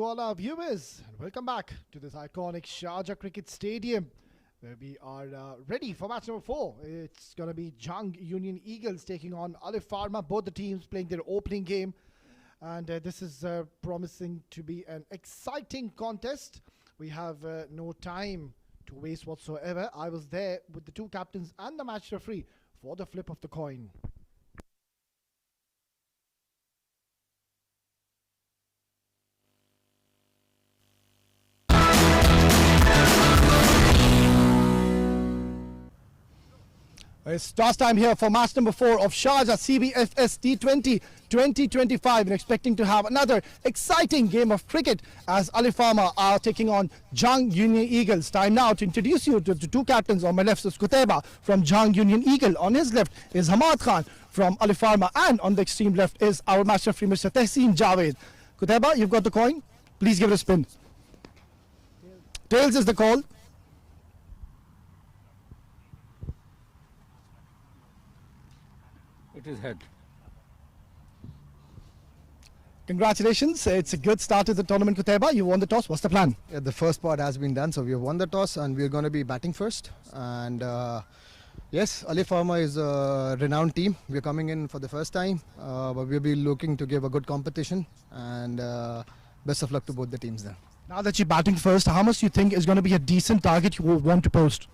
to all our viewers, and welcome back to this iconic Sharjah Cricket Stadium, where we are ready for match number 4. It's going to be Jhang Union Eagles taking on Alif Pharma, both the teams playing their opening game, and this is promising to be an exciting contest. We have no time to waste whatsoever. I was there with the two captains and the match referee for the flip of the coin. It's toss time here for match number 4 of Sharjah CBFS T20 2025, and expecting to have another exciting game of cricket as Alif Pharma are taking on Jhang Union Eagles. Time now to introduce you to the two captains. On my left is Qutaiba from Jhang Union Eagle. On his left is Hamad Khan from Alif Pharma, and on the extreme left is our match referee, Mr. Tehseen Javed. Qutaiba, you've got the coin. Please give it a spin. Tails is the call. It is head. Congratulations, it's a good start to the tournament, Qutaiba. You won the toss. What's the plan? Yeah, the first part has been done, so we have won the toss and we're going to be batting first. And yes, Alif Pharma is a renowned team. We're coming in for the first time, but we'll be looking to give a good competition, and best of luck to both the teams there. Now that you're batting first, how much do you think is going to be a decent target you will want to post?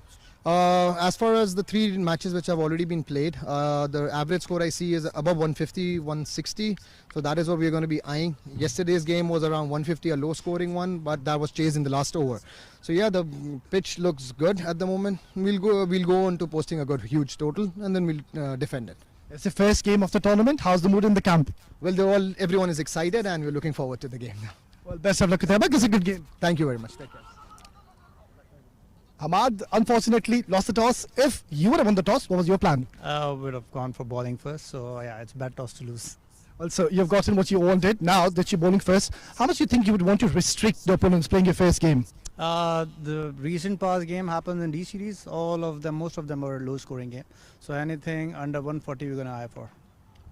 As far as the 3 matches which have already been played, the average score I see is above 150, 160. So that is what we're going to be eyeing. Yesterday's game was around 150, a low scoring one, but that was chased in the last over. So yeah, the pitch looks good at the moment. We'll go on to posting a good huge total, and then we'll defend it. It's the first game of the tournament. How's the mood in the camp? Well, everyone is excited and we're looking forward to the game now. Well, best of luck, Qutaiba. It's a good game. Thank you very much. Take care. Hamad unfortunately lost the toss. If you would have won the toss, what was your plan? Would have gone for bowling first, so yeah, it's a bad toss to lose. Well, so you've gotten what you wanted. Now that you're bowling first, how much do you think you would want to restrict the opponents playing your first game? The recent past game happened in D series. Most of them are low scoring game. So anything under 140 we're gonna eye for.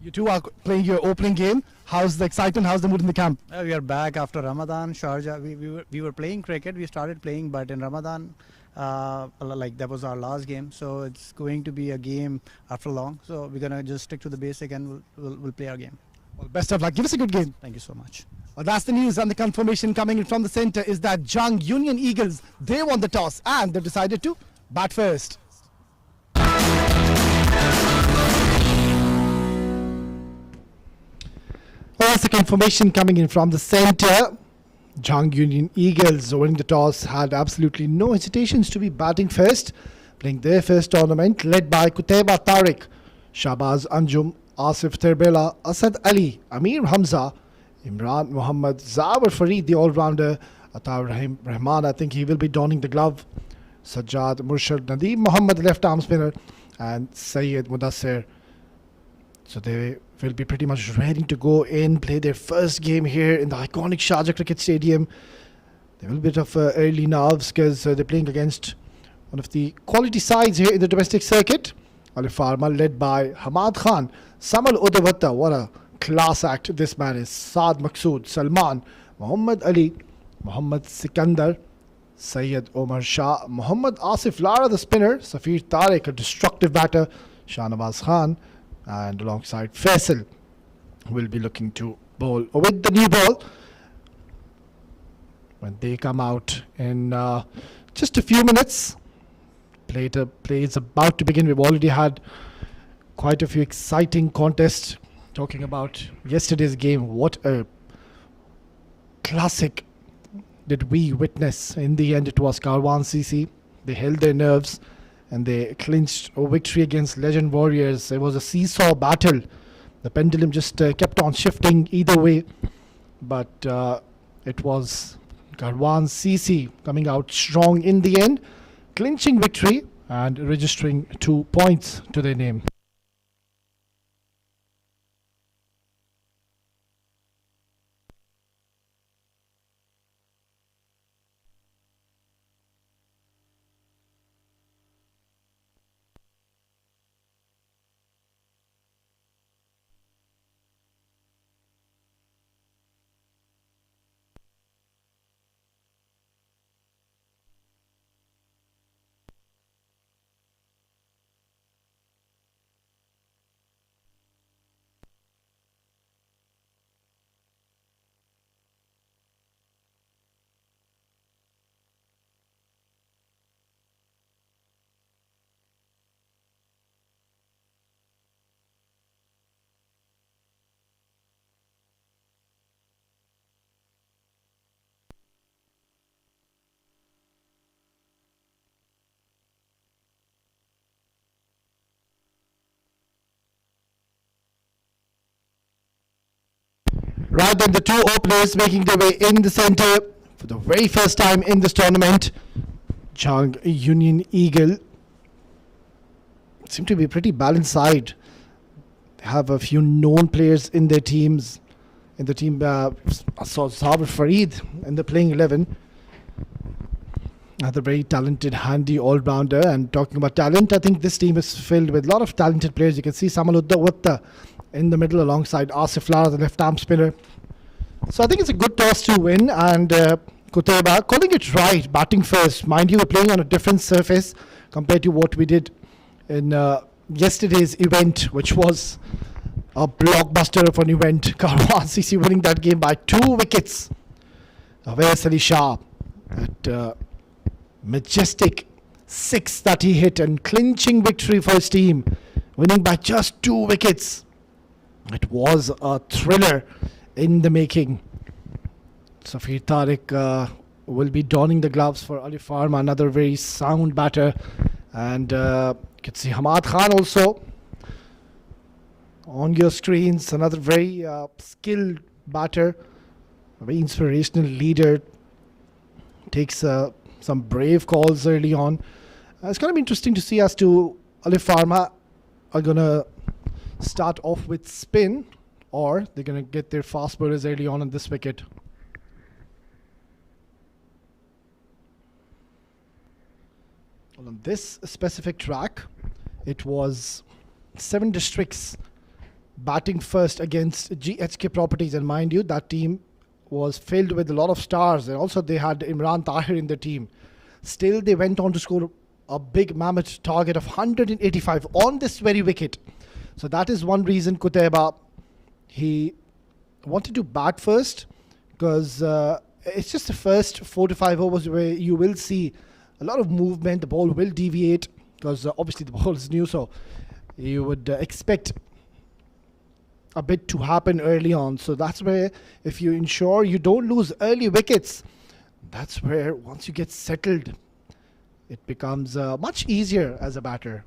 You two are playing your opening game. How's the excitement? How's the mood in the camp? We are back after Ramadan. Sharjah, we were playing cricket. We started playing, but in Ramadan, that was our last game. So it's going to be a game after long. So we're gonna just stick to the basic and we'll play our game. Well, best of luck. Give us a good game. Thank you so much. Well, that's the news, and the confirmation coming in from the centre is that Jhang Union Eagles, they won the toss and they've decided to bat first. Well, that's the confirmation coming in from the centre. Jhang Union Eagles, winning the toss, had absolutely no hesitations to be batting first, playing their first tournament, led by Qutaiba Tariq, Shahbaz Anjum, Asif Terbela, Asad Ali, Amir Hamza, Imran Muhammad, Zawar Fareed, the all-rounder, Ataur Rahman, I think he will be donning the glove, Sajjad Murshid, Nadeem Muhammad, left-arm spinner, and Sayyid Mudassir. So they will be pretty much ready to go in, play their first game here in the iconic Sharjah Cricket Stadium. There will be a bit of early nerves because they're playing against one of the quality sides here in the domestic circuit. Alif Pharma, led by Hamad Khan, Samal Udavatta, what a class act this man is. Saad Maqsood, Salman, Muhammad Ali, Muhammad Sikandar, Sayyid Omar Shah, Muhammad Asif Lara, the spinner, Safir Tariq, a destructive batter, Shahnawaz Khan, and alongside Faisal will be looking to bowl with the new ball when they come out in just a few minutes. Play is about to begin. We've already had quite a few exciting contests. Talking about yesterday's game, what a classic did we witness. In the end, it was Karwan CC. They held their nerves and they clinched a victory against Legend Warriors. It was a seesaw battle. The pendulum just kept on shifting either way. But it was Karwan CC coming out strong in the end, clinching victory and registering 2 points to their name. Right then, the two openers making their way in the centre for the very first time in this tournament. Jhang, Union Eagle. Seem to be a pretty balanced side. They have a few known players in their teams. In the team, I saw Sabir Farid in the playing 11. Another very talented, handy all-rounder. And talking about talent, I think this team is filled with a lot of talented players. You can see Samaludda Watta in the middle alongside Asif Lara, the left-arm spinner. So I think it's a good toss to win. And Kutaiba calling it right, batting first. Mind you, we're playing on a different surface compared to what we did in yesterday's event, which was a blockbuster of an event. Karwan CC winning that game by 2 wickets. Where's Ali Shah at majestic 6 that he hit, and clinching victory for his team, winning by just 2 wickets. It was a thriller in the making. Safir Tariq will be donning the gloves for Alif Pharma, another very sound batter. And you can see Hamad Khan also on your screens, another very skilled batter, a very inspirational leader. Takes some brave calls early on. It's going to be interesting to see as to Alif Pharma are going to start off with spin, or they're going to get their fast bowlers early on this wicket. Well, on this specific track, it was 7 districts batting first against GHK Properties, and mind you, that team was filled with a lot of stars, and also they had Imran Tahir in their team. Still, they went on to score a big mammoth target of 185 on this very wicket. So that is one reason Kutaiba, he wanted to bat first, because it's just the first 4 to 5 overs where you will see a lot of movement. The ball will deviate because obviously the ball is new, so you would expect a bit to happen early on. So that's where, if you ensure you don't lose early wickets, that's where once you get settled, it becomes much easier as a batter.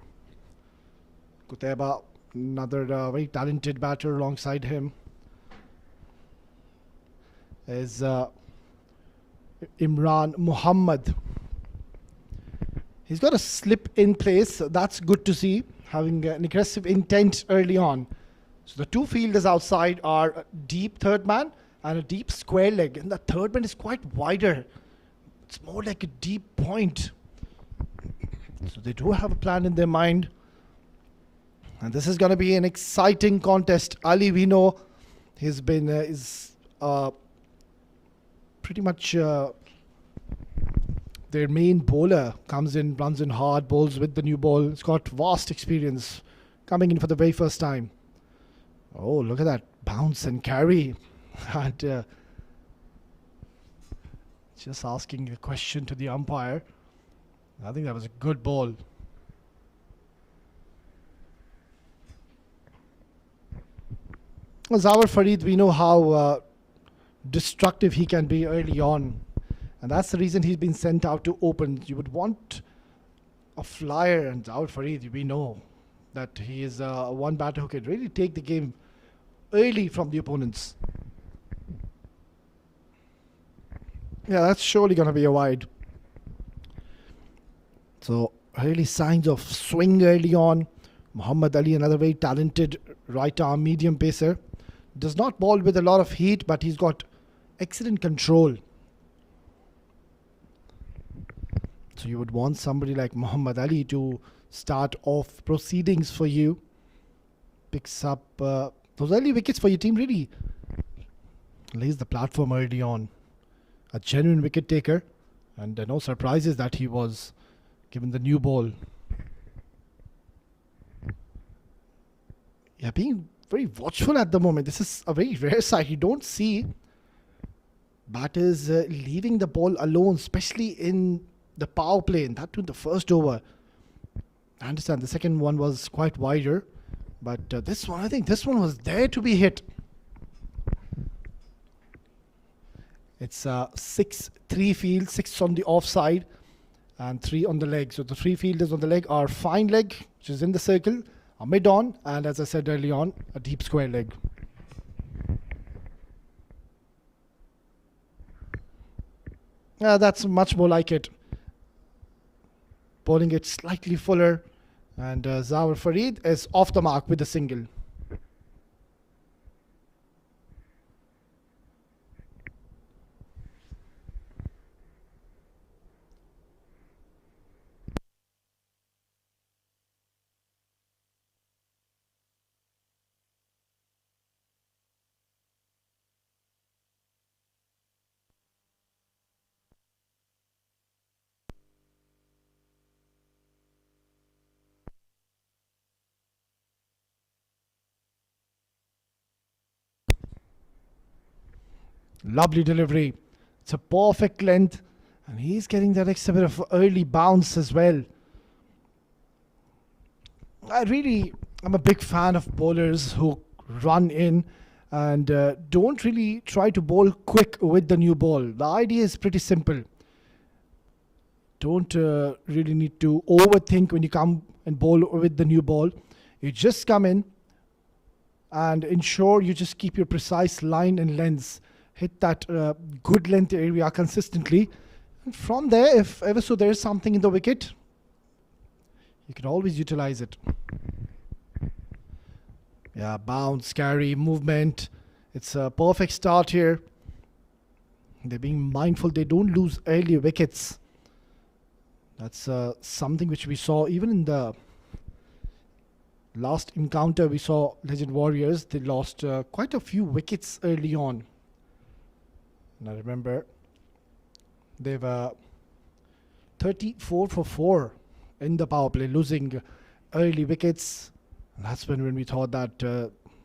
Kutaiba, another very talented batter alongside him, is Imran Muhammad. He's got a slip in place, so that's good to see, having an aggressive intent early on. So the 2 fielders outside are a deep third man and a deep square leg, and the third man is quite wider. It's more like a deep point. So they do have a plan in their mind, and this is going to be an exciting contest. Ali, we know he's been pretty much their main bowler, comes in, runs in hard, bowls with the new ball. He's got vast experience, coming in for the very first time. Oh, look at that bounce and carry. And just asking a question to the umpire. I think that was a good ball. Zawar Farid, we know how destructive he can be early on. And that's the reason he's been sent out to open. You would want a flyer, and Zawar Farid, we know that he is one batter who can really take the game early from the opponents. Yeah, that's surely going to be a wide. So really signs of swing early on. Muhammad Ali, another very talented right arm medium pacer. Does not bowl with a lot of heat, but he's got excellent control. So you would want somebody like Muhammad Ali to start off proceedings for you. Picks up those early wickets for your team, really lays the platform early on. A genuine wicket taker, and no surprises that he was given the new ball. Yeah, being very watchful at the moment. This is a very rare sight. You don't see batters leaving the ball alone, especially in the power play, and that too in the first over. I understand the second one was quite wider, but this one, I think this one was there to be hit. It's 6-3 field, 6 on the offside and 3 on the leg. So the 3 fielders on the leg are fine leg, which is in the circle, a mid on, and as I said early on, a deep square leg. That's much more like it. Bowling it slightly fuller, and Zawar Farid is off the mark with a single. Lovely delivery. It's a perfect length, and he's getting that extra bit of early bounce as well. I'm a big fan of bowlers who run in and don't really try to bowl quick with the new ball. The idea is pretty simple. Don't really need to overthink when you come and bowl with the new ball. You just come in and ensure you just keep your precise line and lengths. Hit that good length area consistently. And from there, if ever so there is something in the wicket, you can always utilize it. Yeah, bounce, carry, movement. It's a perfect start here. They're being mindful they don't lose early wickets. That's something which we saw even in the last encounter. We saw Legend Warriors. They lost quite a few wickets early on. And I remember they were 34 for 4 in the power play, losing early wickets. And that's when we thought that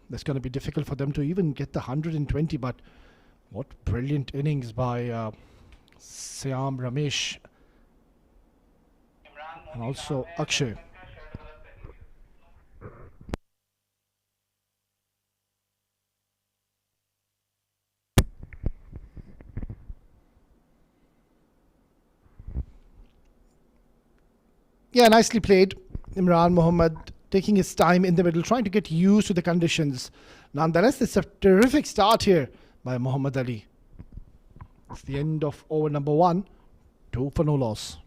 it's going to be difficult for them to even get the 120. But what brilliant innings by Syam Ramesh and also Akshay. Yeah, nicely played. Imran Mohammed taking his time in the middle, trying to get used to the conditions. Nonetheless, it's a terrific start here by Muhammad Ali. It's the end of over number 1, 2 for no loss.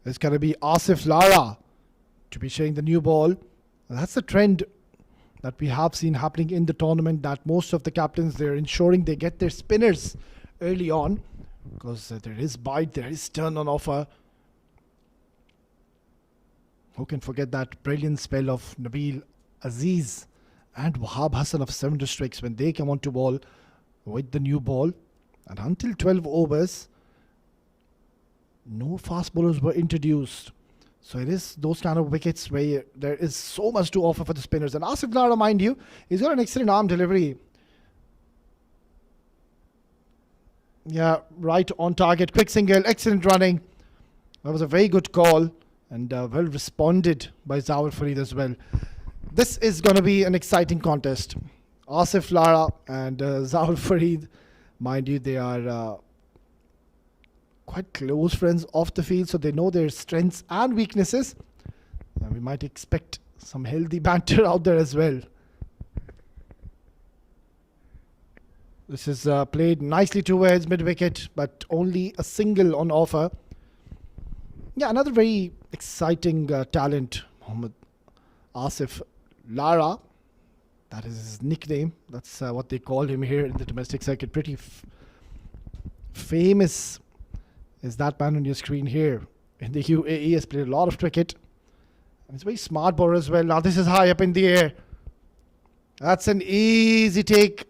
It's going to be Asif Lara to be sharing the new ball. That's the trend that we have seen happening in the tournament, that most of the captains, they're ensuring they get their spinners early on, because there is bite, there is turn on offer. Who can forget that brilliant spell of Nabil Aziz and Wahab Hassan of 7 districts when they come on to ball with the new ball. And until 12 overs, no fast bowlers were introduced. So it is those kind of wickets where there is so much to offer for the spinners. And Asif Lara, mind you, he's got an excellent arm delivery. Yeah, right on target. Quick single, excellent running. That was a very good call and well responded by Zawar Farid as well. This is going to be an exciting contest. Asif Lara and Zawar Farid, mind you, they are quite close friends off the field, so they know their strengths and weaknesses. And we might expect some healthy banter out there as well. This is played nicely towards mid-wicket, but only a single on offer. Yeah, another very exciting talent, Mohammad Asif Lara. That is his nickname. That's what they call him here in the domestic circuit. Pretty famous is that man on your screen here. In the UAE, has played a lot of cricket. And he's a very smart bowler as well. Now this is high up in the air. That's an easy take.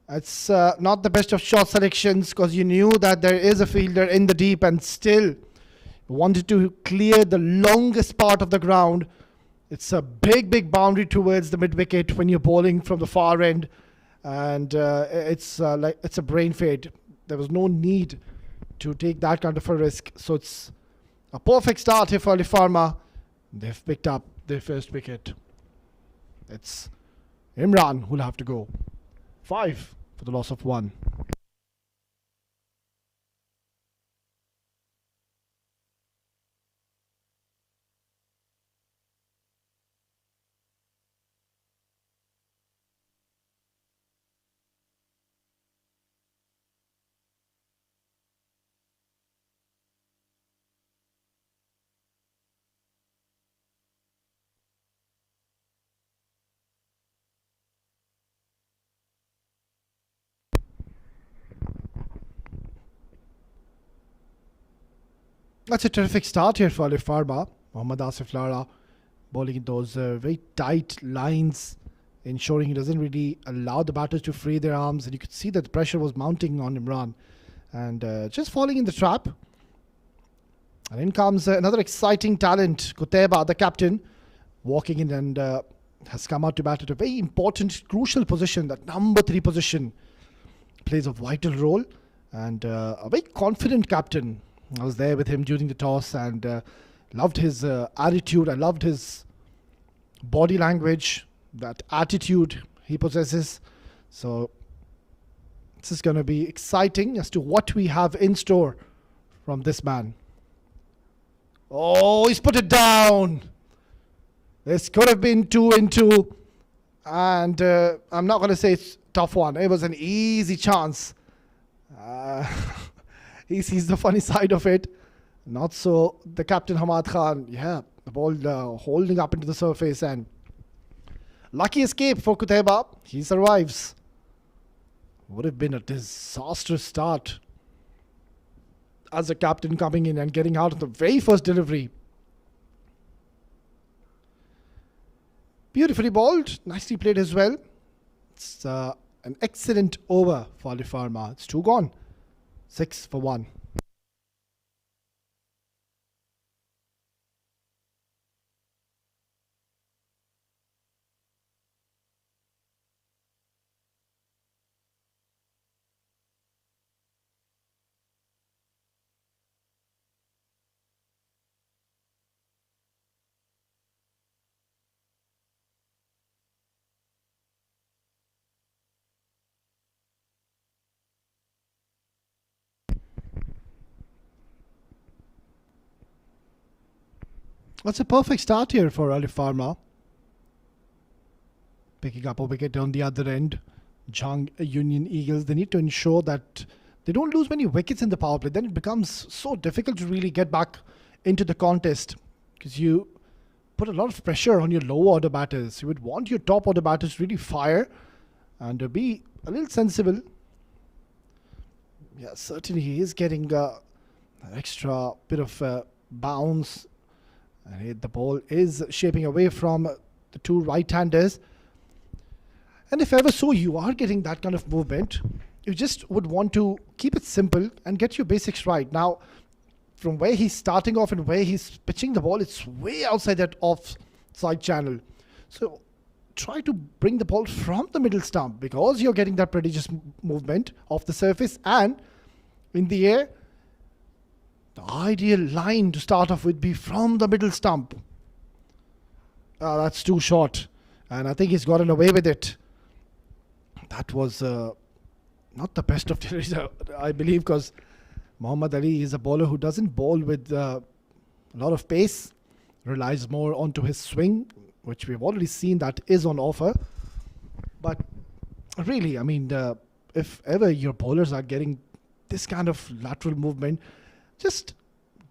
It's not the best of shot selections because you knew that there is a fielder in the deep and still wanted to clear the longest part of the ground. It's a big boundary towards the mid wicket when you're bowling from the far end, and it's a brain fade. There was no need to take that kind of a risk. So it's a perfect start here for Alif Pharma. They've picked up their first wicket. It's Imran who'll have to go. 5 for the loss of 1. That's a terrific start here for Alif Pharma. Mohammad Asif Lara bowling in those very tight lines, ensuring he doesn't really allow the batters to free their arms. And you could see that the pressure was mounting on Imran. And just falling in the trap. And in comes another exciting talent, Qutaiba, the captain, walking in and has come out to bat at a very important, crucial position. That number 3 position plays a vital role. And a very confident captain. I was there with him during the toss and loved his attitude. I loved his body language, that attitude he possesses. So this is going to be exciting as to what we have in store from this man. Oh, he's put it down. This could have been 2 in 2. And I'm not going to say it's a tough one. It was an easy chance. He sees the funny side of it. Not so the captain Hamad Khan. Yeah, the ball holding up into the surface and lucky escape for Qutaiba. He survives. Would have been a disastrous start as a captain coming in and getting out of the very first delivery. Beautifully bowled. Nicely played as well. It's an excellent over for Alif Pharma. It's 2 gone. 6 for 1. That's a perfect start here for Alif Pharma. Picking up a wicket on the other end. Jhang Union Eagles, they need to ensure that they don't lose many wickets in the power play. Then it becomes so difficult to really get back into the contest because you put a lot of pressure on your low order batters. You would want your top order batters to really fire and be a little sensible. Yeah, certainly he is getting an extra bit of bounce. And the ball is shaping away from the 2 right-handers. And if ever so you are getting that kind of movement, you just would want to keep it simple and get your basics right. Now, from where he's starting off and where he's pitching the ball, it's way outside that offside channel. So try to bring the ball from the middle stump because you're getting that prodigious movement off the surface and in the air. The ideal line to start off would be from the middle stump. That's too short. And I think he's gotten away with it. That was not the best of deliveries, I believe, because Muhammad Ali is a bowler who doesn't bowl with a lot of pace. Relies more onto his swing, which we've already seen that is on offer. But really, I mean, if ever your bowlers are getting this kind of lateral movement, just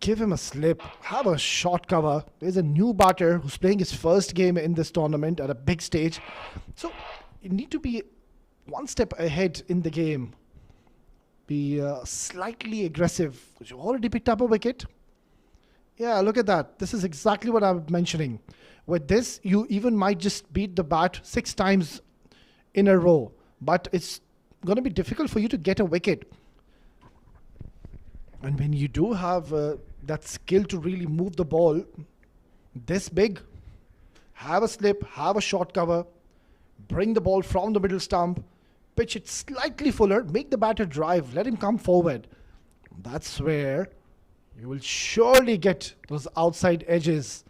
give him a slip, have a short cover. There's a new batter who's playing his first game in this tournament at a big stage. So you need to be one step ahead in the game. be slightly aggressive. You already picked up a wicket. Yeah, look at that. This is exactly what I'm mentioning. With this, you even might just beat the bat 6 times in a row. But it's going to be difficult for you to get a wicket. And when you do have that skill to really move the ball this big, have a slip, have a short cover, bring the ball from the middle stump, pitch it slightly fuller, make the batter drive, let him come forward. That's where you will surely get those outside edges.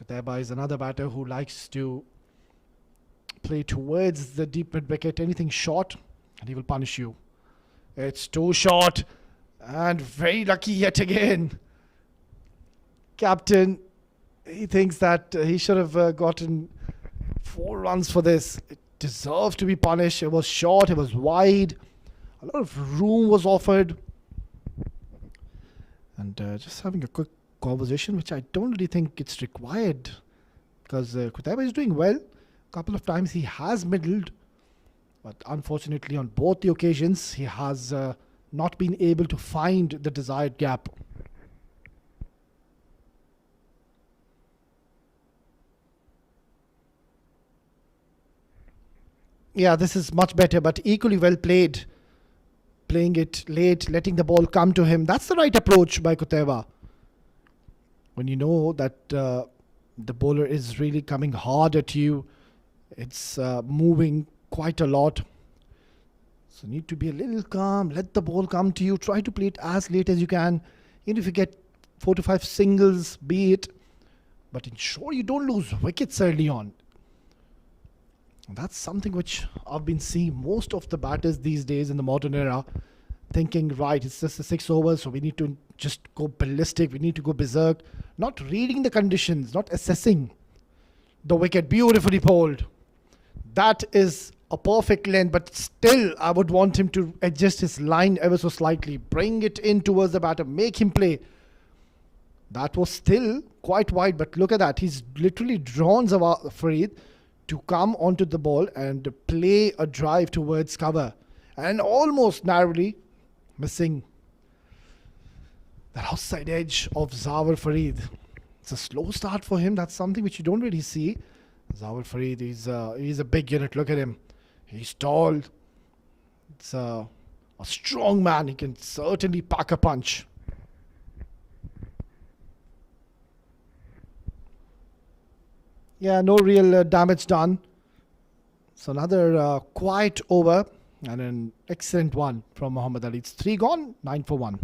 Kutaiba is another batter who likes to play towards the deep mid wicket. Anything short, and he will punish you. It's too short, and very lucky yet again. Captain, he thinks that he should have gotten 4 runs for this. It deserved to be punished. It was short, it was wide. A lot of room was offered. And just having a quick conversation, which I don't really think it's required, because Kutaiba is doing well. A couple of times he has middled, but unfortunately on both the occasions he has not been able to find the desired gap. Yeah, this is much better, but equally well played. Playing it late, letting the ball come to him. That's the right approach by Kutaiba. When you know that the bowler is really coming hard at you, it's moving quite a lot. So you need to be a little calm, let the ball come to you, try to play it as late as you can. Even if you get 4 to 5 singles, be it. But ensure you don't lose wickets early on. And that's something which I've been seeing most of the batters these days in the modern era, thinking, right, it's just the 6 overs, so we need to just go ballistic, we need to go berserk, not reading the conditions, not assessing the wicket. Beautifully bowled. That is a perfect length, but still I would want him to adjust his line ever so slightly, bring it in towards the batter, make him play. That was still quite wide, but look at that. He's literally drawn Farid to come onto the ball and play a drive towards cover, and almost narrowly missing that outside edge of Zawar Farid. It's a slow start for him. That's something which you don't really see. Zawar Farid, he's a big unit. Look at him. He's tall. It's a strong man. He can certainly pack a punch. Yeah, no real damage done. So another quiet over and an excellent one from Muhammad Ali. It's 3 gone, 9 for 1.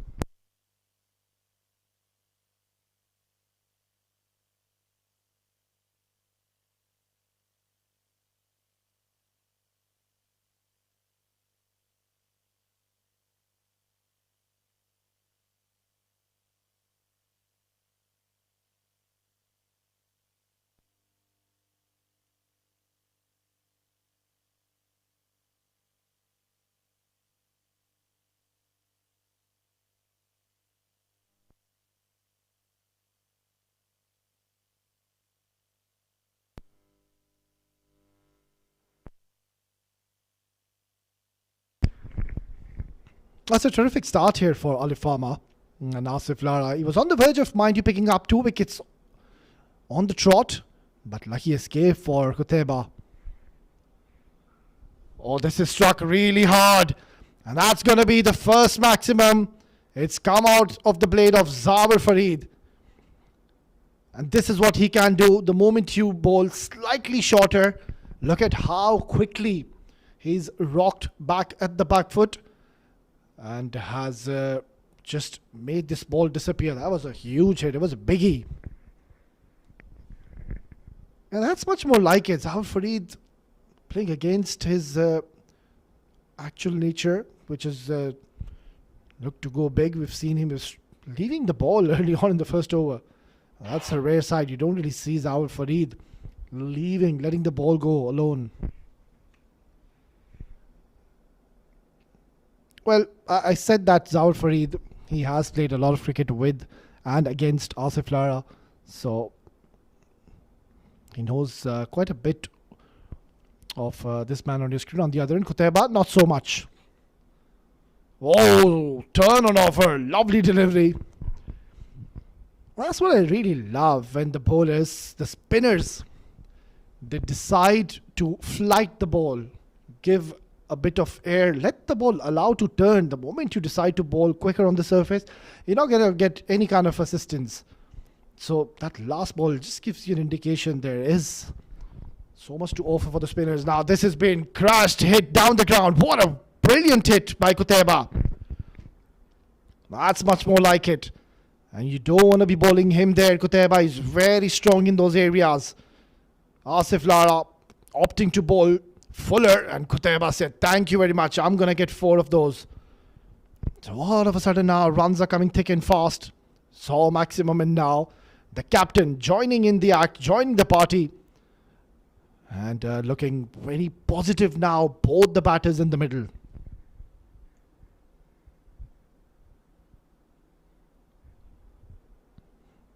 That's a terrific start here for Alif Pharma and Asif Lara. He was on the verge of, mind you, picking up 2 wickets on the trot, but lucky escape for Kutaiba. Oh, this is struck really hard, and that's going to be the first maximum. It's come out of the blade of Zawar Farid, and this is what he can do. The moment you bowl slightly shorter, look at how quickly he's rocked back at the back foot and has just made this ball disappear. That was a huge hit. It was a biggie. And that's much more like it. Zawar Farid playing against his actual nature, which is look to go big. We've seen him is leaving the ball early on in the first over. That's a rare side. You don't really see Zawar Farid letting the ball go alone. Well, I said that Zawar Farid, he has played a lot of cricket with and against Asif Lara, so he knows quite a bit of this man on your screen. On the other end, Kutaiba, not so much. Oh, turn on offer. Lovely delivery. That's what I really love when the bowlers, the spinners, they decide to flight the ball, give a bit of air, let the ball allow to turn. The moment you decide to bowl quicker on the surface, you're not going to get any kind of assistance. So that last ball just gives you an indication there is so much to offer for the spinners. Now this has been crushed, hit down the ground. What a brilliant hit by Kutaiba. That's much more like it. And you don't want to be bowling him there. Kutaiba is very strong in those areas. Asif Lara opting to bowl Fuller, and Kutaiba said, thank you very much. I'm going to get 4 of those. So all of a sudden now runs are coming thick and fast. So maximum, and now the captain joining in the act, joining the party. And looking very positive now, both the batters in the middle.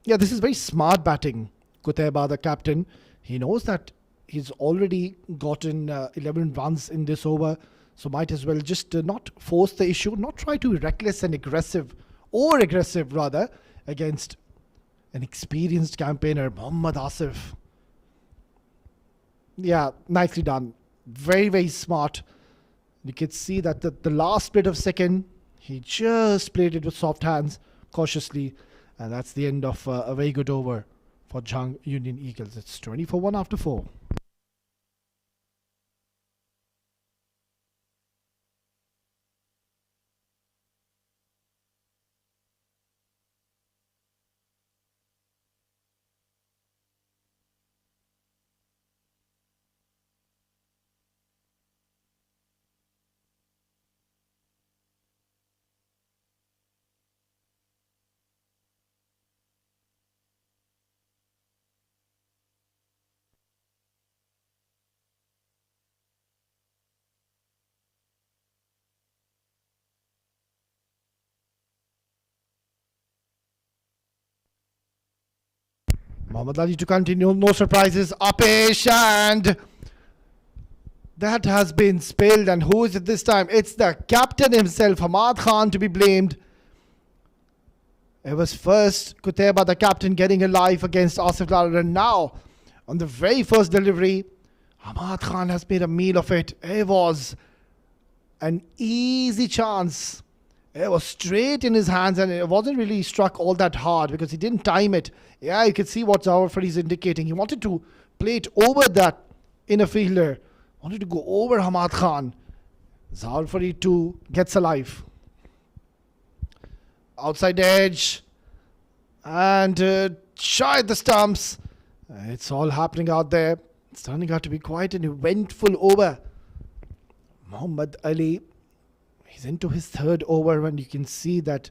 Yeah, this is very smart batting. Kutaiba, the captain, he knows that he's already gotten 11 runs in this over. So might as well just not force the issue, not try to be reckless and aggressive, or aggressive rather, against an experienced campaigner, Mohammad Asif. Yeah, nicely done. Very, very smart. You can see that the last split of second, he just played it with soft hands, cautiously. And that's the end of a very good over for Jhang Union Eagles. It's 20 for 1 after 4. Mohammad Ali to continue, no surprises. Upish, and that has been spilled. And who is it this time? It's the captain himself, Hamad Khan, to be blamed. It was first Kutaiba, the captain, getting a life against Asif Lara. And now, on the very first delivery, Hamad Khan has made a meal of it. It was an easy chance. It was straight in his hands, and it wasn't really struck all that hard because he didn't time it. Yeah, you can see what Zawar is indicating. He wanted to play it over that inner fielder. Wanted to go over Hamad Khan. Zawar too gets a life. Outside edge. And shy at the stumps. It's all happening out there. It's turning out to be quite an eventful over. Muhammad Ali, he's into his 3rd over, and you can see that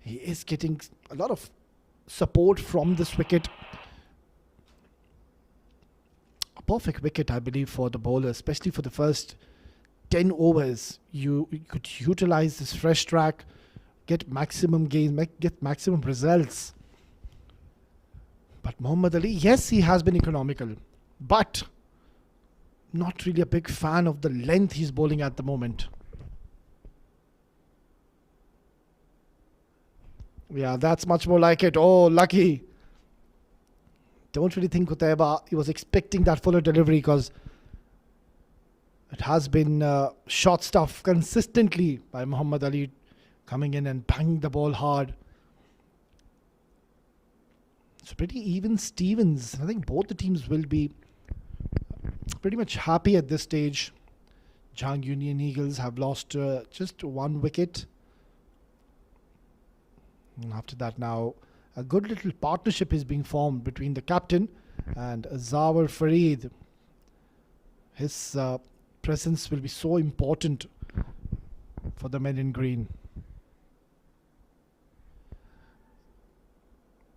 he is getting a lot of support from this wicket. A perfect wicket, I believe, for the bowler, especially for the first 10 overs. You could utilize this fresh track, get maximum gains, get maximum results. But Muhammad Ali, yes, he has been economical, but not really a big fan of the length he's bowling at the moment. Yeah, that's much more like it. Oh, lucky. Don't really think Kutaiba, he was expecting that fuller delivery, because it has been short stuff consistently by Muhammad Ali, coming in and banging the ball hard. It's pretty even Stevens. I think both the teams will be pretty much happy at this stage. Jhang Union Eagles have lost just 1 wicket. And after that now, a good little partnership is being formed between the captain and Zawar Farid. His presence will be so important for the men in green.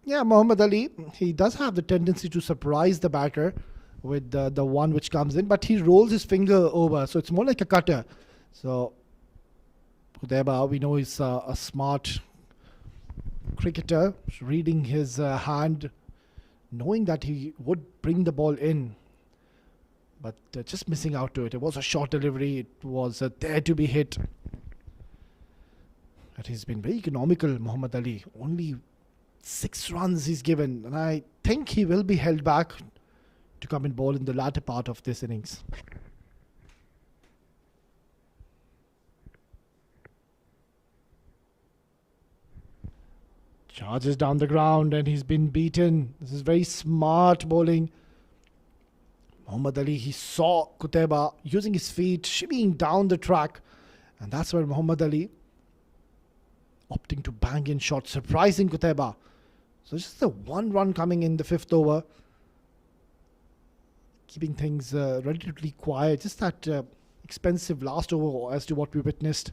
Yeah, Muhammad Ali, he does have the tendency to surprise the batter with the one which comes in, but he rolls his finger over, so it's more like a cutter. So Kutaiba, we know, is a smart cricketer, reading his hand, knowing that he would bring the ball in, but just missing out to it. It was a short delivery. It was there to be hit. But he's been very economical, Muhammad Ali. Only 6 runs he's given, and I think he will be held back to come and bowl in the latter part of this innings. Charges down the ground and he's been beaten. This is very smart bowling. Muhammad Ali, he saw Qutaiba using his feet, shimmying down the track, and that's where Muhammad Ali opting to bang in shot, surprising Qutaiba. So just the 1 run coming in the 5th over, keeping things relatively quiet. Just that expensive last over as to what we witnessed.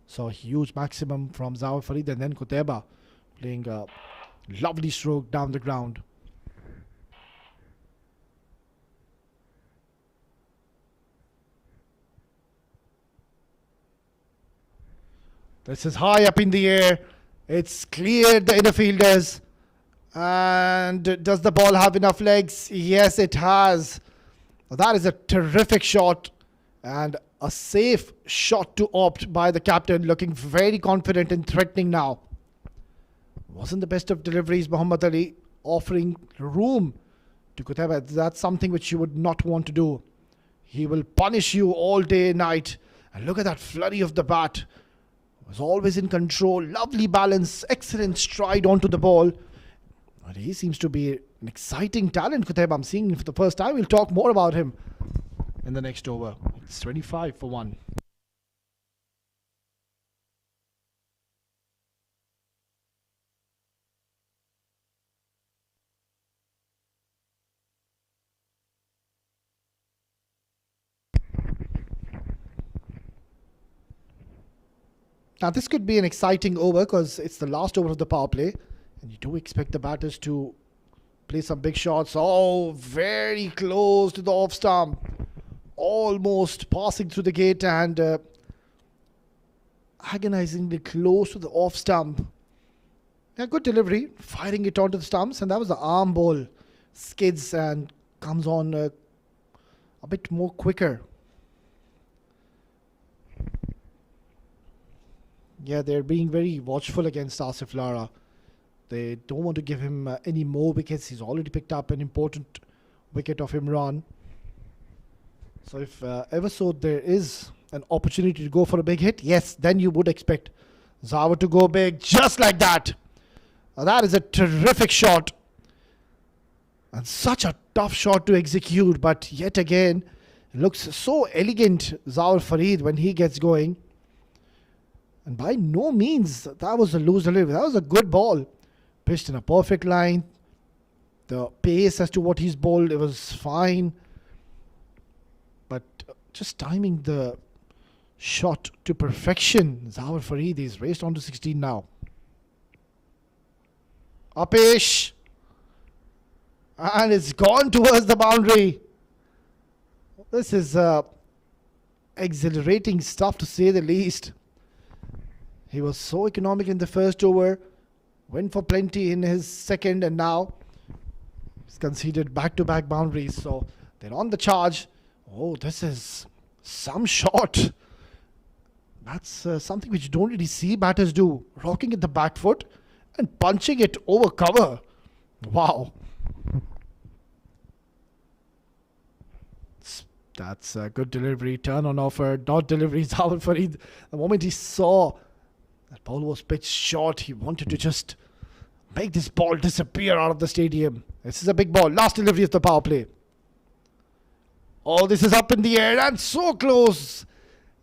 So a huge maximum from Zawar Farid, and then Qutaiba playing a lovely stroke down the ground. This is high up in the air. It's cleared the inner fielders. And does the ball have enough legs? Yes, it has. That is a terrific shot and a safe shot to opt by the captain, looking very confident and threatening now. Wasn't the best of deliveries, Muhammad Ali, offering room to Qutaiba. That's something which you would not want to do. He will punish you all day and night. And look at that flurry of the bat. Was always in control, lovely balance, excellent stride onto the ball. But he seems to be an exciting talent, Qutaiba. I'm seeing him for the first time. We'll talk more about him in the next over. It's 25 for 1. Now this could be an exciting over because it's the last over of the power play, and you do expect the batters to play some big shots. Oh, very close to the off stump, almost passing through the gate and agonizingly close to the off stump. Yeah, good delivery, firing it onto the stumps, and that was the arm ball. Skids and comes on a bit more quicker. Yeah, they're being very watchful against Asif Lara. They don't want to give him any more wickets. He's already picked up an important wicket of Imran. So if ever so there is an opportunity to go for a big hit, yes, then you would expect Zawar to go big just like that. That is a terrific shot. And such a tough shot to execute. But yet again, it looks so elegant, Zawar Farid, when he gets going. And by no means that was a loose delivery. That was a good ball. Pitched in a perfect line. The pace as to what he's bowled, it was fine. But just timing the shot to perfection. Zawar Farid is raced on to 16 now. Upish. And it's gone towards the boundary. This is exhilarating stuff to say the least. He was so economic in the first over, went for plenty in his second, and now he's conceded back-to-back boundaries. So they're on the charge. Oh, this is some shot. That's something which you don't really see batters do. Rocking at the back foot and punching it over cover. Wow. That's a good delivery. Turn on offer. Dot delivery. Zawar Farid, the moment he saw that ball was pitched short, he wanted to just make this ball disappear out of the stadium. This is a big ball. Last delivery of the power play. Oh, this is up in the air and so close.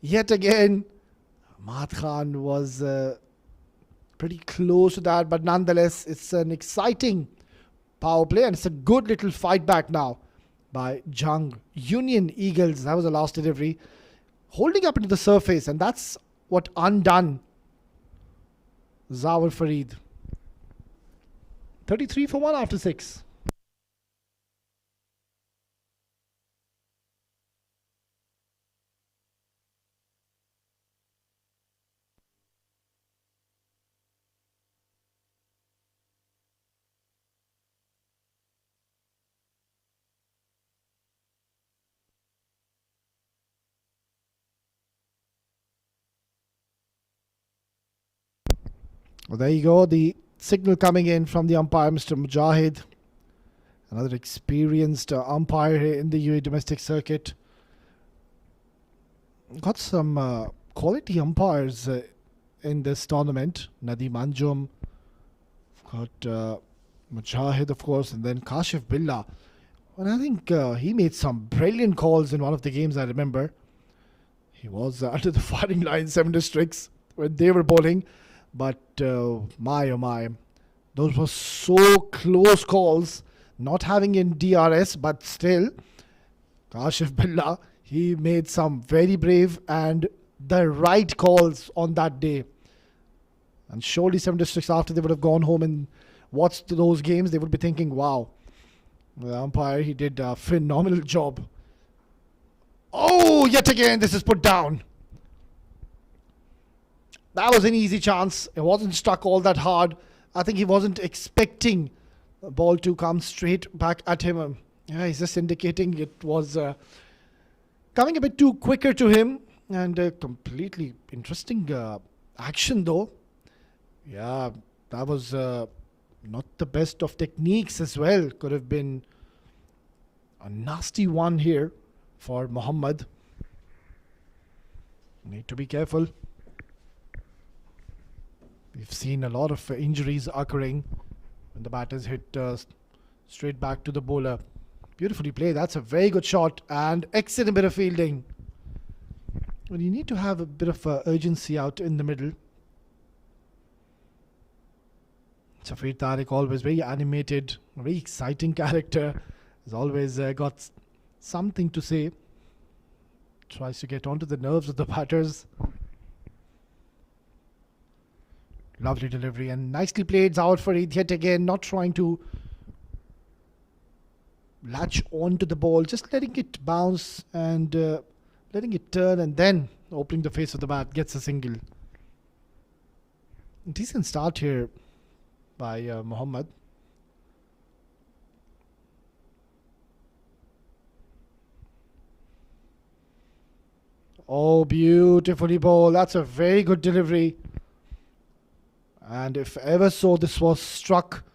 Yet again, Ahmad Khan was pretty close to that, but nonetheless, it's an exciting power play and it's a good little fight back now by Jhang. Union Eagles, that was the last delivery. Holding up into the surface, and that's what undone Zawar Farid. 33 for 1 after 6. Well, there you go. The signal coming in from the umpire, Mr. Mujahid. Another experienced umpire here in the UAE domestic circuit. Got some quality umpires in this tournament. Nadeem Anjum, got Mujahid, of course, and then Kashif Billah. And I think he made some brilliant calls in one of the games, I remember. He was under the firing line, 7 districts, when they were bowling. But my oh my, those were so close calls. Not having in DRS, but still, Kashif Billah, he made some very brave and the right calls on that day. And surely 7 districts after they would have gone home and watched those games, they would be thinking, wow, the umpire, he did a phenomenal job. Oh, yet again, this is put down. That was an easy chance. It wasn't struck all that hard. I think he wasn't expecting the ball to come straight back at him. Yeah, he's just indicating it was coming a bit too quicker to him. And completely interesting action though. Yeah, that was not the best of techniques as well. Could have been a nasty one here for Muhammad. Need to be careful. We've seen a lot of injuries occurring when the bat is hit straight back to the bowler. Beautifully played. That's a very good shot and excellent bit of fielding. Well, you need to have a bit of urgency out in the middle. Shafiq Tariq, always very animated, very exciting character. Has always got something to say. Tries to get onto the nerves of the batters. Lovely delivery and nicely played. Out for Eid yet again, not trying to latch onto the ball, just letting it bounce and letting it turn and then opening the face of the bat, gets a single. Decent start here by Muhammad. Oh, beautifully bowled. That's a very good delivery. And if ever so, this was struck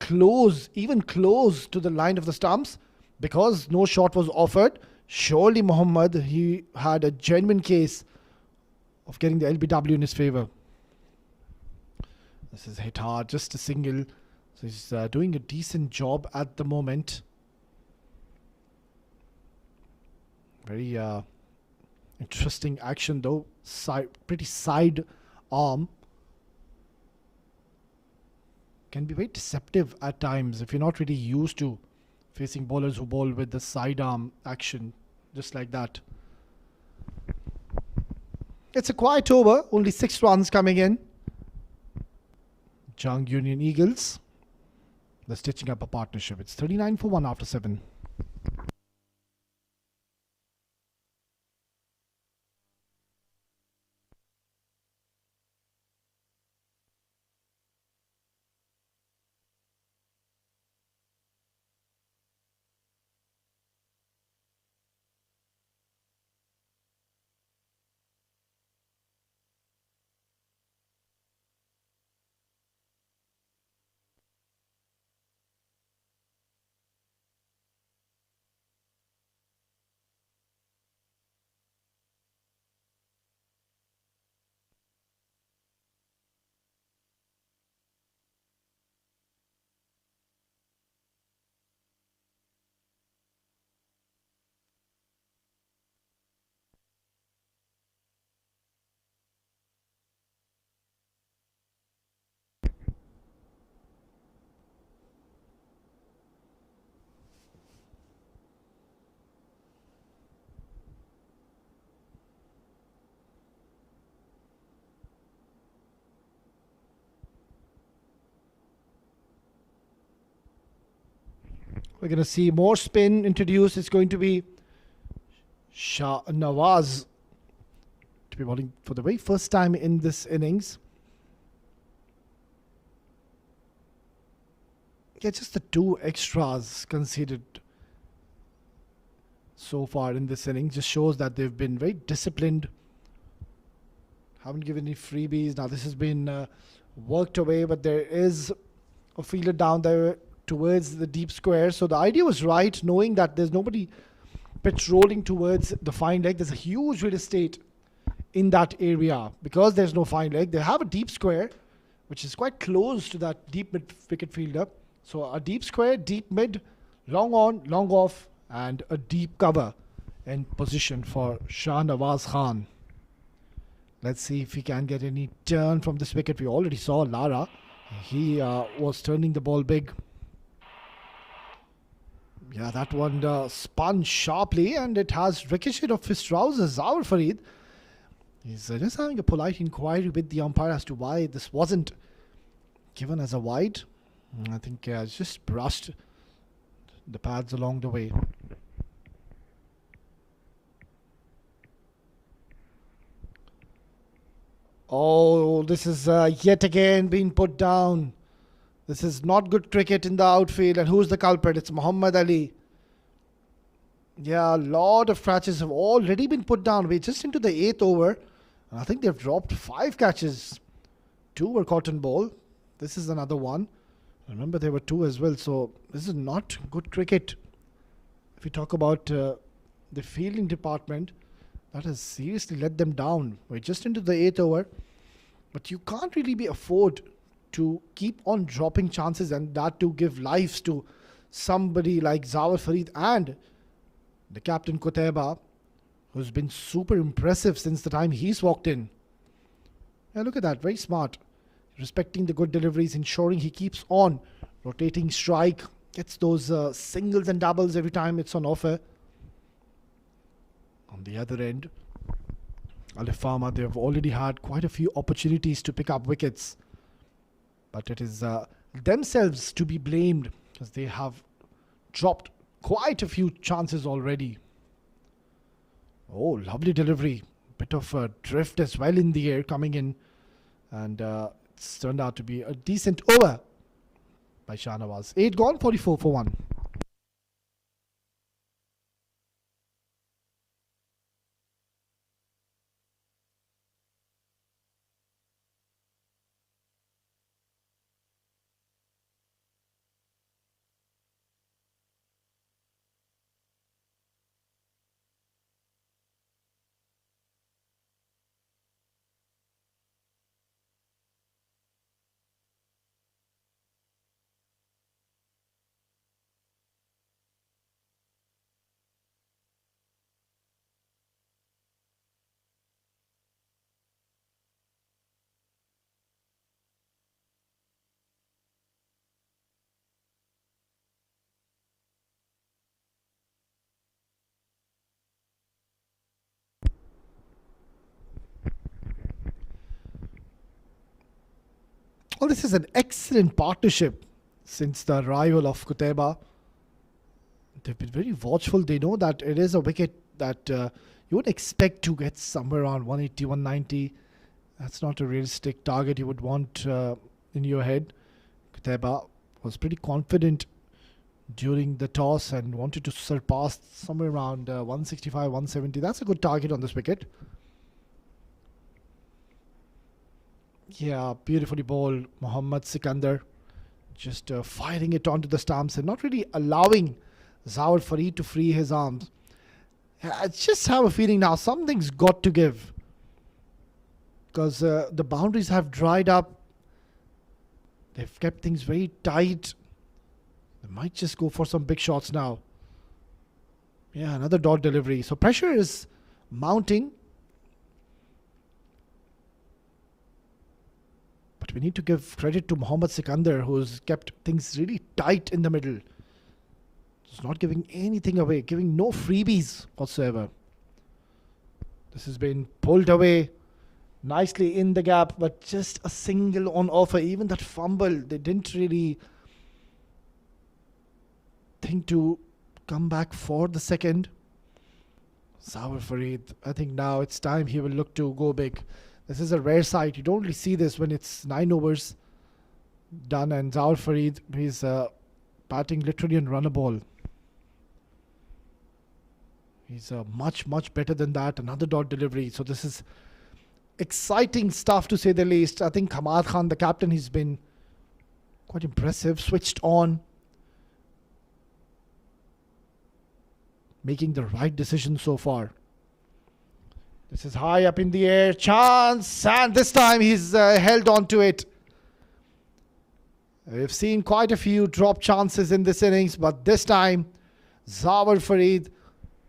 close, even close to the line of the stumps, because no shot was offered. Surely Muhammad, he had a genuine case of getting the LBW in his favour. This is hit hard, just a single. So he's doing a decent job at the moment. Very interesting action though. Pretty side arm. Can be very deceptive at times if you're not really used to facing bowlers who bowl with the sidearm action, just like that. It's a quiet over, only 6 runs coming in. Jhang Union Eagles, they're stitching up a partnership. It's 39 for 1 after 7. We're going to see more spin introduced. It's going to be Shah Nawaz to be bowling for the very first time in this innings. Yeah, just the 2 extras conceded so far in this inning just shows that they've been very disciplined, Haven't given any freebies. Now this has been worked away, but there is a fielder down there towards the deep square. So the idea was right, knowing that there's nobody patrolling towards the fine leg. There's a huge real estate in that area. Because there's no fine leg, they have a deep square, which is quite close to that deep mid wicket fielder. So a deep square, deep mid, long on, long off, and a deep cover in position for Shah Nawaz Khan. Let's see if he can get any turn from this wicket. We already saw Lara. He was turning the ball big. Yeah, that one spun sharply and it has ricocheted off his trousers. Zawar Farid, he's just having a polite inquiry with the umpire as to why this wasn't given as a wide. I think it's just brushed the pads along the way. Oh, this is yet again being put down. This is not good cricket in the outfield. And who's the culprit? It's Muhammad Ali. Yeah, a lot of catches have already been put down. We're just into the 8th over. And I think they've dropped 5 catches. 2 were cotton ball. This is another one. Remember, there were 2 as well. So this is not good cricket. If we talk about the fielding department, that has seriously let them down. We're just into the 8th over. But you can't really be afford to keep on dropping chances, and that to give lives to somebody like Zawar Farid and the captain Qutaiba, who's been super impressive since the time he's walked in. Yeah, look at that. Very smart. Respecting the good deliveries, ensuring he keeps on rotating strike, gets those singles and doubles every time it's on offer. On the other end, Alif Pharma, they've already had quite a few opportunities to pick up wickets. But it is themselves to be blamed because they have dropped quite a few chances already. Oh, lovely delivery. Bit of a drift as well in the air coming in. And it's turned out to be a decent over by Shah Nawaz. 8 gone, 44 for 1. Well, this is an excellent partnership since the arrival of Qutaiba. They've been very watchful. They know that it is a wicket that you would expect to get somewhere around 180, 190. That's not a realistic target you would want in your head. Qutaiba was pretty confident during the toss and wanted to surpass somewhere around 165, 170. That's a good target on this wicket. Yeah, beautifully bowled Mohammad Sikandar. Just firing it onto the stumps and not really allowing Zawar Farid to free his arms. I just have a feeling now something's got to give. Because the boundaries have dried up. They've kept things very tight. They might just go for some big shots now. Yeah, another dot delivery. So pressure is mounting. But we need to give credit to Mohammad Sikandar, who's kept things really tight in the middle. He's not giving anything away, giving no freebies whatsoever. This has been pulled away nicely in the gap, but just a single on offer. Even that fumble, they didn't really think to come back for the second. Zawar Farid, I think now it's time he will look to go big. This is a rare sight. You don't really see this when it's 9 overs done, and Zawar Farid, he's batting literally and run a ball. He's much better than that. Another dot delivery. So this is exciting stuff to say the least. I think Hamad Khan, the captain, he's been quite impressive, switched on, making the right decision so far. This is high up in the air, chance, and this time he's held on to it. We've seen quite a few drop chances in this innings, but this time Zawar Farid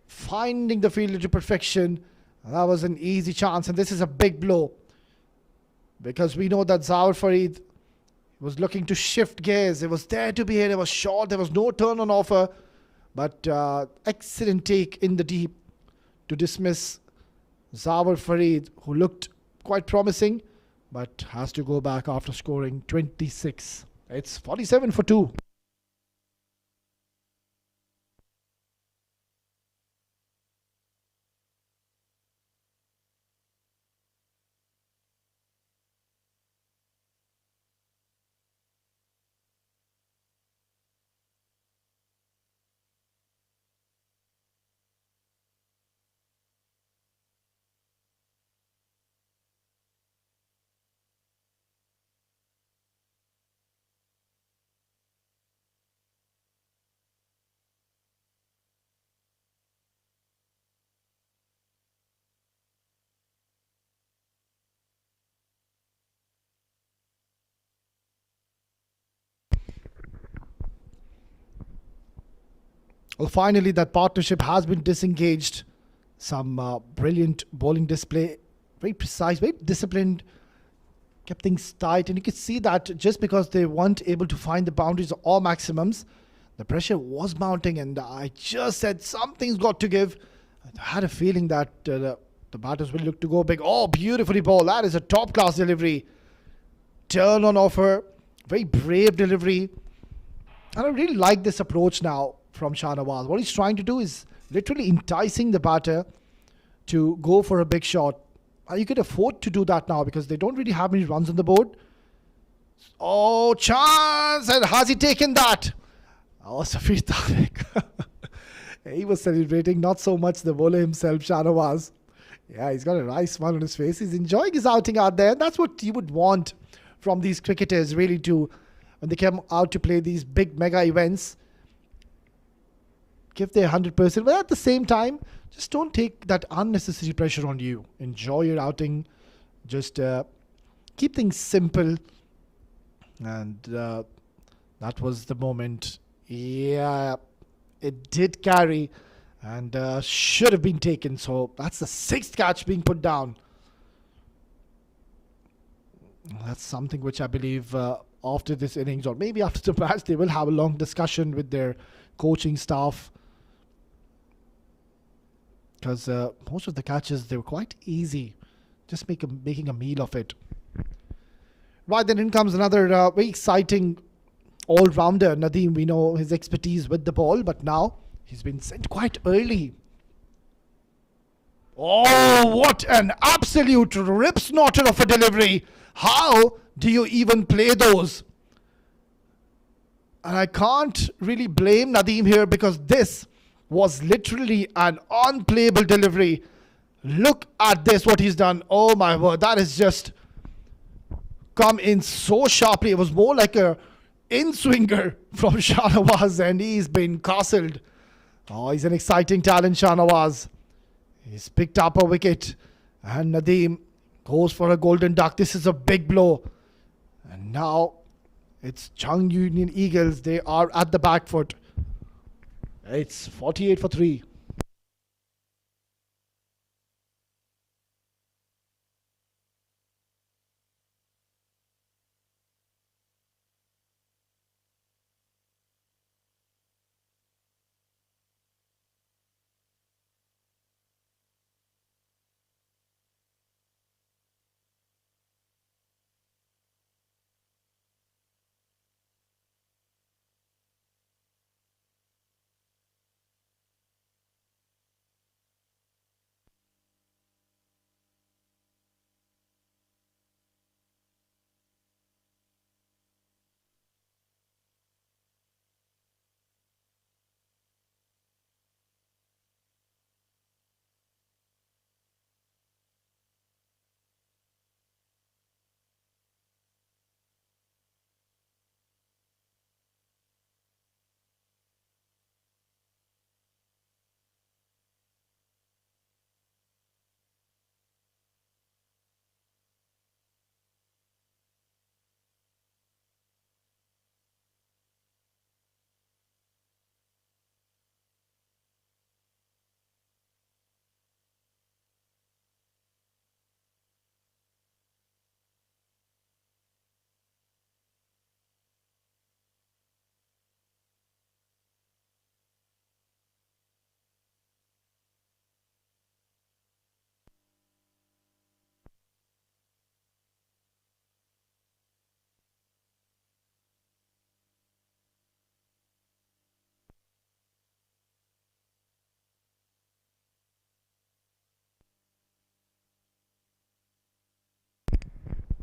finding the fielder to perfection. That was an easy chance, and this is a big blow because we know that Zawar Farid was looking to shift gears. It was there to be hit. It was short. There was no turn on offer, but excellent take in the deep to dismiss Zawar Farid, who looked quite promising, but has to go back after scoring 26. It's 47 for 2. Well, finally, that partnership has been disengaged. Some brilliant bowling display, very precise, very disciplined, kept things tight. And you could see that just because they weren't able to find the boundaries or maximums, the pressure was mounting. And I just said something's got to give. I had a feeling that the batters will look to go big. Oh, beautifully bowled. That is a top class delivery. Turn on offer. Very brave delivery. And I really like this approach now from Shahnawaz. What he's trying to do is literally enticing the batter to go for a big shot. And you can afford to do that now because they don't really have many runs on the board. Oh, chance! And has he taken that? Oh, Safir Tariq. He was celebrating, not so much the bowler himself, Shahnawaz. Yeah, he's got a nice smile on his face. He's enjoying his outing out there. And that's what you would want from these cricketers, really, to when they come out to play these big mega events. Give their 100%, but at the same time, just don't take that unnecessary pressure on you. Enjoy your outing. Just keep things simple. And that was the moment. Yeah, it did carry and should have been taken. So that's the 6th catch being put down. That's something which I believe after this innings or maybe after the match, they will have a long discussion with their coaching staff. Because most of the catches, they were quite easy. Just making a meal of it. Right, then in comes another very exciting all-rounder. Nadeem, we know his expertise with the ball, but now he's been sent quite early. Oh, what an absolute rip-snorter of a delivery. How do you even play those? And I can't really blame Nadeem here because this was literally an unplayable delivery. Look at this, what he's done. Oh my word, that is just come in so sharply. It was more like a in-swinger from Shahnawaz and he's been castled. Oh, he's an exciting talent, Shahnawaz. He's picked up a wicket and Nadeem goes for a golden duck. This is a big blow. And now it's Jhang Union Eagles. They are at the back foot. It's 48 for 3.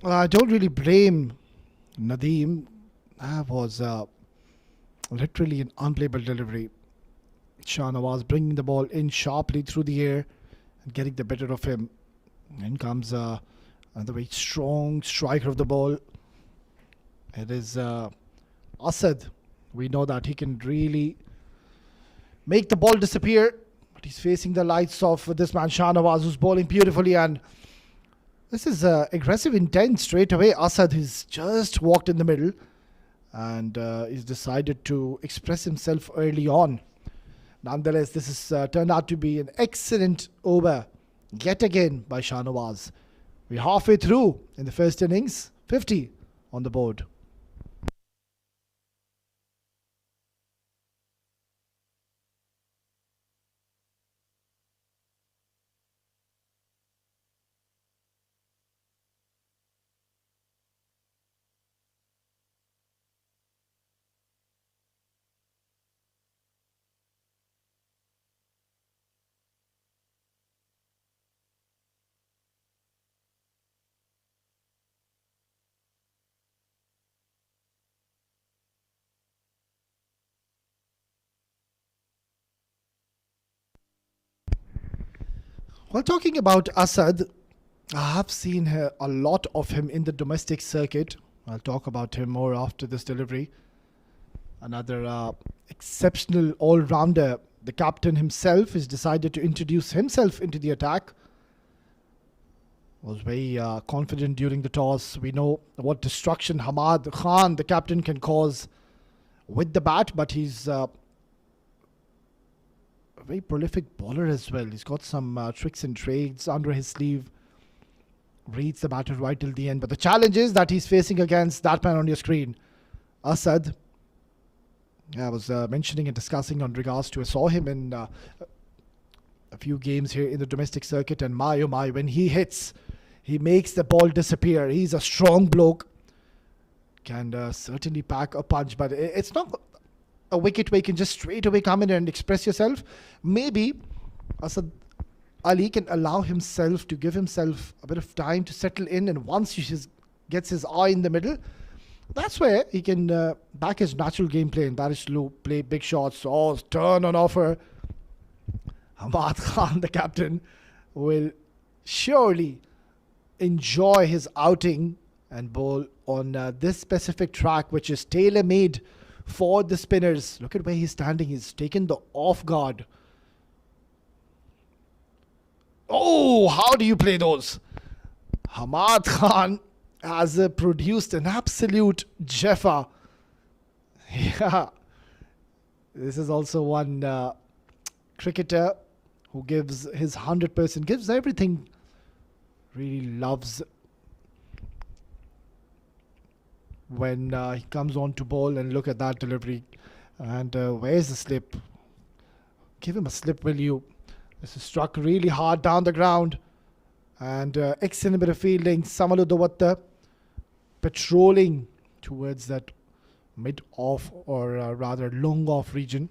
I don't really blame Nadeem. That was literally an unplayable delivery. Shahnawaz bringing the ball in sharply through the air and getting the better of him. In comes another very strong striker of the ball. It is Asad. We know that he can really make the ball disappear, but he's facing the lights of this man Shahnawaz, who's bowling beautifully, and this is aggressive intent straight away. Asad has just walked in the middle and he's decided to express himself early on. Nonetheless, this has turned out to be an excellent over yet again by Shahnawaz. We're halfway through in the first innings, 50 on the board. While talking about Asad, I have seen a lot of him in the domestic circuit. I'll talk about him more after this delivery. Another exceptional all-rounder. The captain himself has decided to introduce himself into the attack. Was very confident during the toss. We know what destruction Hamad Khan, the captain, can cause with the bat, but he's a very prolific bowler as well. He's got some tricks and trades under his sleeve. Reads the batter right till the end. But the challenge is that he's facing against that man on your screen, Asad. I was mentioning and discussing on regards to, I saw him in a few games here in the domestic circuit, and my oh my, when he hits, he makes the ball disappear. He's a strong bloke. Can certainly pack a punch, but it's not a wicket where you can just straight away come in and express yourself. Maybe Asad Ali can allow himself to give himself a bit of time to settle in, and once he gets his eye in the middle, that's where he can back his natural gameplay and that is to play big shots. Oh, turn on offer. Hamad Khan, the captain, will surely enjoy his outing and bowl on this specific track, which is tailor-made for the spinners. Look at where he's standing. He's taken the off guard. Oh, how do you play those? Hamad Khan has produced an absolute jeffa. Yeah. This is also one cricketer who gives his 100%, gives everything, really loves when he comes on to bowl. And look at that delivery. And where's the slip? Give him a slip, will you? This is struck really hard down the ground. And excellent bit of fielding. Samalu Dawatta patrolling towards that mid-off, or rather long-off region.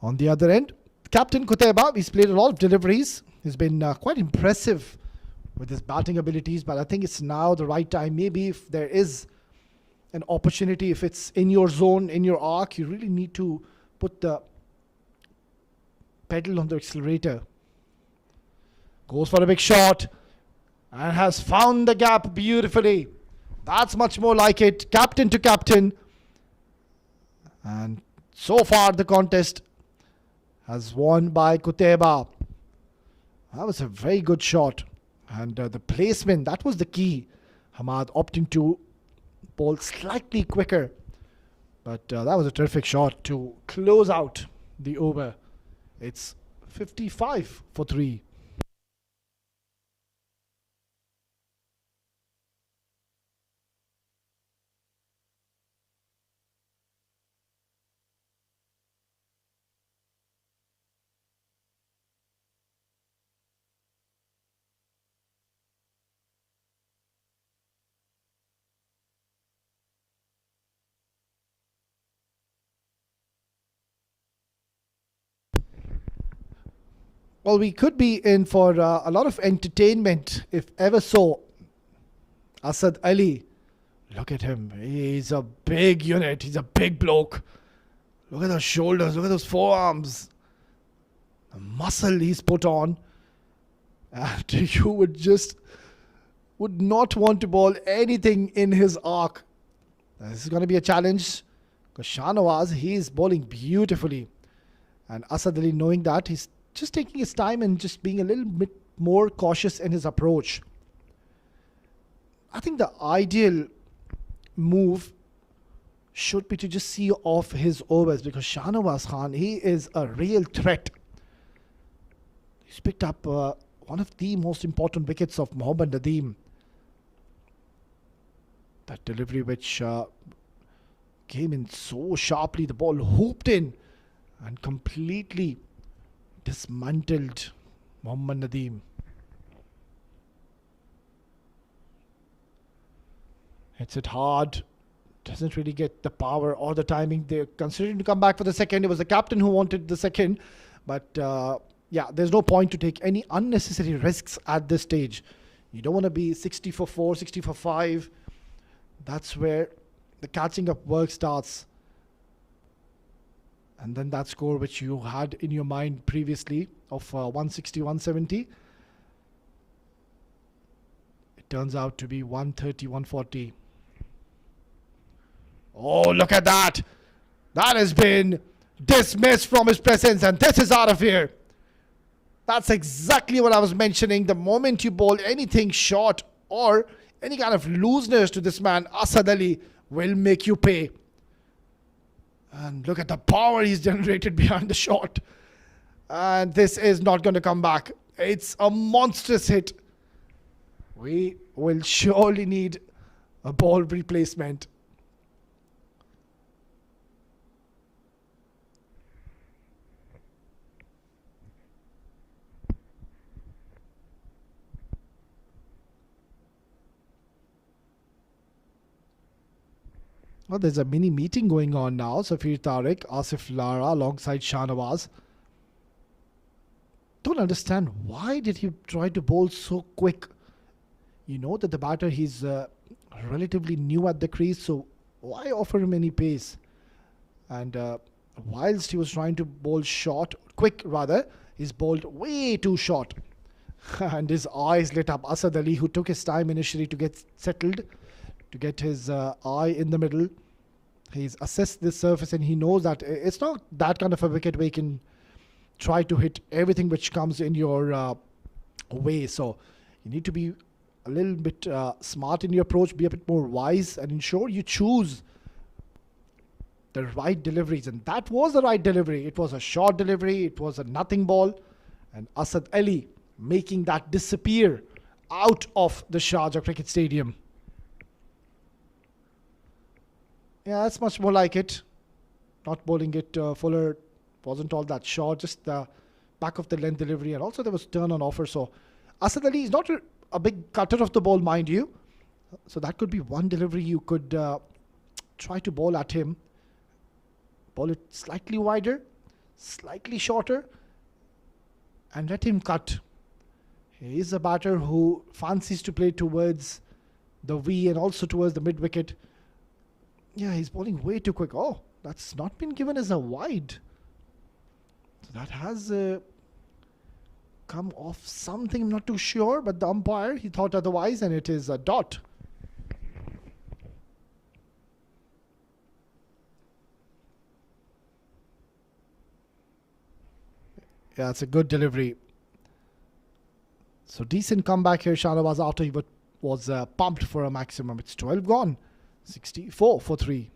On the other end, Captain Kutaiba, he's played a lot of deliveries. He's been quite impressive with his batting abilities, but I think it's now the right time. Maybe if there is an opportunity, if it's in your zone, in your arc, you really need to put the pedal on the accelerator. Goes for a big shot and has found the gap beautifully. That's much more like it. Captain to captain. And so far the contest has won by Kutaiba. That was a very good shot. And the placement, that was the key. Hamad opting to bowl slightly quicker. But that was a terrific shot to close out the over. It's 55 for 3. Well, we could be in for a lot of entertainment, if ever so. Asad Ali. Look at him. He's a big unit. He's a big bloke. Look at those shoulders. Look at those forearms. The muscle he's put on. And you would not want to bowl anything in his arc. This is going to be a challenge. Because Shahnawaz, he's bowling beautifully. And Asad Ali, knowing that, he's just taking his time and just being a little bit more cautious in his approach. I think the ideal move should be to just see off his overs, because Shahnawaz Khan, he is a real threat. He's picked up one of the most important wickets of Mohammad Nadeem. That delivery which came in so sharply, the ball hooped in and completely dismantled Mohammad Nadeem. Hits it hard. Doesn't really get the power or the timing. They're considering to come back for the second. It was the captain who wanted the second. But yeah, there's no point to take any unnecessary risks at this stage. You don't want to be 60 for 4, 60 for 5. That's where the catching up work starts. And then that score which you had in your mind previously of 160, 170. It turns out to be 130, 140. Oh, look at that. That has been dismissed from his presence, and this is out of here. That's exactly what I was mentioning. The moment you bowl anything short or any kind of looseness to this man, Asad Ali will make you pay. And look at the power he's generated behind the shot. And this is not going to come back. It's a monstrous hit. We will surely need a ball replacement. Well, there's a mini meeting going on now. Safir Tariq, Asif Lara alongside Shahnawaz. Don't understand, why did he try to bowl so quick? You know that the batter, he's relatively new at the crease, so why offer him any pace? And whilst he was trying to bowl short, quick rather, he's bowled way too short. And his eyes lit up. Asad Ali, who took his time initially to get settled, to get his eye in the middle. He's assessed this surface and he knows that it's not that kind of a wicket where you can try to hit everything which comes in your way. So you need to be a little bit smart in your approach, be a bit more wise, and ensure you choose the right deliveries. And that was the right delivery. It was a short delivery. It was a nothing ball. And Asad Ali making that disappear out of the Sharjah Cricket Stadium. Yeah, that's much more like it. Not bowling it fuller, wasn't all that short, just the back of the length delivery, and also there was turn on offer. So Asad Ali is not a big cutter of the ball, mind you. So that could be one delivery you could try to bowl at him. Bowl it slightly wider, slightly shorter, and let him cut. He is a batter who fancies to play towards the V and also towards the mid wicket. Yeah, he's bowling way too quick. Oh, that's not been given as a wide. So that has come off something, I'm not too sure, but the umpire, he thought otherwise, and it is a dot. Yeah, it's a good delivery. So decent comeback here, Shahnawaz, after he was pumped for a maximum. It's 12 gone. 64 for 3.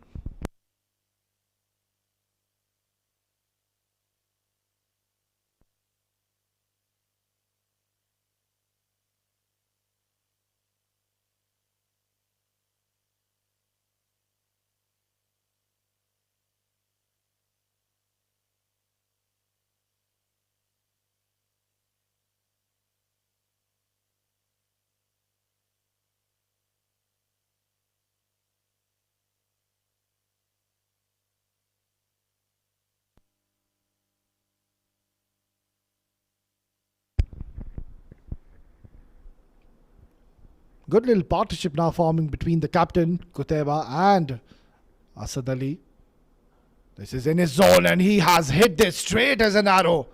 Good little partnership now forming between the captain, Kuteba, and Asad Ali. This is in his zone and he has hit this straight as an arrow.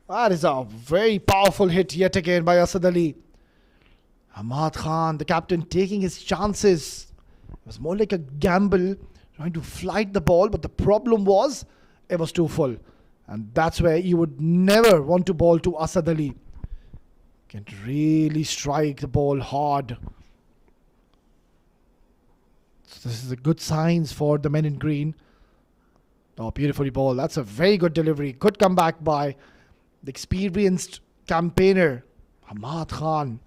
That is a very powerful hit yet again by Asad Ali. Ahmad Khan, the captain, taking his chances. It was more like a gamble, trying to flight the ball, but the problem was it was too full. And that's where you would never want to bowl to Asad Ali. Can really strike the ball hard. So this is a good signs for the men in green. Oh, beautifully bowled. That's a very good delivery. Good comeback by the experienced campaigner, Ahmad Khan.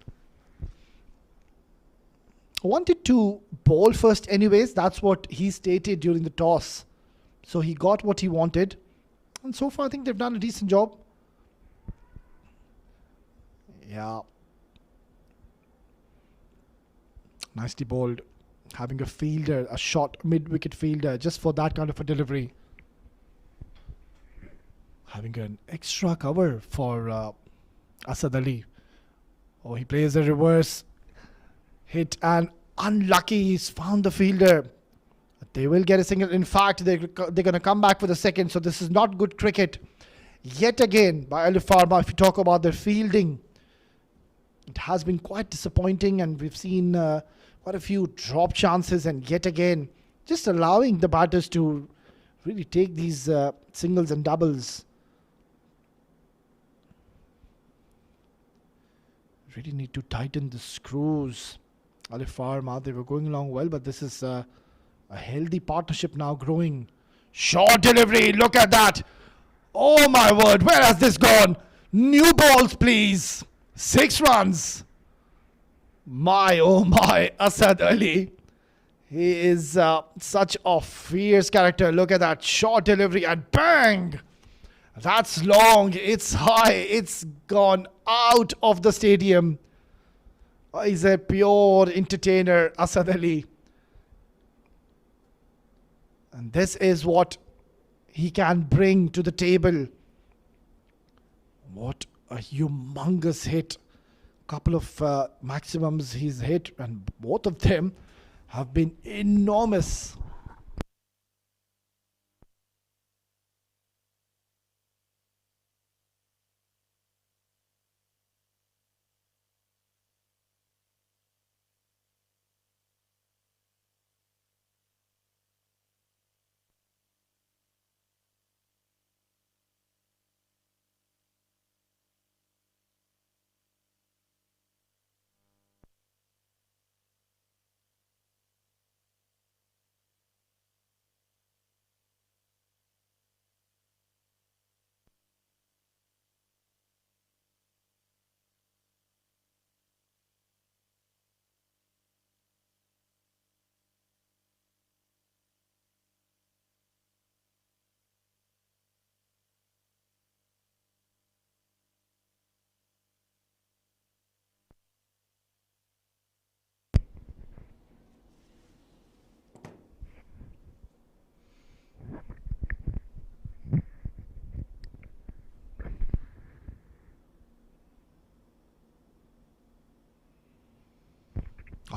Wanted to bowl first anyways. That's what he stated during the toss. So he got what he wanted. And so far I think they've done a decent job. Yeah. Nicely bowled. Having a fielder, a short mid-wicket fielder just for that kind of a delivery. Having an extra cover for Asad Ali. Oh, he plays a reverse hit and unlucky. He's found the fielder. They will get a single. In fact, they're going to come back for the second. So this is not good cricket. Yet again by Alif Pharma. If you talk about their fielding, it has been quite disappointing and we've seen quite a few drop chances, and yet again just allowing the batters to really take these singles and doubles. Really need to tighten the screws. Alif Pharma, they were going along well, but this is a healthy partnership now growing. Short delivery, look at that. Oh my word, where has this gone? New balls please. 6 runs. My oh my, Asad Ali. He is such a fierce character. Look at that short delivery and bang. That's long, it's high, it's gone out of the stadium. He's a pure entertainer, Asad Ali. And this is what he can bring to the table. What a humongous hit. Couple of maximums he's hit, and both of them have been enormous.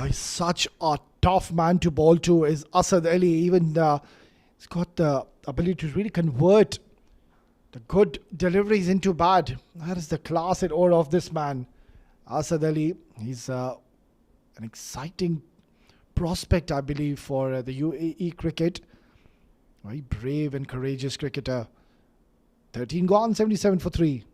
He's such a tough man to bowl to is Asad Ali. Even he's got the ability to really convert the good deliveries into bad. That is the class and aura of this man, Asad Ali. He's an exciting prospect, I believe, for the UAE cricket. Very brave and courageous cricketer. 13 gone, 77 for 3.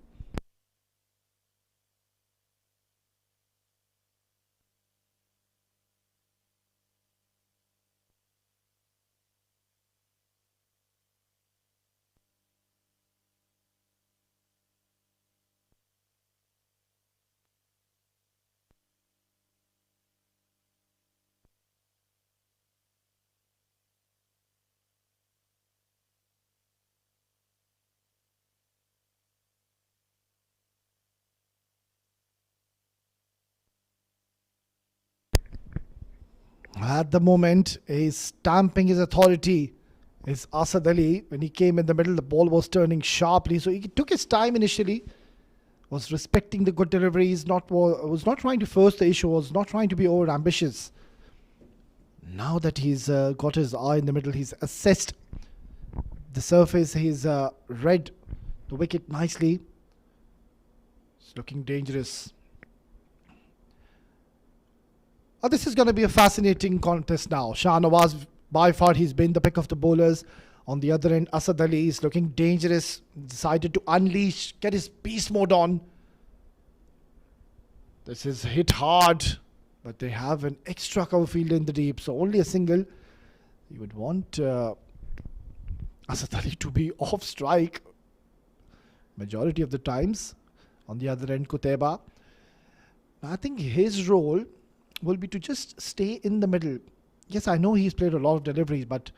At the moment, he's stamping his authority. Is Asad Ali. When he came in the middle, the ball was turning sharply. So he took his time initially. was respecting the good deliveries, was not trying to force the issue, was not trying to be over ambitious. Now that he's got his eye in the middle, he's assessed the surface, he's read the wicket nicely. It's looking dangerous. This is going to be a fascinating contest now. Shah Nawaz, by far, he's been the pick of the bowlers. On the other end, Asad Ali is looking dangerous. Decided to unleash, get his beast mode on. This is hit hard, but they have an extra cover field in the deep, so only a single. You would want Asad Ali to be off strike majority of the times. On the other end, Kutaiba. I think his role will be to just stay in the middle. Yes, I know he's played a lot of deliveries, but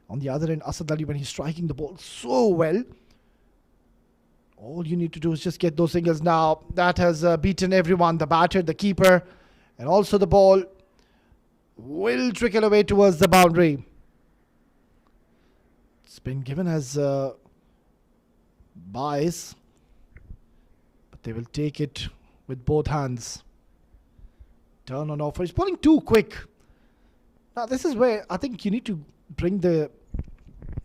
on the other end, Asad Ali, when he's striking the ball so well, all you need to do is just get those singles now. That has beaten everyone. The batter, the keeper, and also the ball will trickle away towards the boundary. It's been given as byes, but they will take it with both hands. Turn on offer. He's pulling too quick. Now this is where I think you need to bring the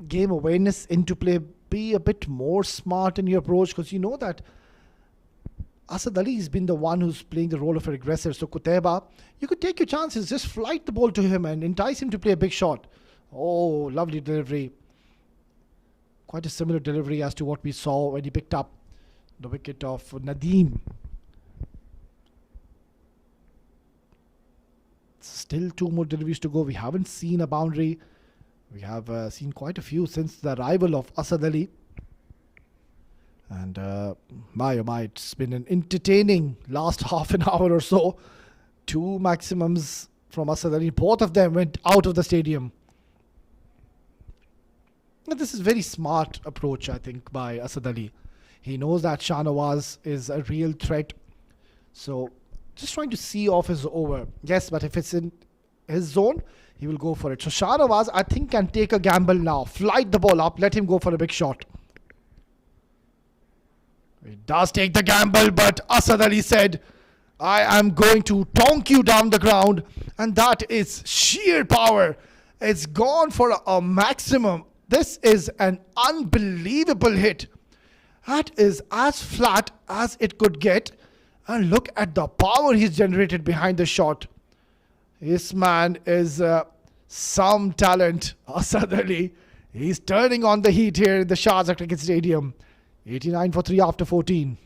game awareness into play. Be a bit more smart in your approach, because you know that Asad Ali has been the one who's playing the role of an aggressor. So Kutaiba, you could take your chances. Just flight the ball to him and entice him to play a big shot. Oh, lovely delivery. Quite a similar delivery as to what we saw when he picked up the wicket of Nadeem. Still 2 more deliveries to go. We haven't seen a boundary. We have seen quite a few since the arrival of Asad Ali. And my oh my, it's been an entertaining last half an hour or so. 2 maximums from Asad Ali. Both of them went out of the stadium. And this is very smart approach, I think, by Asad Ali. He knows that Shah Nawaz is a real threat. So just trying to see off his over. Yes, but if it's in his zone, he will go for it. So Shah Nawaz, I think, can take a gamble now. Flight the ball up. Let him go for a big shot. He does take the gamble, but Asad Ali said, I am going to tonk you down the ground. And that is sheer power. It's gone for a maximum. This is an unbelievable hit. That is as flat as it could get. And look at the power he's generated behind the shot. This man is some talent. Asad Ali. He's turning on the heat here in the Sharjah Cricket Stadium. 89 for 3 after 14.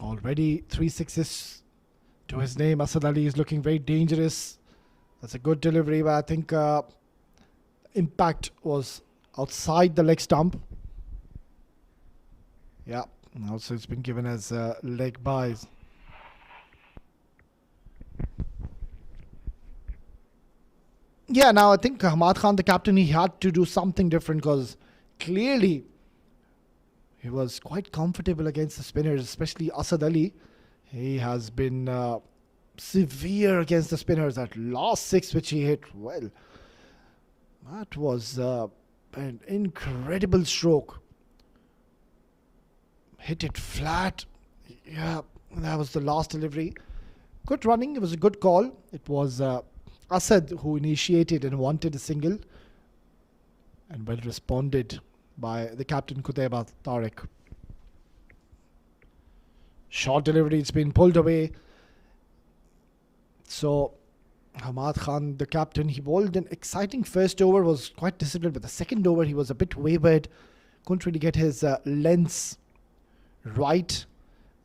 Already 3 sixes to his name. Asad Ali is looking very dangerous. That's a good delivery, but I think impact was outside the leg stump. Yeah, also it's been given as leg byes. Yeah, now I think Hamad Khan, the captain, he had to do something different, because clearly He was quite comfortable against the spinners, especially Asad Ali. He has been severe against the spinners. That last six which he hit, well, that was an incredible stroke. Hit it flat. Yeah, that was the last delivery. Good running. It was a good call. It was Asad who initiated and wanted a single, and well responded by the captain Qutaiba Tariq. Short delivery, it's been pulled away. So Hamad Khan, the captain, he bowled an exciting first over, was quite disciplined, but the second over he was a bit wavered, couldn't really get his lengths right,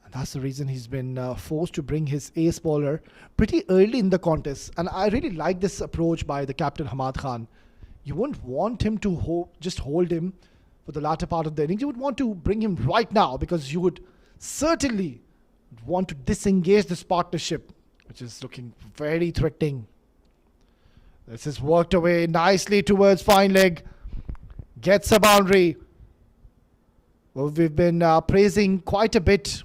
and that's the reason he's been forced to bring his ace bowler pretty early in the contest. And I really like this approach by the captain Hamad Khan. You wouldn't want him to just hold him for the latter part of the innings. You would want to bring him right now, because you would certainly want to disengage this partnership, which is looking very threatening. This is worked away nicely towards fine leg. Gets a boundary. Well, we've been praising quite a bit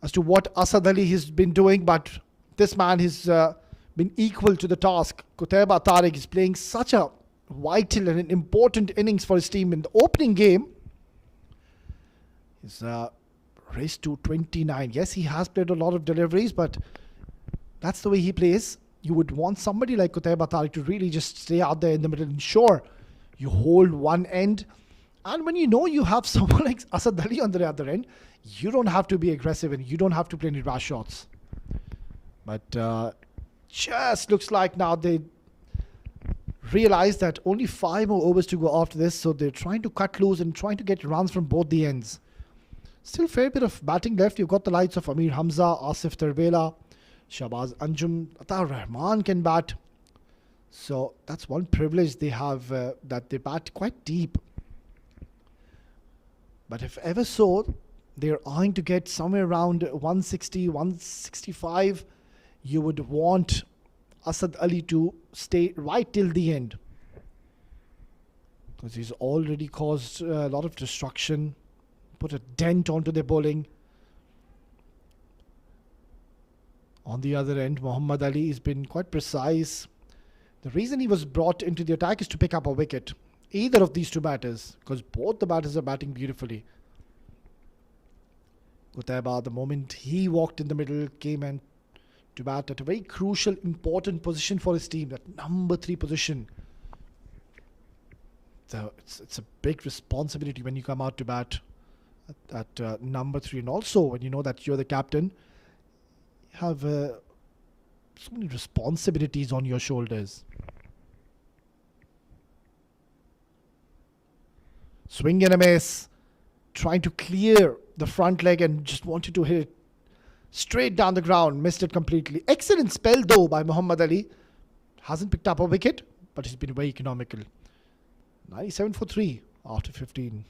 as to what Asad Ali has been doing, but this man has been equal to the task. Qutaiba Tariq is playing such a vital and an important innings for his team in the opening game. He's raced to 29. Yes, he has played a lot of deliveries, but that's the way he plays. You would want somebody like Qutaiba Tariq to really just stay out there in the middle, ensure you hold one end. And when you know you have someone like Asad Ali on the other end, you don't have to be aggressive and you don't have to play any rash shots. But just looks like now they realize that only 5 more overs to go after this, so they're trying to cut loose and trying to get runs from both the ends. Still a fair bit of batting left. You've got the likes of Amir Hamza, Asif Tarbela, Shahbaz Anjum, Atar Rahman can bat. So that's one privilege they have, that they bat quite deep. But if ever so, they're eyeing to get somewhere around 160, 165. You would want Asad Ali to stay right till the end, because he's already caused a lot of destruction, put a dent onto their bowling. On the other end, Muhammad Ali has been quite precise. The reason he was brought into the attack is to pick up a wicket. Either of these two batters, because both the batters are batting beautifully. Qutaiba, the moment he walked in the middle, came and to bat at a very crucial, important position for his team, that number 3 position. So it's a big responsibility when you come out to bat at number 3, and also when you know that you're the captain, you have so many responsibilities on your shoulders. Swing and a miss, trying to clear the front leg and just wanted to hit it straight down the ground. Missed it completely. Excellent spell though by Muhammad Ali. Hasn't picked up a wicket, but he's been very economical. 97 for 3 after 15.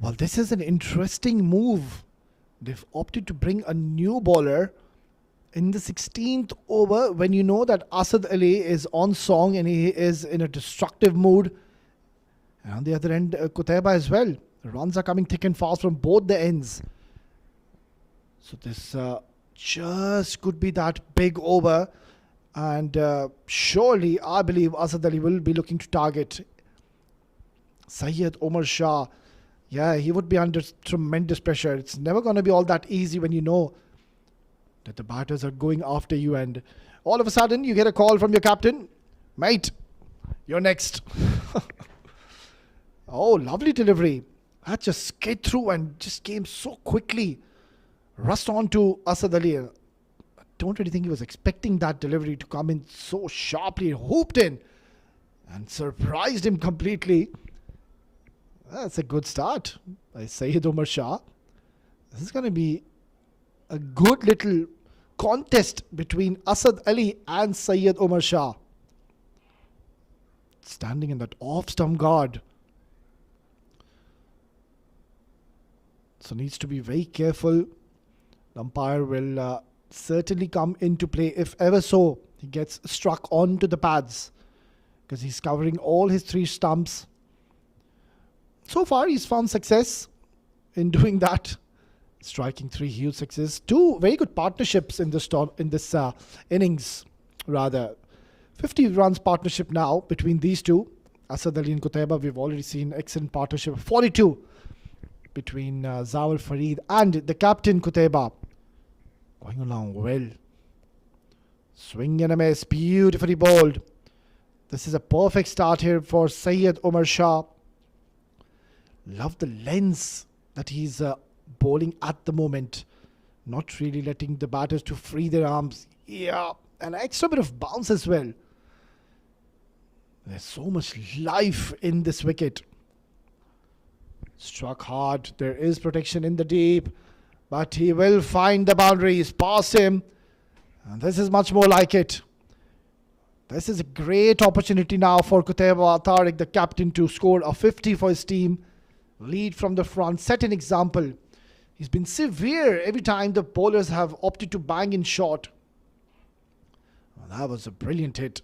Well, this is an interesting move. They've opted to bring a new bowler in the 16th over when you know that Asad Ali is on song and he is in a destructive mood. And on the other end, Qutaiba as well. The runs are coming thick and fast from both the ends. So this just could be that big over. And surely, I believe Asad Ali will be looking to target Syed Omar Shah. Yeah, he would be under tremendous pressure. It's never going to be all that easy when you know that the batters are going after you, and all of a sudden you get a call from your captain. Mate, you're next. Oh, lovely delivery. That just skid through and just came so quickly. Rushed on to Asad Ali. I don't really think he was expecting that delivery to come in so sharply. Hooped in and surprised him completely. That's a good start by Syed Omar Shah. This is going to be a good little contest between Asad Ali and Syed Omar Shah. Standing in that off-stump guard. So needs to be very careful. The umpire will certainly come into play if ever so he gets struck onto the pads, because he's covering all his 3 stumps. So far he's found success in doing that, striking 3 huge sixes. 2 very good partnerships in this innings, rather. 50 runs partnership now between these two, Asad Ali and Qutaiba. We've already seen excellent partnership. 42 between Zawar Farid and the captain Qutaiba. Going along well. Swing and a miss, beautifully bowled. This is a perfect start here for Syed Omar Shah. Love the lens that he's bowling at the moment. Not really letting the batters to free their arms. Yeah, an extra bit of bounce as well. There's so much life in this wicket. Struck hard. There is protection in the deep, but he will find the boundaries. Past him. And this is much more like it. This is a great opportunity now for Qutaiba Tariq, the captain, to score a 50 for his team. Lead from the front. Set an example. He's been severe every time the bowlers have opted to bang in short. Well, that was a brilliant hit.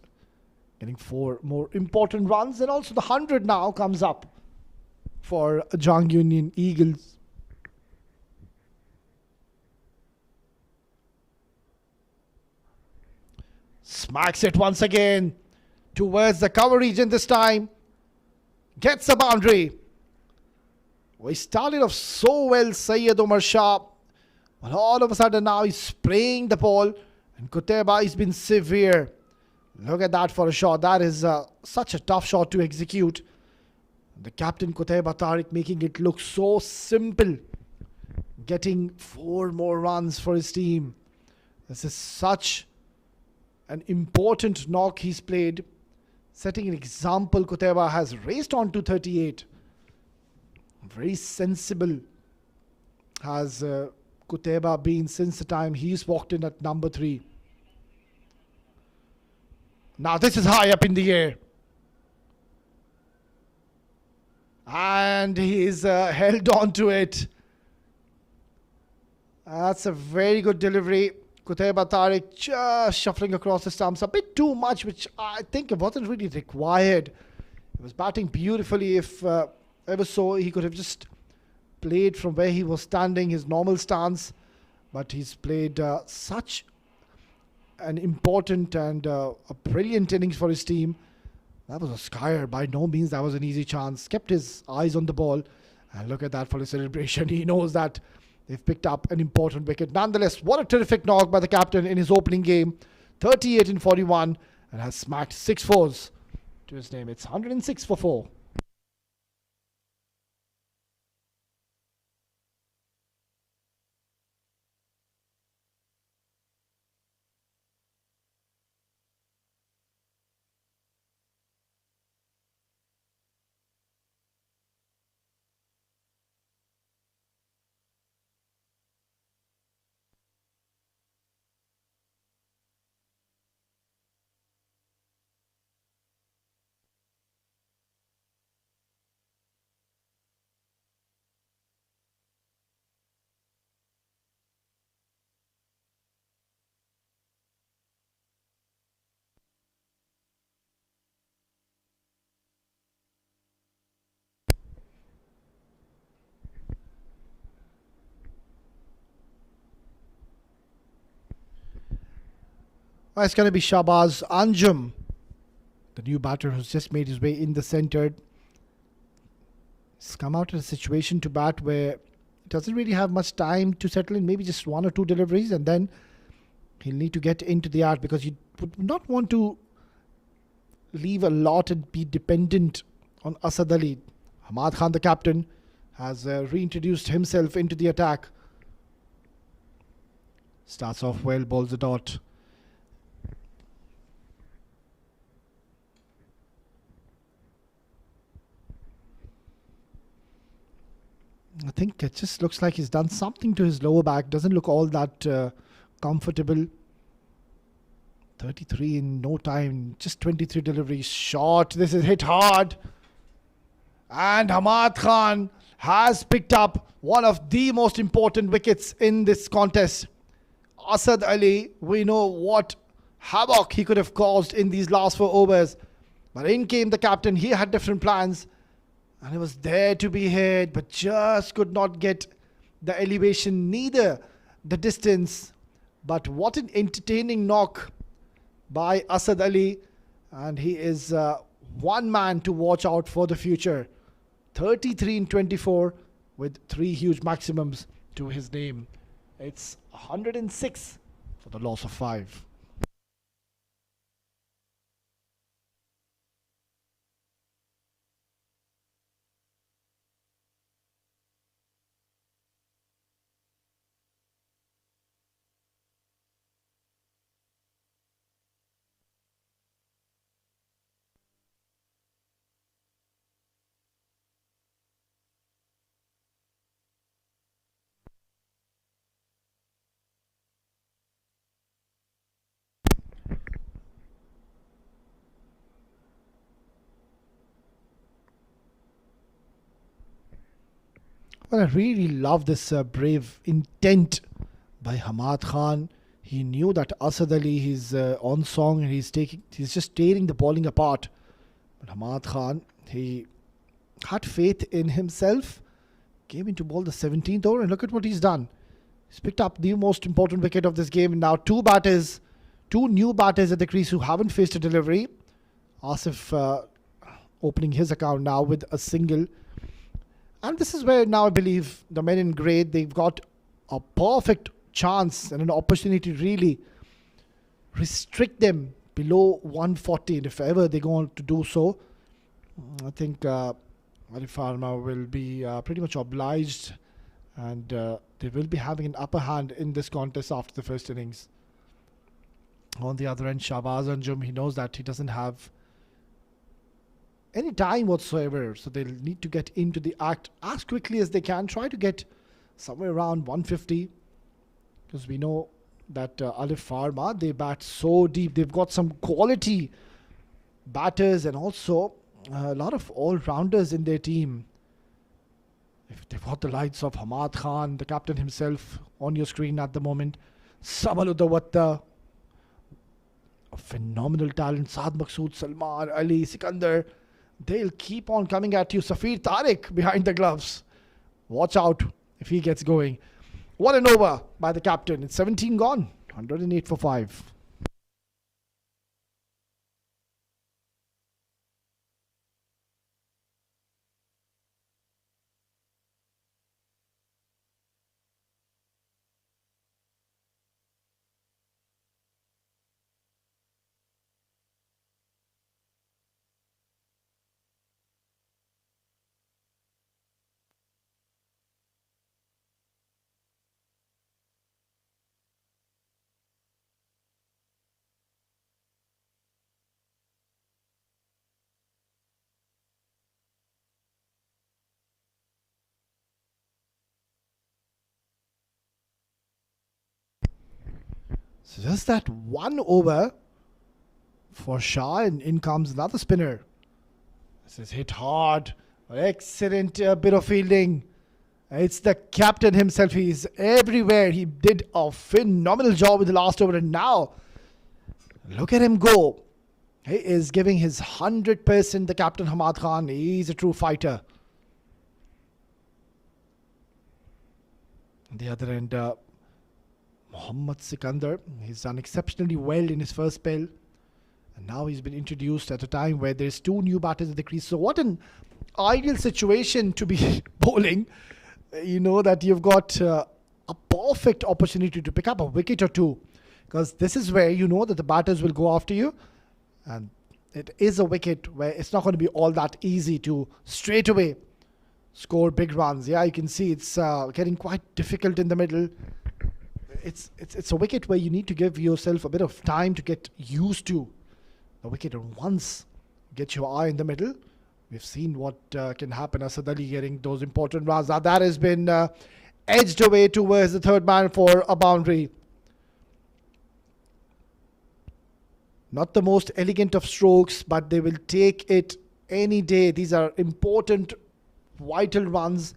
Getting 4 more important runs, and also the 100 now comes up for Jhang Union Eagles. Smacks it once again towards the cover region this time. Gets a boundary. We started off so well, Syed Omar Shah. But all of a sudden now he's spraying the ball, and Qutaiba has been severe. Look at that for a shot. That is such a tough shot to execute. The captain Qutaiba Tariq making it look so simple. Getting 4 more runs for his team. This is such an important knock he's played. Setting an example, Qutaiba has raced on to 38. Very sensible has Qutaiba been since the time he's walked in at number 3. Now this is high up in the air. And he's held on to it. That's a very good delivery. Qutaiba Tariq just shuffling across the stumps a bit too much, which I think wasn't really required. He was batting beautifully. If ever so, he could have just played from where he was standing, his normal stance. But he's played such an important and a brilliant innings for his team. That was a skier. By no means that was an easy chance. Kept his eyes on the ball. And look at that for the celebration. He knows that they've picked up an important wicket. Nonetheless, what a terrific knock by the captain in his opening game. 38 in 41, and has smacked 6 fours to his name. It's 106 for 4. It's going to be Shahbaz Anjum, the new batter who's just made his way in the centre. He's come out in a situation to bat where he doesn't really have much time to settle in, maybe just 1 or 2 deliveries, and then he'll need to get into the act because you would not want to leave a lot and be dependent on Asad Ali. Hamad Khan, the captain, has reintroduced himself into the attack. Starts off well, bowls the dot. I think it just looks like he's done something to his lower back. Doesn't look all that comfortable. 33 in no time. Just 23 deliveries. Short. This is hit hard. And Hamad Khan has picked up one of the most important wickets in this contest. Asad Ali, we know what havoc he could have caused in these last 4 overs. But in came the captain. He had different plans. And it was there to be hit, but just could not get the elevation, neither the distance. But what an entertaining knock by Asad Ali. And he is one man to watch out for the future. 33 in 24 with 3 huge maximums to his name. It's 106 for the loss of 5. Well, I really love this brave intent by Hamad Khan. He knew that Asad Ali, he's on song and he's just tearing the bowling apart. But Hamad Khan, he had faith in himself, came in to bowl the 17th over, and look at what he's done. He's picked up the most important wicket of this game. Now 2 new batters at the crease who haven't faced a delivery. Asif opening his account now with a single. And this is where now I believe the men in grey, they've got a perfect chance and an opportunity to really restrict them below 140. And if ever they go on to do so, I think Alif Pharma will be pretty much obliged, and they will be having an upper hand in this contest after the first innings. On the other end, Shahbaz Anjum, he knows that he doesn't have any time whatsoever, so they'll need to get into the act as quickly as they can. Try to get somewhere around 150, because we know that Alif Pharma, they bat so deep. They've got some quality batters and also a lot of all-rounders in their team. If they've got the likes of Hamad Khan, the captain himself, on your screen at the moment. Samaludawatta, a phenomenal talent. Saad Maqsood, Salman, Ali, Sikandar. They'll keep on coming at you. Safir Tariq behind the gloves. Watch out if he gets going. What an over by the captain. It's 17 gone. 108 for 5. So just that 1 over for Shah, and in comes another spinner. This is hit hard. Excellent bit of fielding. It's the captain himself. He's everywhere. He did a phenomenal job with the last over, and now look at him go. He is giving his 100%, the captain Hamad Khan. He's a true fighter. On the other end, Mohammad Sikandar, he's done exceptionally well in his first spell. And now he's been introduced at a time where there's two new batters at the crease. So what an ideal situation to be bowling. You know that you've got a perfect opportunity to pick up a wicket or two. Because this is where you know that the batters will go after you. And it is a wicket where it's not going to be all that easy to straight away score big runs. Yeah, you can see it's getting quite difficult in the middle. It's a wicket where you need to give yourself a bit of time to get used to the wicket. And once you get your eye in the middle, we've seen what can happen. Asad Ali getting those important runs. Now that has been edged away towards the third man for a boundary. Not the most elegant of strokes, but they will take it any day. These are important, vital runs.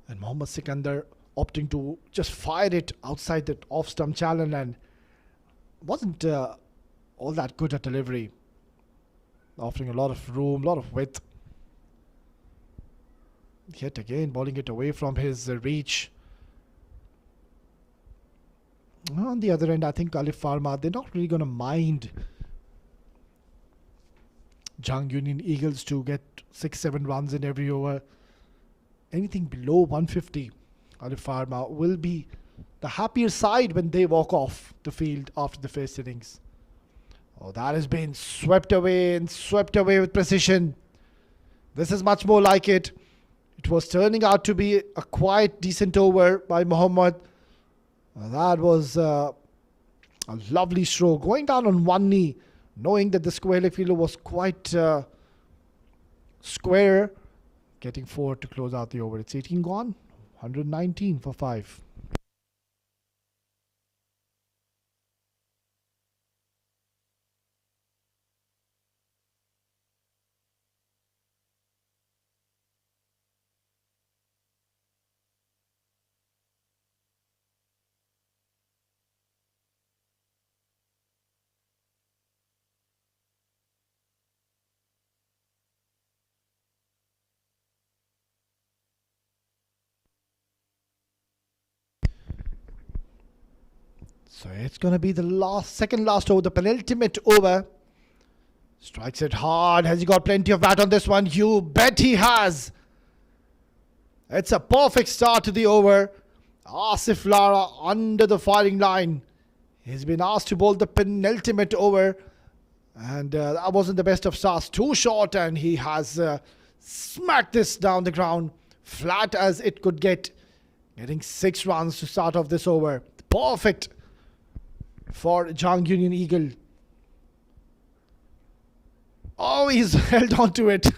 And Mohammad Sikandar opting to just fire it outside that off-stump challenge, and wasn't all that good at delivery. Offering a lot of room, a lot of width. Yet again, bowling it away from his reach. On the other end, I think Alif Pharma, they're not really going to mind Jhang Union Eagles to get 6-7 runs in every over. Anything below 150, Alif Pharma will be the happier side when they walk off the field after the first innings. Oh, that has been swept away and swept away with precision. This is much more like it. It was turning out to be a quite decent over by Mohammad. That was a lovely stroke. Going down on one knee, knowing that the square leg fielder was quite square. Getting 4 to close out the over. It's 18 gone. 119 for 5. So it's going to be the second last over, the penultimate over. Strikes it hard. Has he got plenty of bat on this one? You bet he has. It's a perfect start to the over. Asif Lara under the firing line. He's been asked to bowl the penultimate over. And that wasn't the best of starts. Too short, and he has smacked this down the ground. Flat as it could get. Getting 6 runs to start off this over. Perfect for Jhang Union Eagle. Oh, he's held on to it.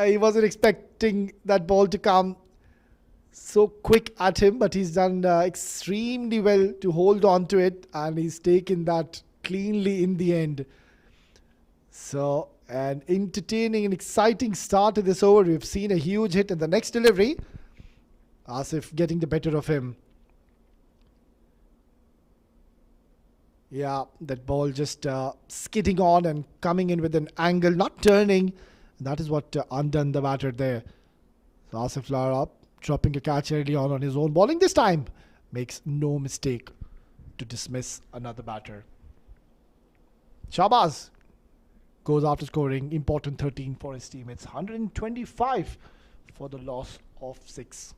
He wasn't expecting that ball to come so quick at him, but he's done extremely well to hold on to it, and he's taken that cleanly in the end. So, an entertaining and exciting start to this over. We've seen a huge hit in the next delivery. Asif getting the better of him. Yeah, that ball just skidding on and coming in with an angle, not turning. That is what undone the batter there. So Asif Lara up, dropping a catch early on his own bowling this time. Makes no mistake to dismiss another batter. Shahbaz goes after scoring important 13 for his team. It's 125 for the loss of 6.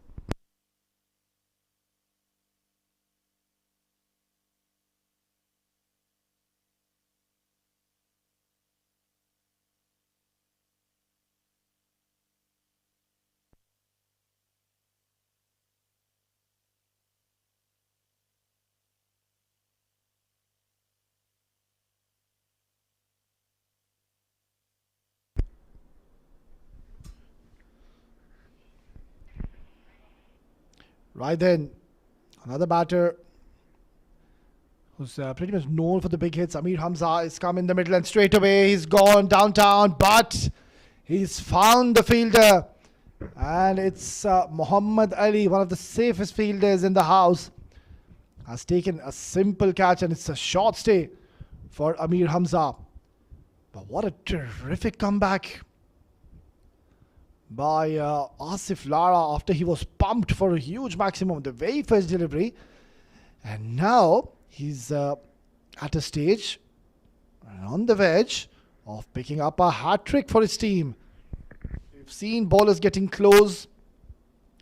Right then, another batter who's pretty much known for the big hits. Amir Hamza is come in the middle and straight away he's gone downtown, but he's found the fielder. And it's Muhammad Ali, one of the safest fielders in the house. Has taken a simple catch, and it's a short stay for Amir Hamza. But what a terrific comeback. by Asif Lara after he was pumped for a huge maximum, the very first delivery. And now he's at a stage on the verge of picking up a hat-trick for his team. We've seen bowlers getting close,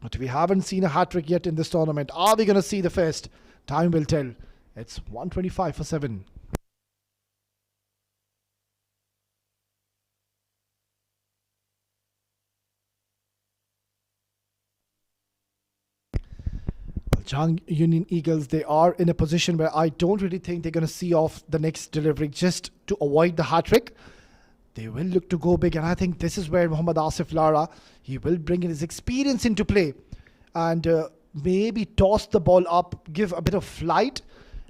but we haven't seen a hat-trick yet in this tournament. Are we going to see the first? Time will tell. It's 125 for 7. Jhang Union Eagles, they are in a position where I don't really think they're going to see off the next delivery just to avoid the hat-trick. They will look to go big, and I think this is where Mohammad Asif Lara, he will bring in his experience into play and maybe toss the ball up, give a bit of flight,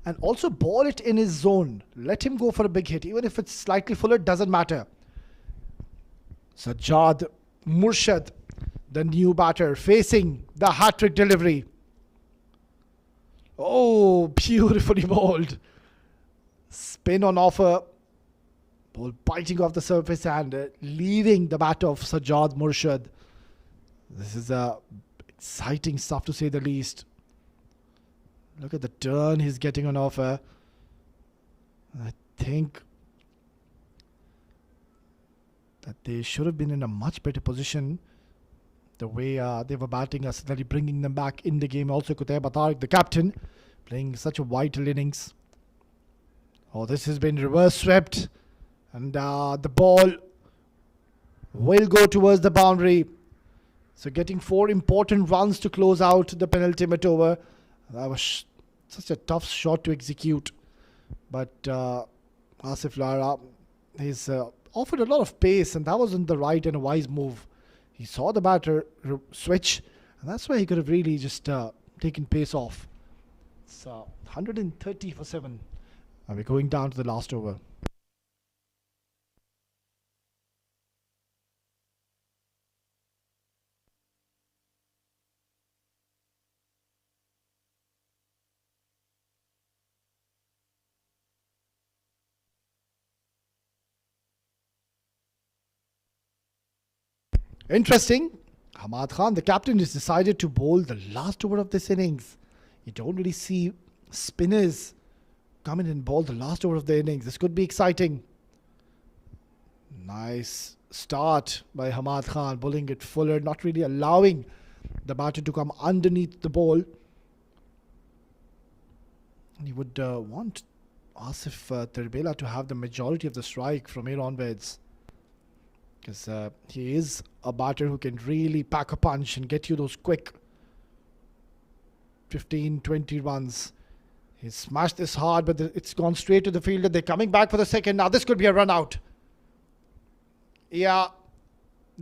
and also ball it in his zone. Let him go for a big hit, even if it's slightly fuller, doesn't matter. Sajjad Murshid, the new batter, facing the hat-trick delivery. Oh, beautifully bowled. Spin on offer. Ball biting off the surface and leaving the bat of Sajjad Murshid. This is exciting stuff to say the least. Look at the turn he's getting on offer. I think that they should have been in a much better position. The way they were batting us, suddenly bringing them back in the game. Also, Qutaiba Tariq, the captain, playing such a vital innings. Oh, this has been reverse swept. And the ball will go towards the boundary. So getting 4 important runs to close out the penultimate over. That was such a tough shot to execute. But Asif Lara, he's offered a lot of pace, and that wasn't the right and a wise move. He saw the batter switch, and that's why he could have really just taken pace off. It's 130 for 7. And we're going down to the last over. Interesting. Hamad Khan, the captain, has decided to bowl the last over of this innings. You don't really see spinners come in and bowl the last over of the innings. This could be exciting. Nice start by Hamad Khan, bowling it fuller, not really allowing the batter to come underneath the ball. He would want Asif Terbela to have the majority of the strike from here onwards, because he is a batter who can really pack a punch and get you those quick 15-20 runs. He smashed this hard, but it's gone straight to the fielder. They're coming back for the second. Now this could be a run out. Yeah,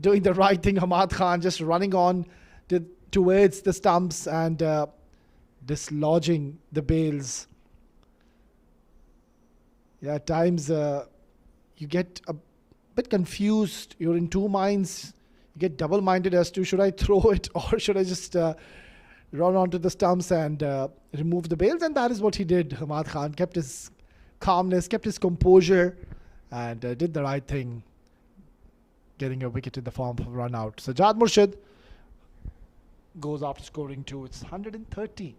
doing the right thing, Hamad Khan, just running on towards the stumps and dislodging the bails. Yeah, at times you get a bit confused. You're in two minds. You get double-minded as to, should I throw it or should I just run onto the stumps and remove the bails? And that is what he did. Hamad Khan kept his calmness, kept his composure, and did the right thing, getting a wicket in the form of a run out. Sajjad Murshid goes after scoring 2. It's 130.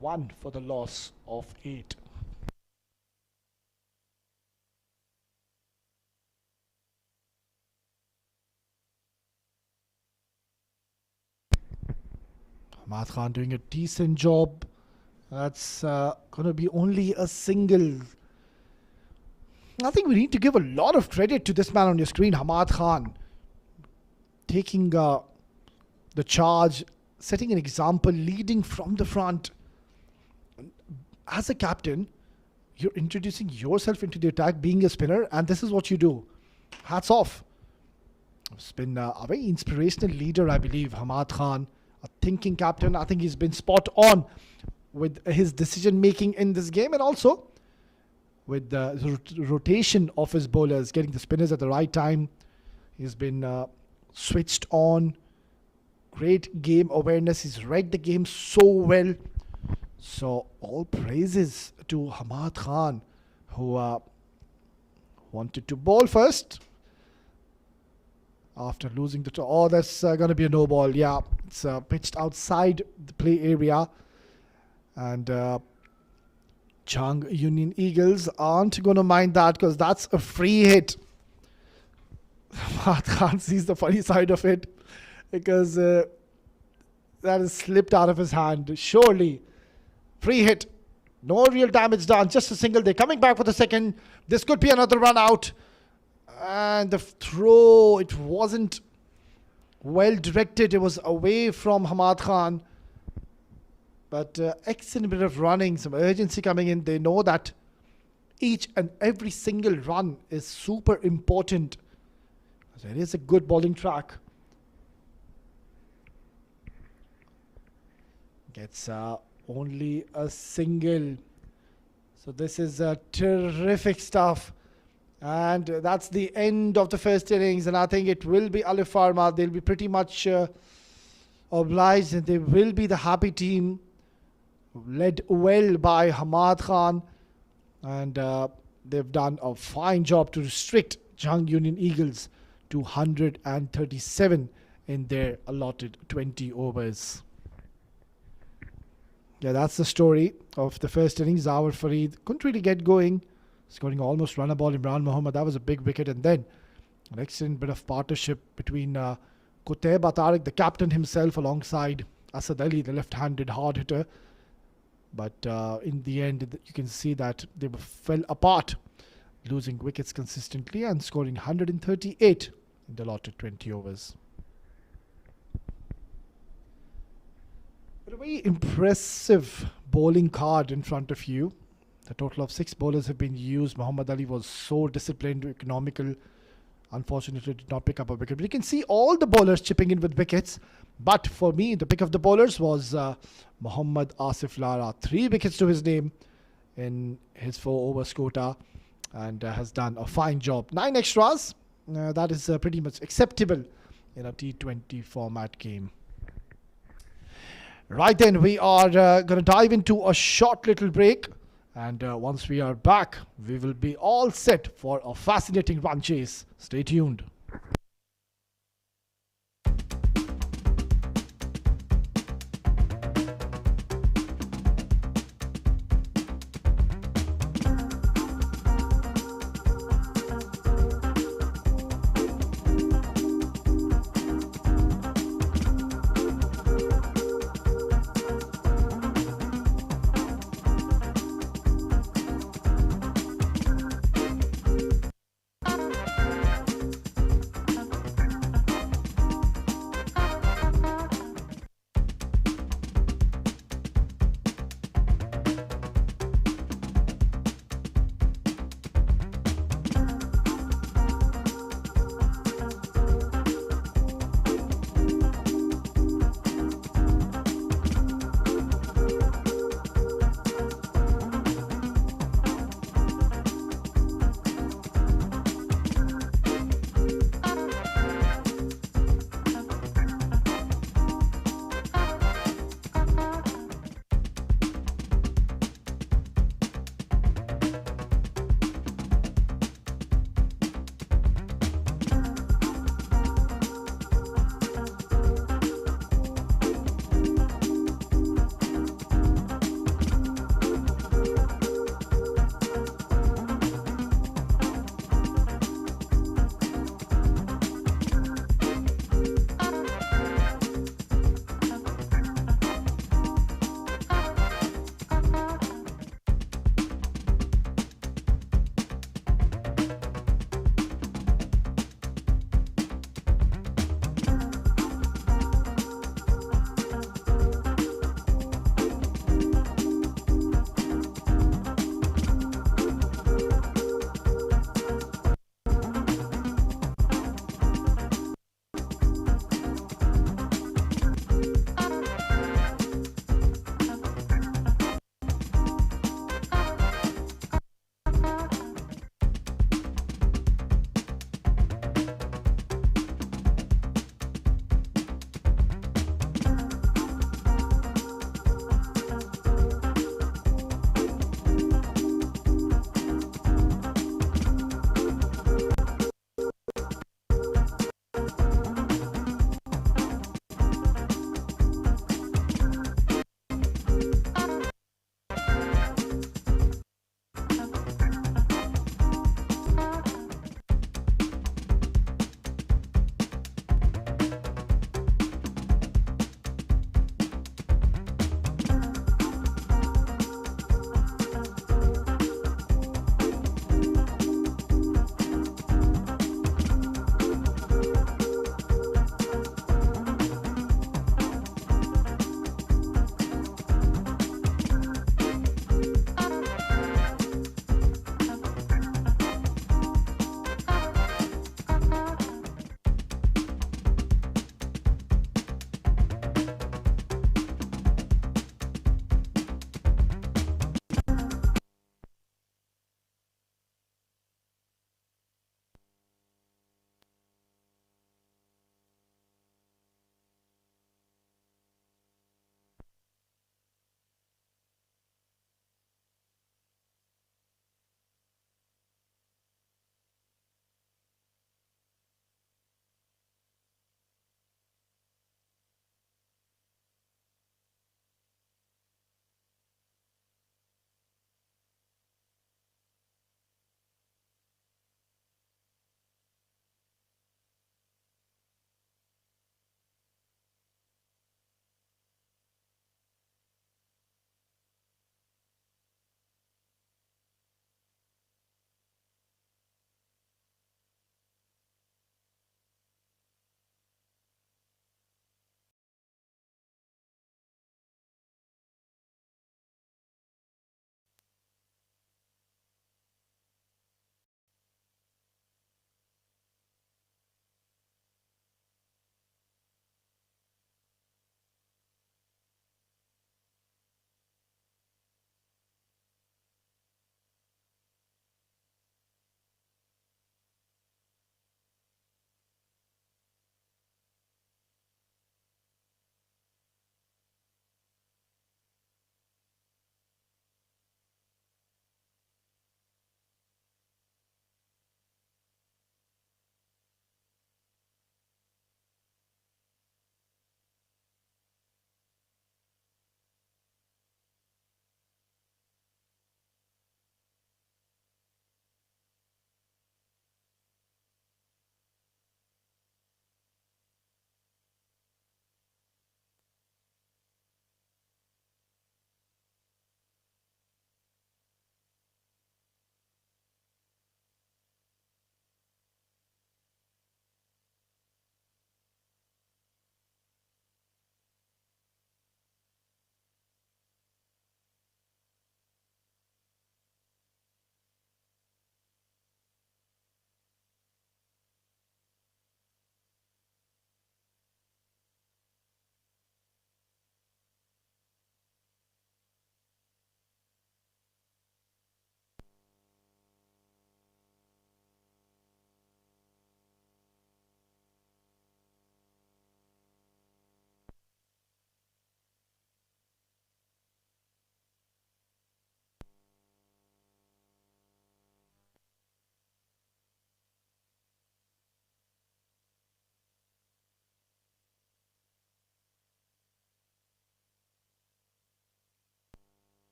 1 for the loss of 8. Hamad Khan doing a decent job. That's going to be only a single. I think we need to give a lot of credit to this man on your screen, Hamad Khan. Taking the charge, setting an example, leading from the front. As a captain, you're introducing yourself into the attack, being a spinner, and this is what you do. Hats off. It's been a very inspirational leader, I believe, Hamad Khan. A thinking captain. I think he's been spot on with his decision making in this game, and also with the rotation of his bowlers, getting the spinners at the right time. He's been switched on. Great game awareness. He's read the game so well. So all praises to Hamad Khan, who wanted to bowl first. after losing the toss. Oh, that's going to be a no ball. Yeah, it's pitched outside the play area. And Jhang Union Eagles aren't going to mind that because that's a free hit. Khan sees the funny side of it because that has slipped out of his hand. Surely, free hit. No real damage done. Just a single. They're coming back for the second. This could be another run out. And the throw, it wasn't well directed. It was away from Hamad Khan. But excellent bit of running, some urgency coming in. They know that each and every single run is super important. There is a good bowling track. Gets only a single. So this is terrific stuff. And that's the end of the first innings. And I think it will be Alif Pharma. They'll be pretty much obliged. And they will be the happy team. Led well by Hamad Khan. And they've done a fine job to restrict Jhang Union Eagles to 137 in their allotted 20 overs. Yeah, that's the story of the first innings. Zawar Fareed couldn't really get going, scoring almost run a ball. Imran Mohammed, that was a big wicket. And then an excellent bit of partnership between Qutaiba Tariq, the captain himself, alongside Asad Ali, the left-handed hard hitter. But in the end, you can see that they fell apart, losing wickets consistently and scoring 138 in the allotted 20 overs. But a very impressive bowling card in front of you. The total of 6 bowlers have been used. Muhammad Ali was so disciplined, economical. Unfortunately, did not pick up a wicket. But you can see all the bowlers chipping in with wickets. But for me, the pick of the bowlers was Muhammad Asif Lara. 3 wickets to his name in his 4 overs quota. And has done a fine job. 9 extras. That is pretty much acceptable in a T20 format game. Right then, we are going to dive into a short little break. And once we are back, we will be all set for a fascinating run chase. Stay tuned.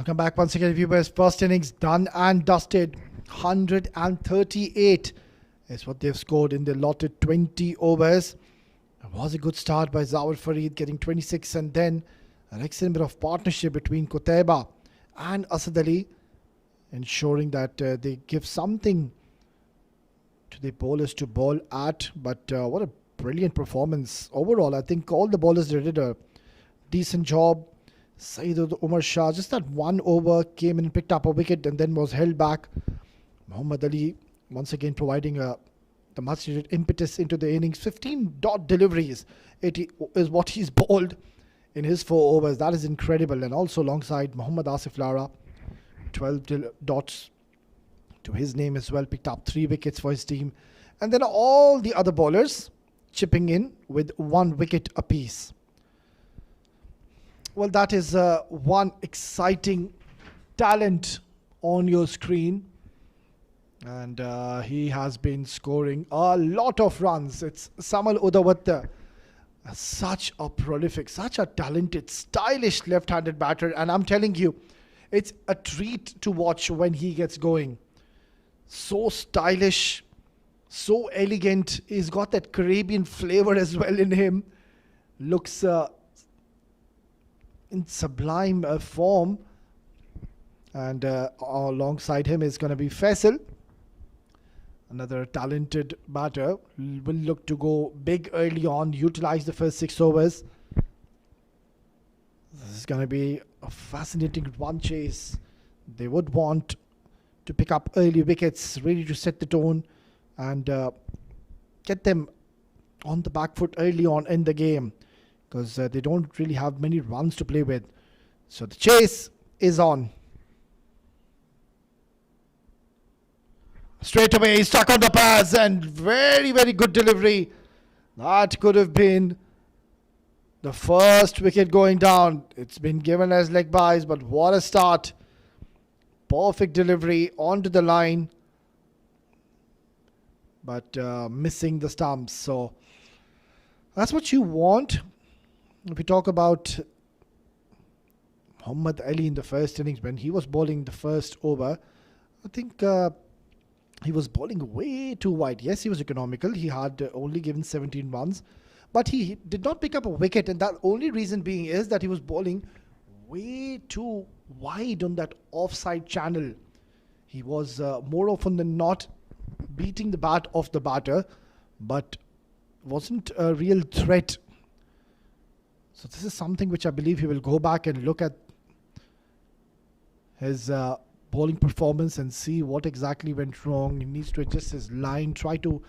Welcome back once again, viewers. First innings done and dusted. 138 is what they've scored in the allotted 20 overs. It was a good start by Zawar Farid getting 26, and then an excellent bit of partnership between Qutaiba and Asad Ali, ensuring that they give something to the bowlers to bowl at. But what a brilliant performance overall. I think all the bowlers did a decent job. Saeed Umar Shah, just that one over, came in and picked up a wicket and then was held back. Muhammad Ali once again providing the much needed impetus into the innings. 15 dot deliveries is what he's bowled in his 4 overs. That is incredible. And also alongside Muhammad Asif Lara, 12 dots to his name as well. Picked up 3 wickets for his team. And then all the other bowlers chipping in with 1 wicket apiece. Well, that is one exciting talent on your screen. And he has been scoring a lot of runs. It's Samal Udawat, such a prolific, such a talented, stylish left-handed batter. And I'm telling you, it's a treat to watch when he gets going. So stylish, so elegant. He's got that Caribbean flavor as well in him. Looks in sublime form. And alongside him is going to be Faisal, another talented batter. Will look to go big early on, utilize the first 6 overs. This is going to be a fascinating run chase. They would want to pick up early wickets, ready to set the tone and get them on the back foot early on in the game, because they don't really have many runs to play with. So the chase is on. Straight away, he's stuck on the pass, and very, very good delivery. That could have been the first wicket going down. It's been given as leg byes, but what a start. Perfect delivery onto the line, but missing the stumps. So that's what you want. If we talk about Muhammad Ali in the first innings, when he was bowling the first over, I think he was bowling way too wide. Yes, he was economical. He had only given 17 runs, but he did not pick up a wicket. And that only reason being is that he was bowling way too wide on that offside channel. He was more often than not beating the bat of the batter, but wasn't a real threat. So this is something which I believe he will go back and look at his bowling performance and see what exactly went wrong. He needs to adjust his line, try to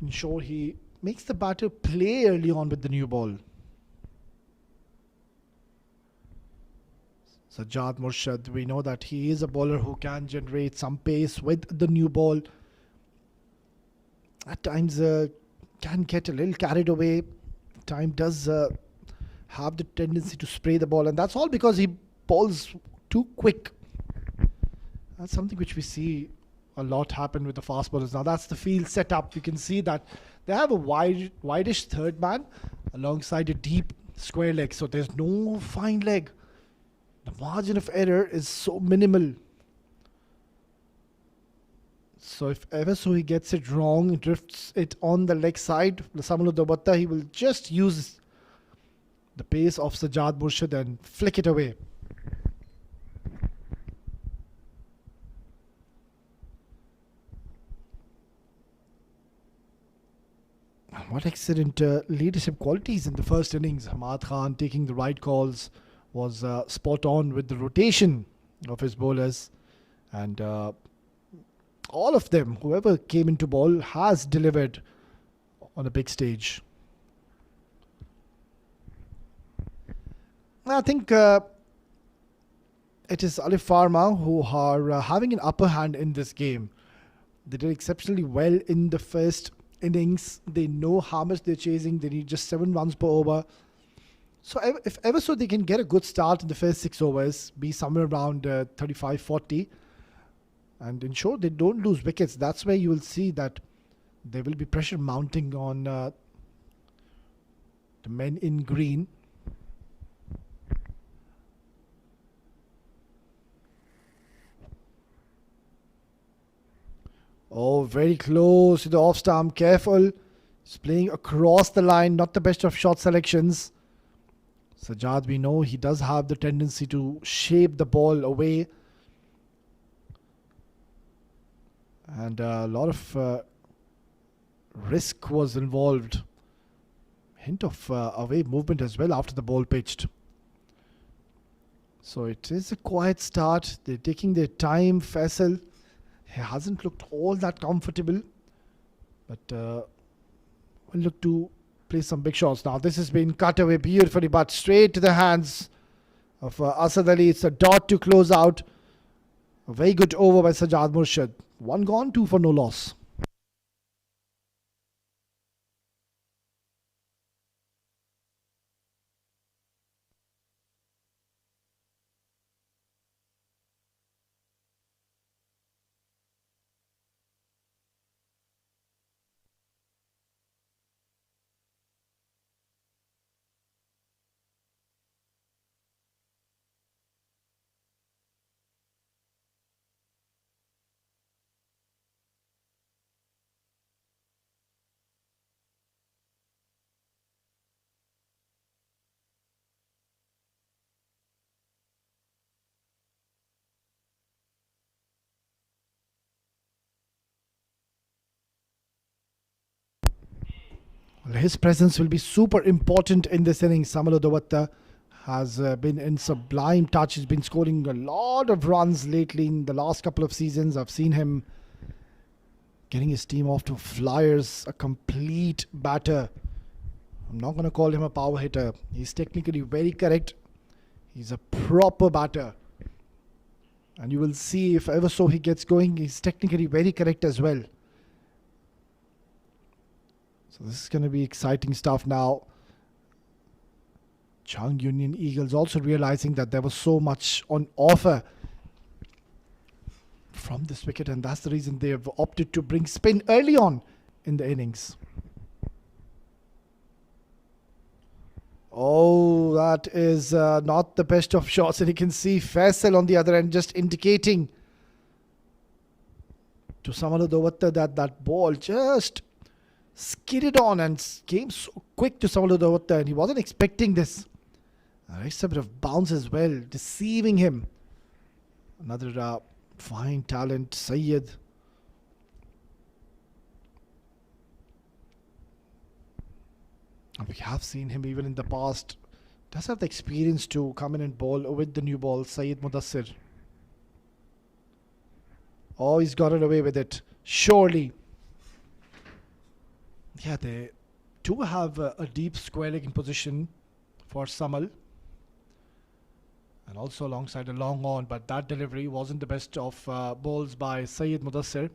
ensure he makes the batter play early on with the new ball. Sajjad Murshid, we know that he is a bowler who can generate some pace with the new ball. At times can get a little carried away. Time does have the tendency to spray the ball, and that's all because he bowls too quick. That's something which we see a lot happen with the fast bowlers. Now that's the field setup. You can see that they have a widish third man alongside a deep square leg, so there's no fine leg. The margin of error is so minimal. So if ever so he gets it wrong, drifts it on the leg side, Samal Udawat, he will just use the pace of Sajjad Murshid and flick it away. What excellent leadership qualities in the first innings. Hamad Khan taking the right calls, was spot on with the rotation of his bowlers, and all of them, whoever came into ball, has delivered on a big stage. I think it is Alif Pharma who are having an upper hand in this game. They did exceptionally well in the first innings. They know how much they're chasing. They need just 7 runs per over. So if ever so they can get a good start in the first 6 overs, be somewhere around 35-40, and ensure they don't lose wickets, that's where you will see that there will be pressure mounting on the men in green. Oh, very close to the off stump. Careful. He's playing across the line. Not the best of shot selections. Sajjad, we know he does have the tendency to shape the ball away. And a lot of risk was involved. Hint of away movement as well after the ball pitched. So it is a quiet start. They're taking their time. Faisal, he hasn't looked all that comfortable. But will look to play some big shots. Now this has been cut away beautifully, but straight to the hands of Asad Ali. It's a dot to close out. A very good over by Sajjad Murshid. 1 gone, 2 for no loss. Well, his presence will be super important in this inning. Samalo Dawatta has been in sublime touch. He's been scoring a lot of runs lately in the last couple of seasons. I've seen him getting his team off to flyers. A complete batter. I'm not going to call him a power hitter. He's technically very correct. He's a proper batter. And you will see if ever so he gets going, he's technically very correct as well. So this is going to be exciting stuff now. Jhang Union Eagles also realizing that there was so much on offer from this wicket, and that's the reason they have opted to bring spin early on in the innings. Oh, that is not the best of shots, and you can see Faisal on the other end just indicating to Samalo Dawatta that that ball just skidded on and came so quick to Samalo Dawatta, and he wasn't expecting this. It's a bit of bounce as well, deceiving him. Another fine talent, Syed. And we have seen him even in the past. Does have the experience to come in and bowl with the new ball, Syed Mudassir. Oh, he's got it away with it. Surely. Yeah, they do have a deep square leg in position for Samal. And also alongside a long on, but that delivery wasn't the best of balls by Syed Mudassir.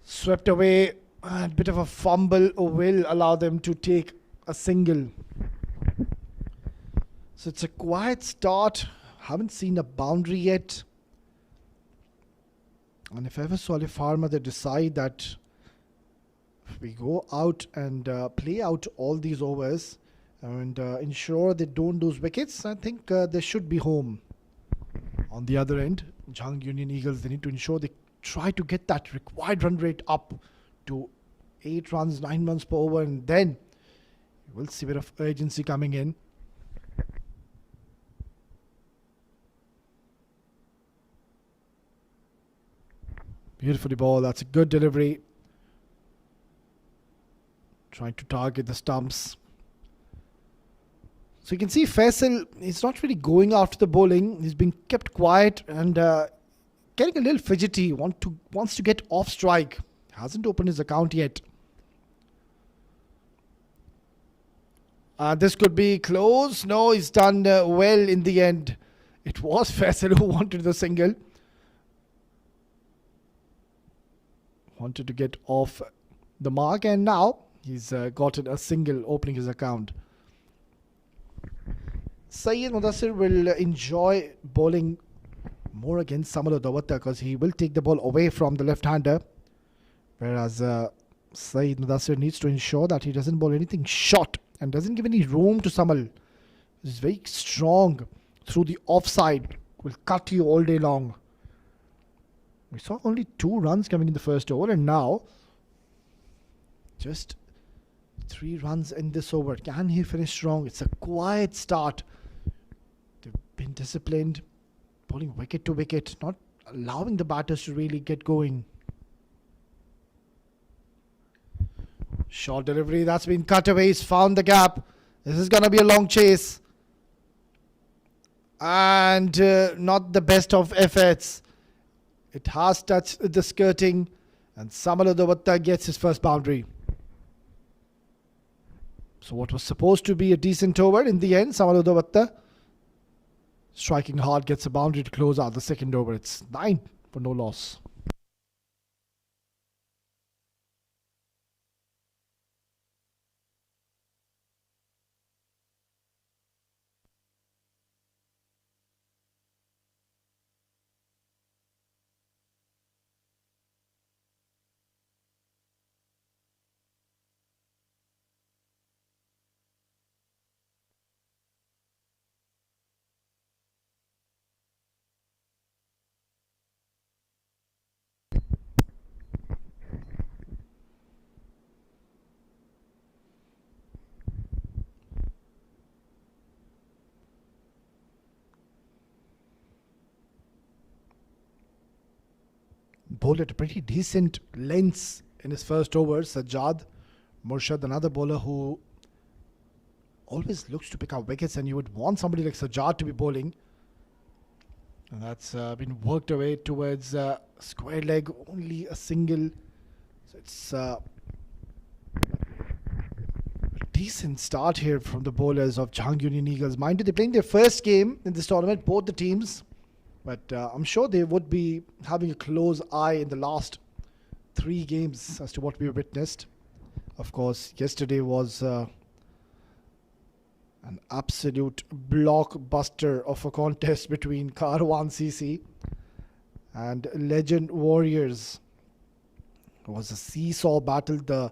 Swept away, a bit of a fumble will allow them to take a single. So it's a quiet start. Haven't seen a boundary yet. And if ever so Alif Pharma they decide that if we go out and play out all these overs and ensure they don't lose wickets, I think they should be home. On the other end, Jhang Union Eagles, they need to ensure they try to get that required run rate up to 8 runs, 9 runs per over, and then we'll see a bit of urgency coming in. Beautifully ball, that's a good delivery. Trying to target the stumps. So you can see Faisal, he's not really going after the bowling. He's being kept quiet and getting a little fidgety. Wants to get off strike. Hasn't opened his account yet. This could be close. No, he's done well in the end. It was Faisal who wanted the single. Wanted to get off the mark, and now he's gotten a single opening his account. Syed Mudassir will enjoy bowling more against Samalo Dawatta because he will take the ball away from the left-hander, whereas Syed Mudassir needs to ensure that he doesn't bowl anything short and doesn't give any room to Samal. He's very strong through the offside will cut you all day long. We saw only 2 runs coming in the first over, and now just 3 runs in this over. Can he finish strong? It's a quiet start. They've been disciplined, bowling wicket to wicket, not allowing the batters to really get going. Short delivery, that's been cut away. He's found the gap. This is going to be a long chase. And not the best of efforts. It has touched the skirting, and Samala Davatta gets his first boundary. So what was supposed to be a decent over, in the end, Samala Davatta striking hard gets a boundary to close out the second over. It's 9 for no loss. Bowled at a pretty decent lengths in his first over. Sajjad Murshid, another bowler who always looks to pick up wickets, and you would want somebody like Sajjad to be bowling. And that's been worked away towards square leg, only a single. So it's a decent start here from the bowlers of Jhang Union Eagles. Mind you, they're playing their first game in this tournament, both the teams. But I'm sure they would be having a close eye in the last 3 games as to what we witnessed. Of course, yesterday was an absolute blockbuster of a contest between Karwan CC and Legend Warriors. It was a seesaw battle. The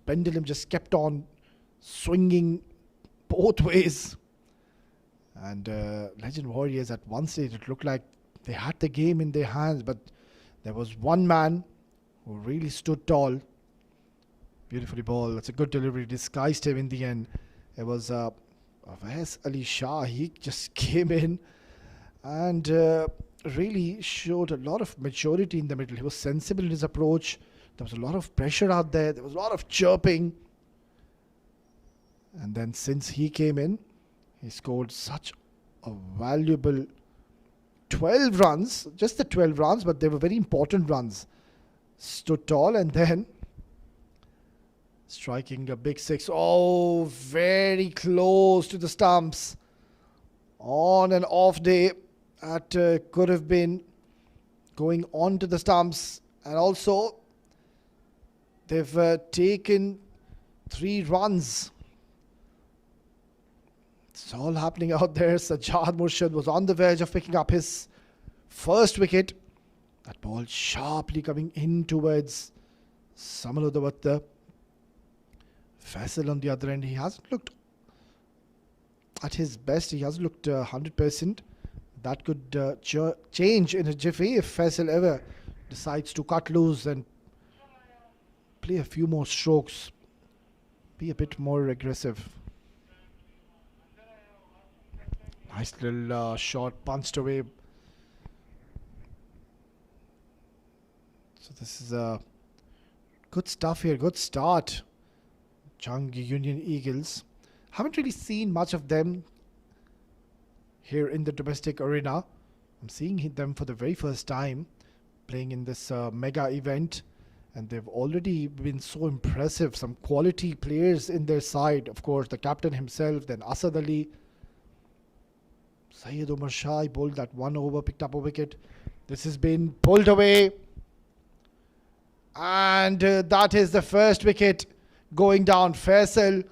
pendulum just kept on swinging both ways. And Legend Warriors, at one stage, it looked like they had the game in their hands, but there was one man who really stood tall. Beautifully bowled. That's a good delivery. Disguised him in the end. It was Avais Ali Shah. He just came in and really showed a lot of maturity in the middle. He was sensible in his approach. There was a lot of pressure out there. There was a lot of chirping. And then since he came in, he scored such a valuable 12 runs, just the 12 runs, but they were very important runs. Stood tall and then striking a big 6. Oh, very close to the stumps. On an off day, that could have been going on to the stumps. And also, they've taken 3 runs. It's all happening out there. Sajjad Murshid was on the verge of picking up his first wicket. That ball sharply coming in towards Samala Davatta. Faisal on the other end, he hasn't looked at his best. He hasn't looked 100%. That could change in a jiffy if Faisal ever decides to cut loose and play a few more strokes. Be a bit more aggressive. Nice little shot punched away. So this is good stuff here. Good start. Jhang Union Eagles. Haven't really seen much of them here in the domestic arena. I'm seeing them for the very first time playing in this mega event. And they've already been so impressive. Some quality players in their side. Of course, the captain himself, then Asad Ali. Syed Umar Shah bowled that 1 over, picked up a wicket. This has been pulled away. And that is the first wicket going down. Faisal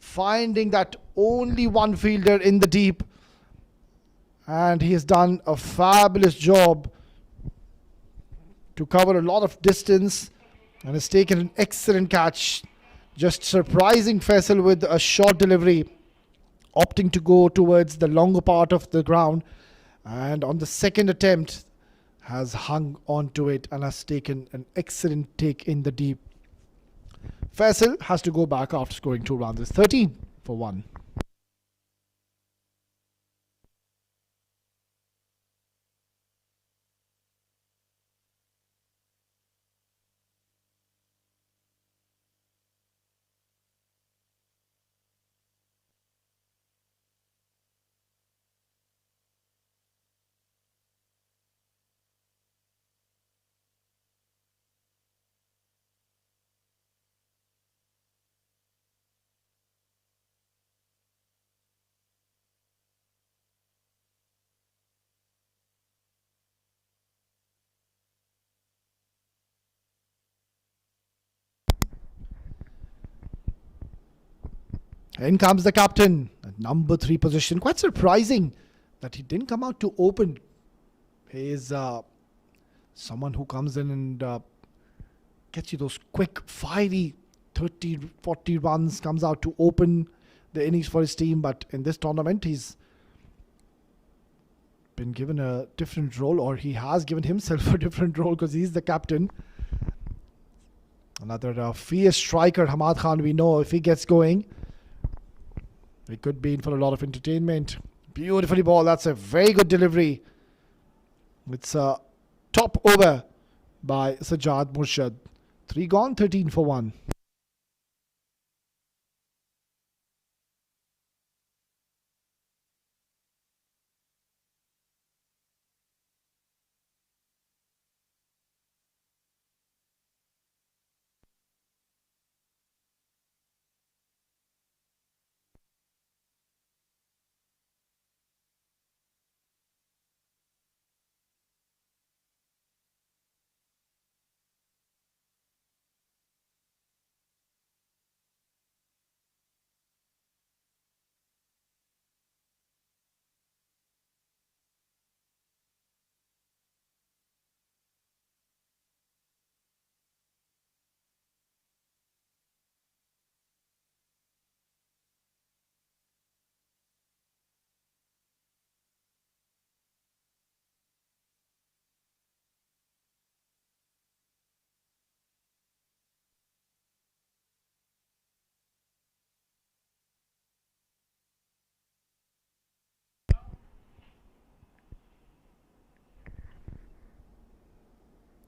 finding that only one fielder in the deep. And he has done a fabulous job to cover a lot of distance and has taken an excellent catch. Just surprising Faisal with a short delivery, opting to go towards the longer part of the ground And on the second attempt, has hung on to it and has taken an excellent take in the deep. Faisal has to go back after scoring 2 runs. It's 13 for 1. In comes the captain at number 3 position. Quite surprising that he didn't come out to open. He is someone who comes in and gets you those quick, fiery 30, 40 runs, comes out to open the innings for his team. But in this tournament, he's been given a different role, or he has given himself a different role because he's the captain. Another fierce striker, Hamad Khan, we know if he gets going, we could be in for a lot of entertainment. Beautifully ball. That's a very good delivery. It's a top over by Sajjad Murshid. 3 gone, 13 for 1.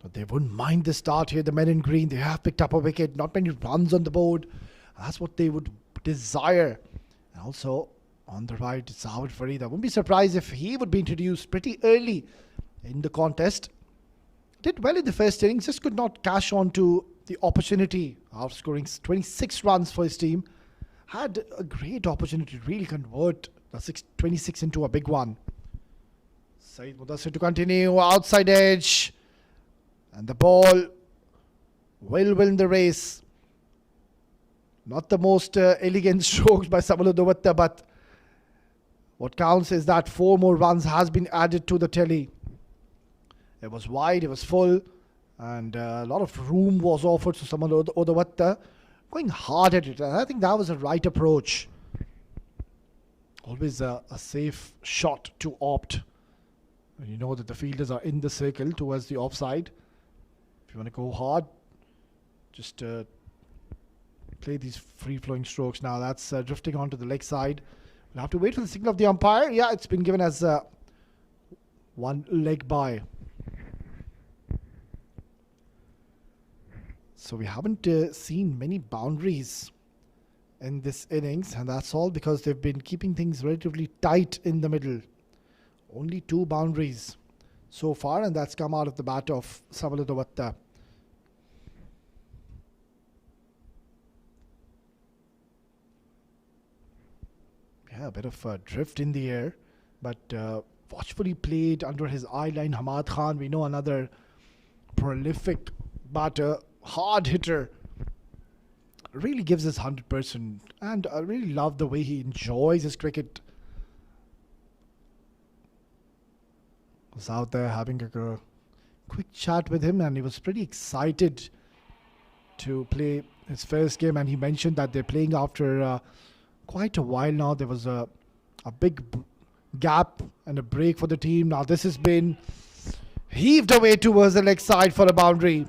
But they wouldn't mind the start here. The men in green, they have picked up a wicket. Not many runs on the board. That's what they would desire. And also on the right, it's Howard Farid. I wouldn't be surprised if he would be introduced pretty early in the contest. Did well in the first innings, just could not cash on to the opportunity of scoring 26 runs for his team. Had a great opportunity to really convert the 26 into a big one. Saeed Mudassir to continue, outside edge. And the ball will win the race. Not the most elegant strokes by Samalu Dovatta, but what counts is that 4 more runs has been added to the tally. It was wide, it was full, and a lot of room was offered to Samalu Dovatta, going hard at it. And I think that was a right approach. Always a safe shot to opt. You know that the fielders are in the circle towards the offside. If you want to go hard, just play these free-flowing strokes. Now that's drifting onto the leg side. We'll have to wait for the signal of the umpire. Yeah, it's been given as one leg by. So we haven't seen many boundaries in this innings, and that's all because they've been keeping things relatively tight in the middle. Only 2 boundaries so far, and that's come out of the bat of Samalu Dovatta. Yeah, a bit of a drift in the air, but watchfully played under his eye line. Hamad Khan, we know, another prolific batter, hard hitter. Really gives his 100%, and I really love the way he enjoys his cricket. Was out there having a quick chat with him, and he was pretty excited to play his first game. And he mentioned that they're playing after quite a while now. There was a big gap and a break for the team. Now this has been heaved away towards the leg side for a boundary.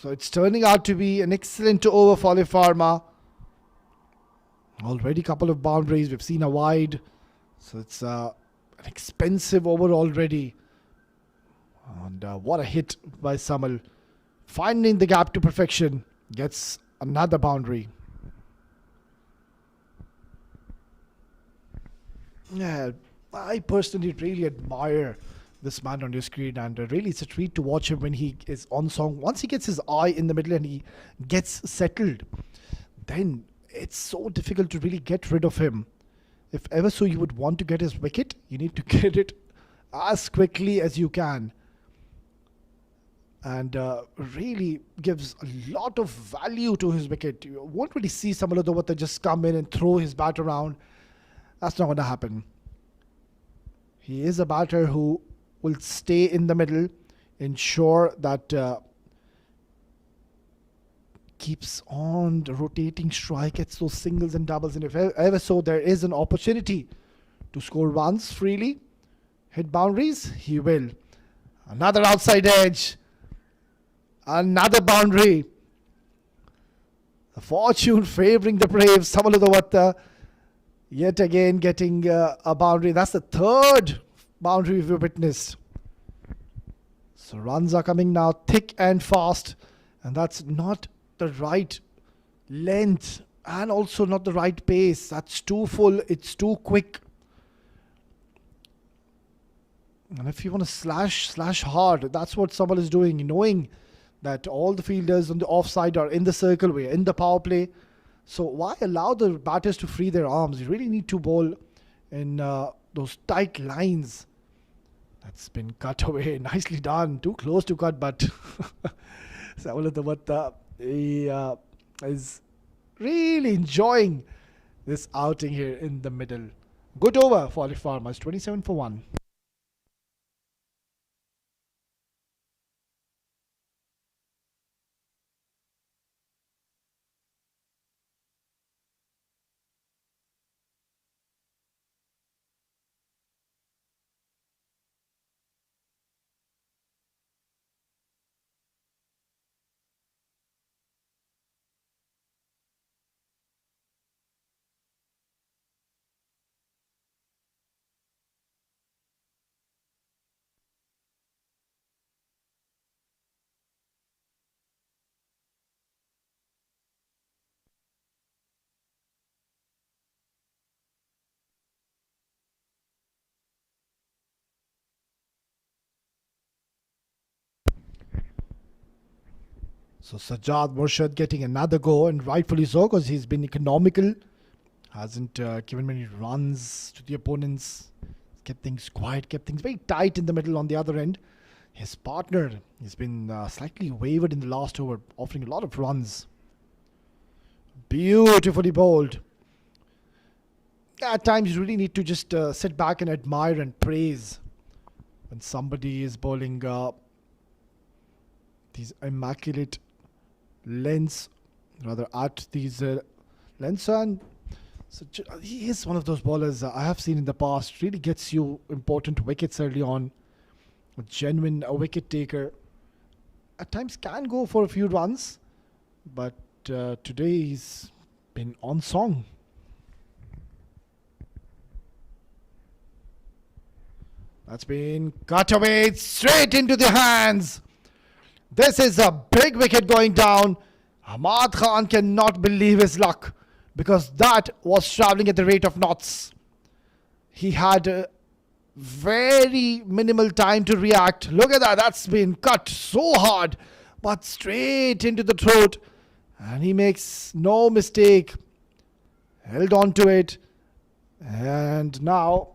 So it's turning out to be an excellent over for Alif Pharma. Already a couple of boundaries. We've seen a wide. So it's an expensive over already. And what a hit by Samal. Finding the gap to perfection. Gets another boundary. Yeah, I personally really admire this man on your screen, and really it's a treat to watch him when he is on song. Once he gets his eye in the middle and he gets settled, then it's so difficult to really get rid of him. If ever so you would want to get his wicket, you need to get it as quickly as you can. And really gives a lot of value to his wicket. You won't really see Samal Dawata just come in and throw his bat around. That's not going to happen. He is a batter who will stay in the middle, ensure that keeps on the rotating strike, gets those singles and doubles, and if ever so there is an opportunity to score runs freely, hit boundaries, he will. Another outside edge, another boundary. The fortune favouring the brave. Samal Dawata yet again getting a boundary. That's the third boundary we've witnessed. So runs are coming now thick and fast, and that's not the right length and also not the right pace. That's too full, it's too quick. And if you want to slash hard, that's what Samal is doing, knowing that all the fielders on the offside are in the circle, we're in the power play. So why allow the batters to free their arms? You really need to bowl in those tight lines. That's been cut away. Nicely done. Too close to cut, but Samal Dawata, he is really enjoying this outing here in the middle. Good over for Alif Pharma. It's 27 for 1. So Sajjad Murshid getting another go, and rightfully so, because he's been economical. Hasn't given many runs to the opponents. Kept things quiet, kept things very tight in the middle on the other end. His partner has been slightly wavered in the last over, offering a lot of runs. Beautifully bowled. At times you really need to just sit back and admire and praise when somebody is bowling these immaculate lengths, rather at these lengths. And so he is one of those bowlers I have seen in the past. Really gets you important wickets early on. A genuine wicket taker. At times can go for a few runs, but today he's been on song. That's been cut away straight into the hands. This is a big wicket going down. Ahmad Khan cannot believe his luck, because that was travelling at the rate of knots. He had very minimal time to react. Look at that. That's been cut so hard, but straight into the throat. And he makes no mistake. Held on to it. And now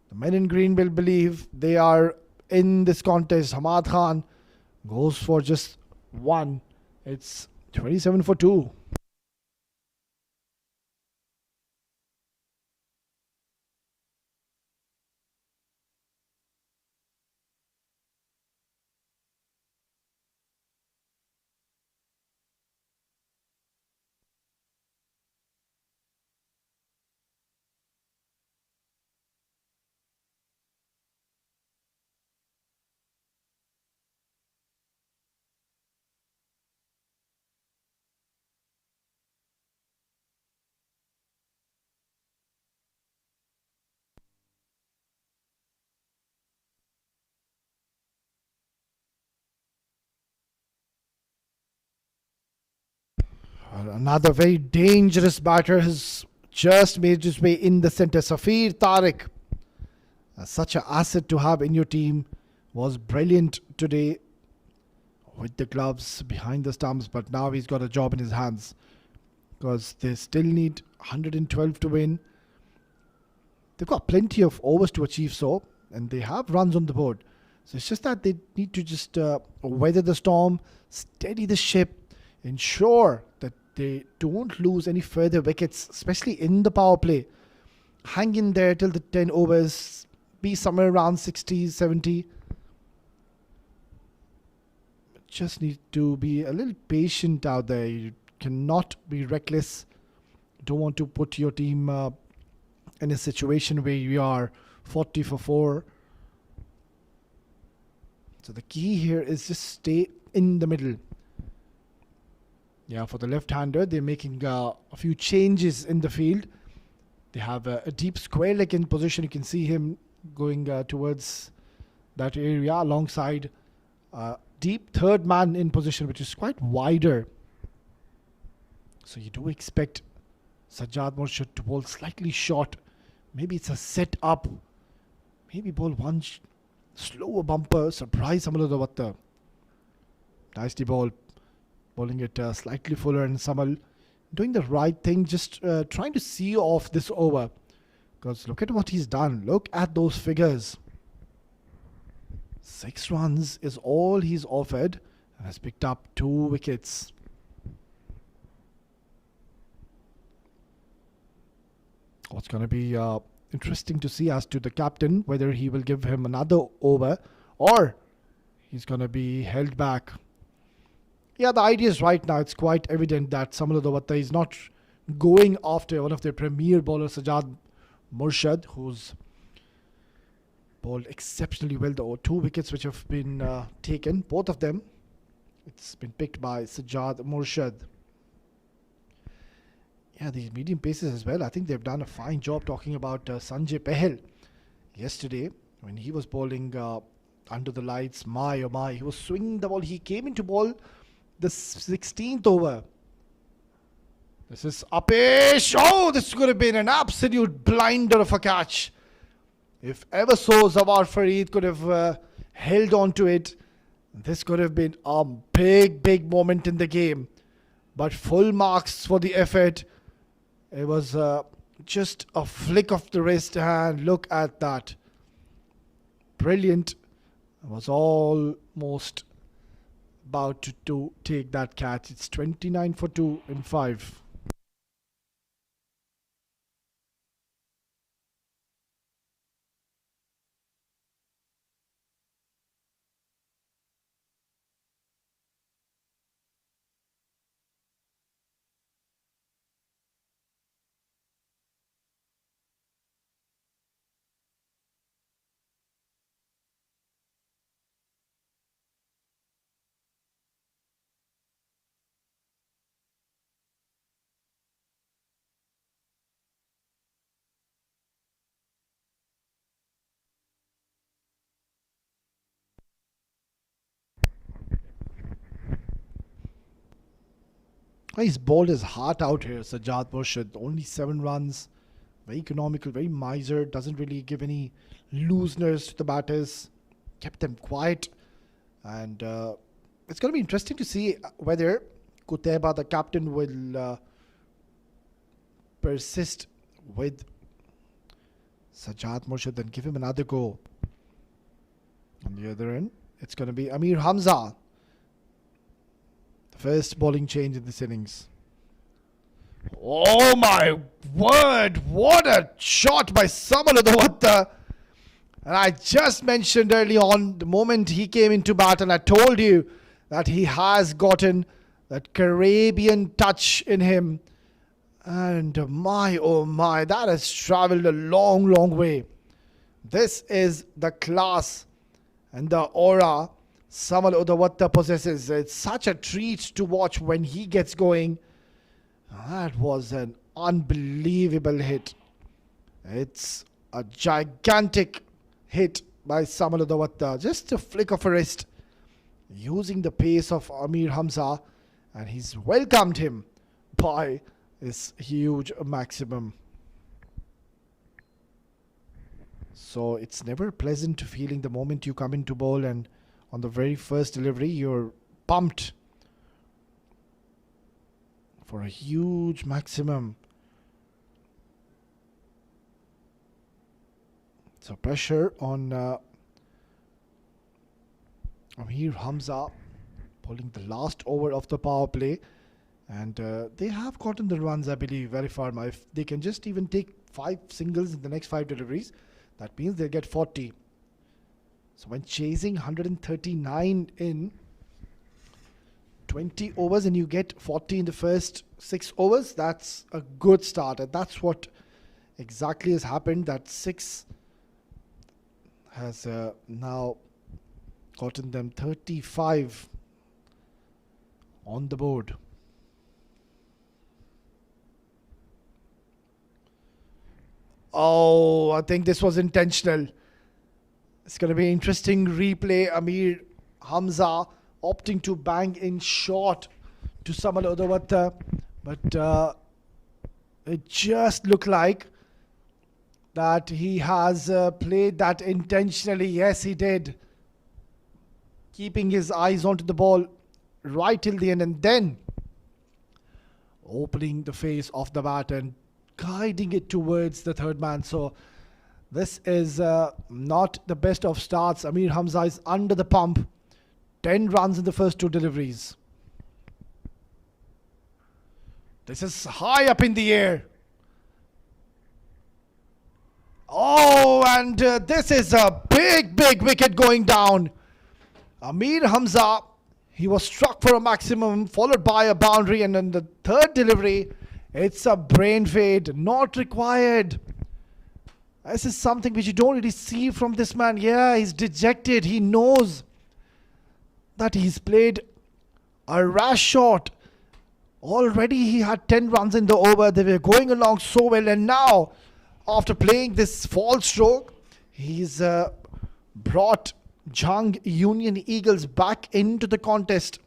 the men in green will believe they are in this contest. Ahmad Khan goes for just one. It's 27 for 2. Another very dangerous batter has just made his way in the centre. Safir Tariq, such an asset to have in your team, was brilliant today with the gloves behind the stumps, but now he's got a job in his hands because they still need 112 to win. They've got plenty of overs to achieve so, and they have runs on the board. So it's just that they need to just weather the storm, steady the ship, ensure that they don't lose any further wickets, especially in the power play. Hang in there till the 10 overs, be somewhere around 60, 70. Just need to be a little patient out there. You cannot be reckless. Don't want to put your team in a situation where you are 40 for 4. So the key here is just stay in the middle. Yeah, for the left-hander, they're making a few changes in the field. They have a deep square leg in position. You can see him going towards that area alongside deep third man in position, which is quite wider. So you do expect Sajjad Murshid to bowl slightly short. Maybe it's a set up. Maybe bowl one slower bumper, surprise Samal Udavatta. Nicely bowling it slightly fuller, and Samal doing the right thing, just trying to see off this over. Because look at what he's done. Look at those figures. 6 runs is all he's offered and has picked up 2 wickets. What's going to be interesting to see as to the captain, whether he will give him another over or he's going to be held back. Yeah, the idea is right now. It's quite evident that Samal Udavatta is not going after one of their premier bowlers, Sajjad Murshid, who's bowled exceptionally well. The 2 wickets which have been taken, both of them, it's been picked by Sajjad Murshid. Yeah, these medium paces as well. I think they've done a fine job talking about Sanjay Pahel yesterday when he was bowling under the lights. My oh my, he was swinging the ball. He came into ball the 16th over. This is Upish. Oh, this could have been an absolute blinder of a catch. If ever so, Zawar Fareed could have held on to it. This could have been a big moment in the game. But full marks for the effort. It was just a flick of the wrist, and look at that. Brilliant. It was almost about to take that catch. It's 29 for 2 in 5. He's bowled his heart out here, Sajjad Murshid. Only 7 runs. Very economical, very miser. Doesn't really give any looseness to the batters. Kept them quiet. And it's going to be interesting to see whether Kutaiba, the captain, will persist with Sajjad Murshid and give him another go. On the other end, it's going to be Amir Hamza. First bowling change in this innings. Oh my word! What a shot by Samal Udavatta. And I just mentioned early on, the moment he came into bat, and I told you that he has gotten that Caribbean touch in him. And my oh my, that has travelled a long way. This is the class and the aura Samal Udavatta possesses. It's such a treat to watch when he gets going. That was an unbelievable hit. It's a gigantic hit by Samal Udavatta. Just a flick of a wrist, using the pace of Amir Hamza, and he's welcomed him by his huge maximum. So it's never pleasant feeling the moment you come into bowl and on the very first delivery you're pumped for a huge maximum. So pressure on Amir Hamza bowling the last over of the power play, and they have gotten the runs, I believe, Alif Pharma. If they can just even take 5 singles in the next 5 deliveries, that means they'll get 40. So when chasing 139 in 20 overs and you get 40 in the first 6 overs, that's a good start. And that's what exactly has happened. That 6 has now gotten them 35 on the board. Oh, I think this was intentional. It's going to be an interesting replay. Amir Hamza opting to bang in short to Samal Udawata, but it just looked like that he has played that intentionally. Yes, he did. Keeping his eyes onto the ball right till the end and then opening the face of the bat and guiding it towards the third man. So this is not the best of starts. Amir Hamza is under the pump. 10 runs in the first 2 deliveries. This is high up in the air. Oh, and this is a big wicket going down. Amir Hamza, he was struck for a maximum, followed by a boundary, and then the third delivery, it's a brain fade, not required. This is something which you don't really see from this man. Yeah, he's dejected. He knows that he's played a rash shot. Already he had 10 runs in the over. They were going along so well, and now after playing this false stroke, he's brought Jhang Union Eagles back into the contest.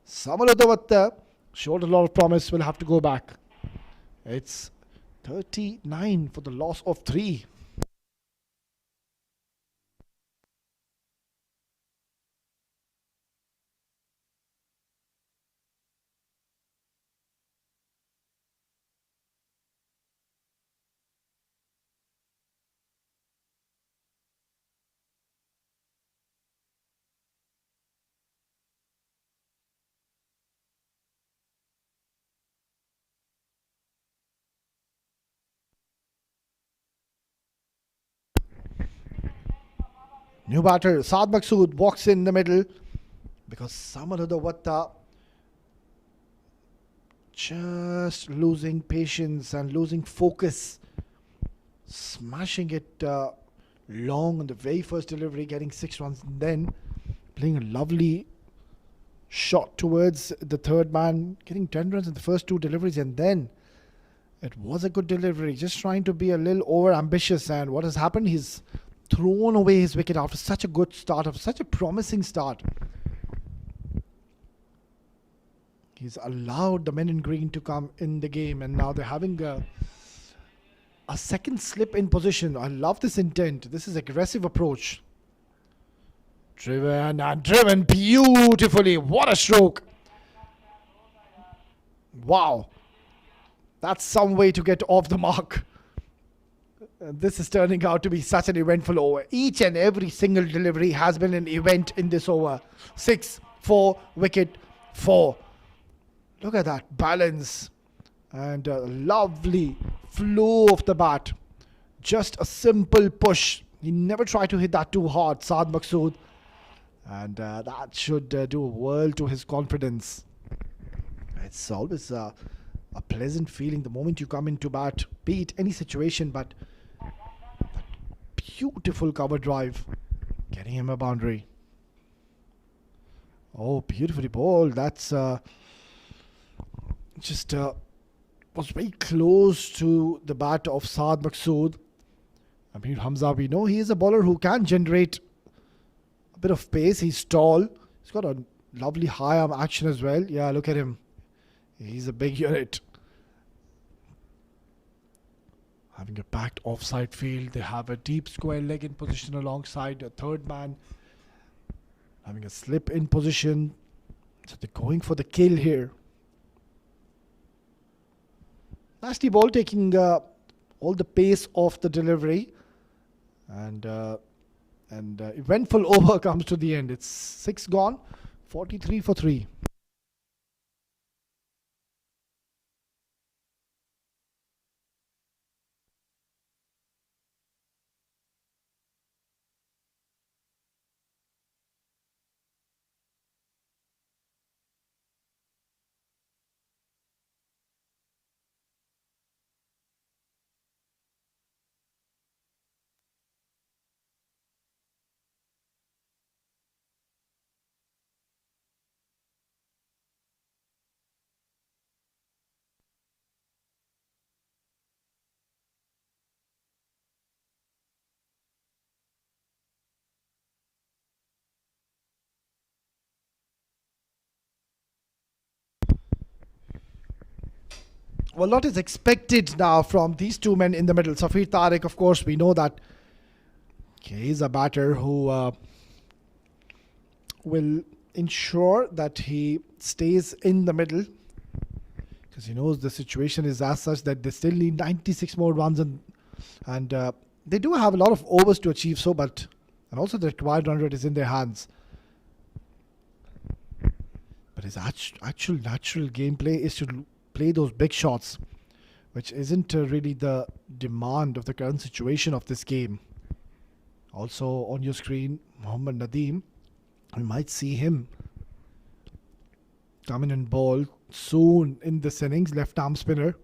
Samal Udawata showed a lot of promise. Will have to go back. It's 39 for the loss of 3. New batter, Saad Maqsood walks in the middle because Samal Udawata just losing patience and losing focus. Smashing it long on the very first delivery, getting 6 runs, and then playing a lovely shot towards the third man, getting 10 runs in the first 2 deliveries, and then it was a good delivery. Just trying to be a little over ambitious, and what has happened? He's thrown away his wicket after such a good start, after such a promising start. He's allowed the men in green to come in the game, and now they're having a second slip in position. I love this intent. This is aggressive approach. Driven and driven beautifully. What a stroke. Wow. That's some way to get off the mark. This is turning out to be such an eventful over. Each and every single delivery has been an event in this over. 6, 4, wicket, 4. Look at that balance and a lovely flow of the bat. Just a simple push. He never tried to hit that too hard, Saad Maqsood. And that should do a world to his confidence. It's always a pleasant feeling the moment you come into bat, be it any situation, but beautiful cover drive, getting him a boundary. Oh, beautifully bowled. That's just was very close to the bat of Saad Maqsood. Amir Hamza, we know he is a bowler who can generate a bit of pace. He's tall. He's got a lovely high arm action as well. Yeah, look at him. He's a big unit. Having a packed offside field, they have a deep square leg in position alongside a third man. Having a slip in position. So they're going for the kill here. Nasty ball, taking all the pace off the delivery. And eventful over comes to the end. It's 6 gone, 43 for 3. Well, what is expected now from these two men in the middle? Safir Tariq, of course, we know that he is a batter who will ensure that he stays in the middle, because he knows the situation is as such that they still need 96 more runs, and they do have a lot of overs to achieve so, and also the required run rate is in their hands. But his actual natural gameplay is to play those big shots, which isn't really the demand of the current situation of this game. Also on your screen, Mohammad Nadeem. We might see him come in and bowl soon in this innings, left arm spinner.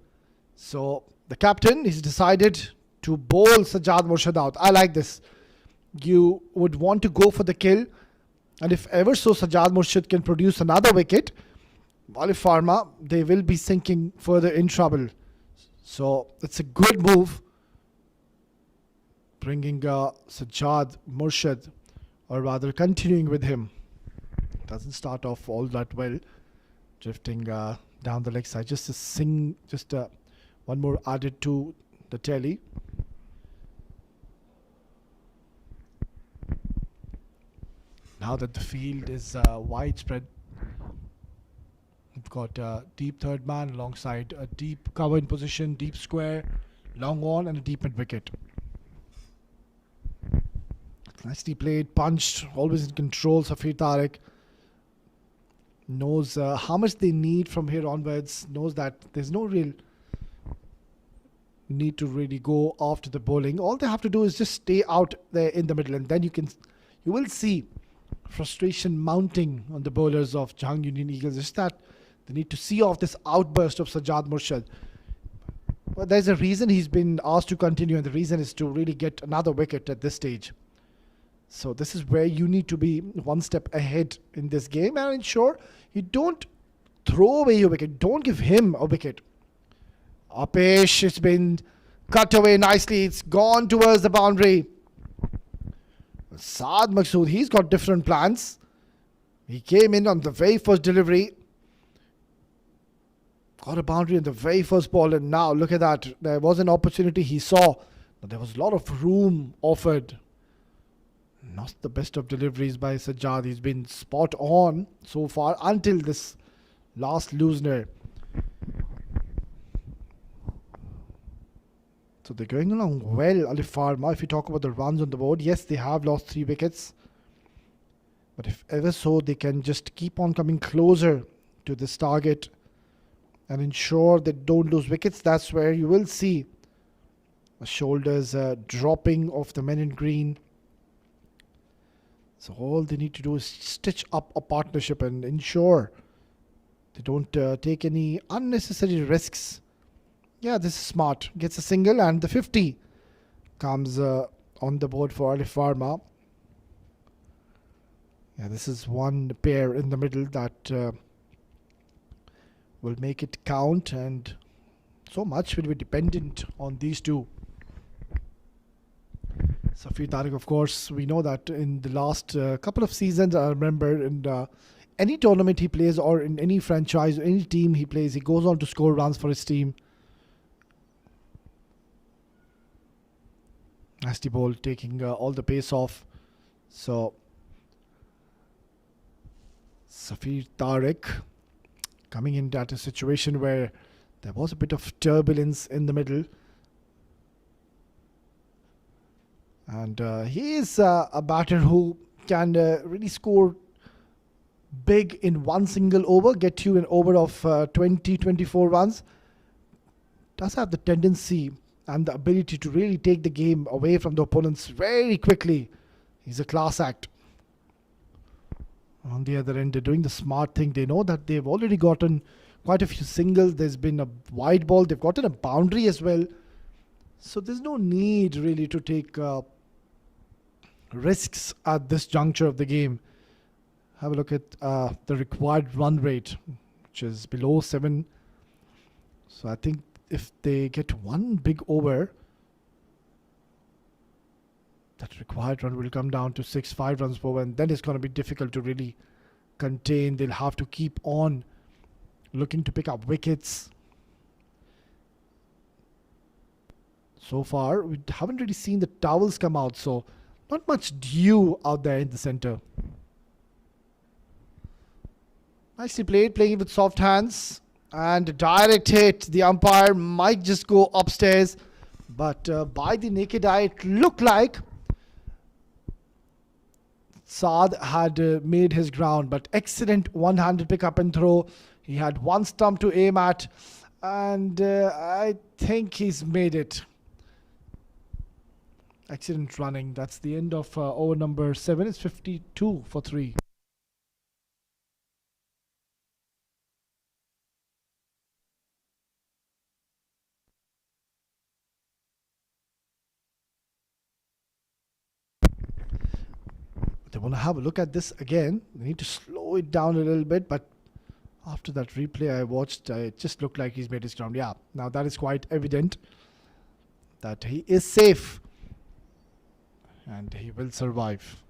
So the captain has decided to bowl Sajjad Murshid out. I like this. You would want to go for the kill, and if ever so Sajjad Murshid can produce another wicket, Alif Pharma, they will be sinking further in trouble. So it's a good move, bringing Sajjad Murshid, or rather continuing with him. Doesn't start off all that well, drifting down the leg side. Just one more added to the tally. Now that the field is widespread, we've got a deep third man alongside a deep cover in position, deep square, long on, and a deep mid wicket. Nicely played, punched, always in control. Safir Tariq knows how much they need from here onwards, knows that there's no real need to really go after the bowling. All they have to do is just stay out there in the middle, and then you will see frustration mounting on the bowlers of Jhang Union Eagles. Just that they need to see off this outburst of Sajjad Murshid. But there's a reason he's been asked to continue, and the reason is to really get another wicket at this stage. So this is where you need to be one step ahead in this game and ensure you don't throw away your wicket. Don't give him a wicket. Apesh, it's been cut away nicely. It's gone towards the boundary. Saad Maqsood, he's got different plans. He came in on the very first delivery, got a boundary in the very first ball, and now look at that. There was an opportunity he saw, but there was a lot of room offered. Not the best of deliveries by Sajjad. He's been spot on so far until this last loosener. So they're going along well, Alif Pharma. If you talk about the runs on the board, yes, they have lost 3 wickets. But if ever so, they can just keep on coming closer to this target and ensure they don't lose wickets. That's where you will see the shoulders dropping of the men in green. So all they need to do is stitch up a partnership and ensure they don't take any unnecessary risks. Yeah, this is smart. Gets a single, and the 50 comes on the board for Alif Pharma. Yeah, this is one pair in the middle that will make it count, and so much will be dependent on these two. Safir Tariq, of course, we know that in the last couple of seasons, I remember in any tournament he plays or in any franchise or any team he plays, he goes on to score runs for his team. Nasty ball taking all the pace off. So Safir Tariq coming in at a situation where there was a bit of turbulence in the middle. And he is a batter who can really score big in one single over, get you an over of 20-24 runs. Does have the tendency and the ability to really take the game away from the opponents very quickly. He's a class act. On the other end, they're doing the smart thing. They know that they've already gotten quite a few singles. There's been a wide ball. They've gotten a boundary as well. So there's no need really to take risks at this juncture of the game. Have a look at the required run rate, which is below 7. So I think if they get one big over, that required run will come down to 5 runs per over, and then it's going to be difficult to really contain. They'll have to keep on looking to pick up wickets. So far, we haven't really seen the towels come out, so not much dew out there in the center. Nicely played, playing it with soft hands. And a direct hit. The umpire might just go upstairs. But by the naked eye, it looked like Saad had made his ground. But excellent one-handed pick up and throw. He had one stump to aim at. And I think he's made it. Excellent running. That's the end of over number 7. It's 52 for 3. They want to have a look at this again. They need to slow it down a little bit, but after that replay I watched, it just looked like he's made his ground. Yeah, now that is quite evident that he is safe and he will survive.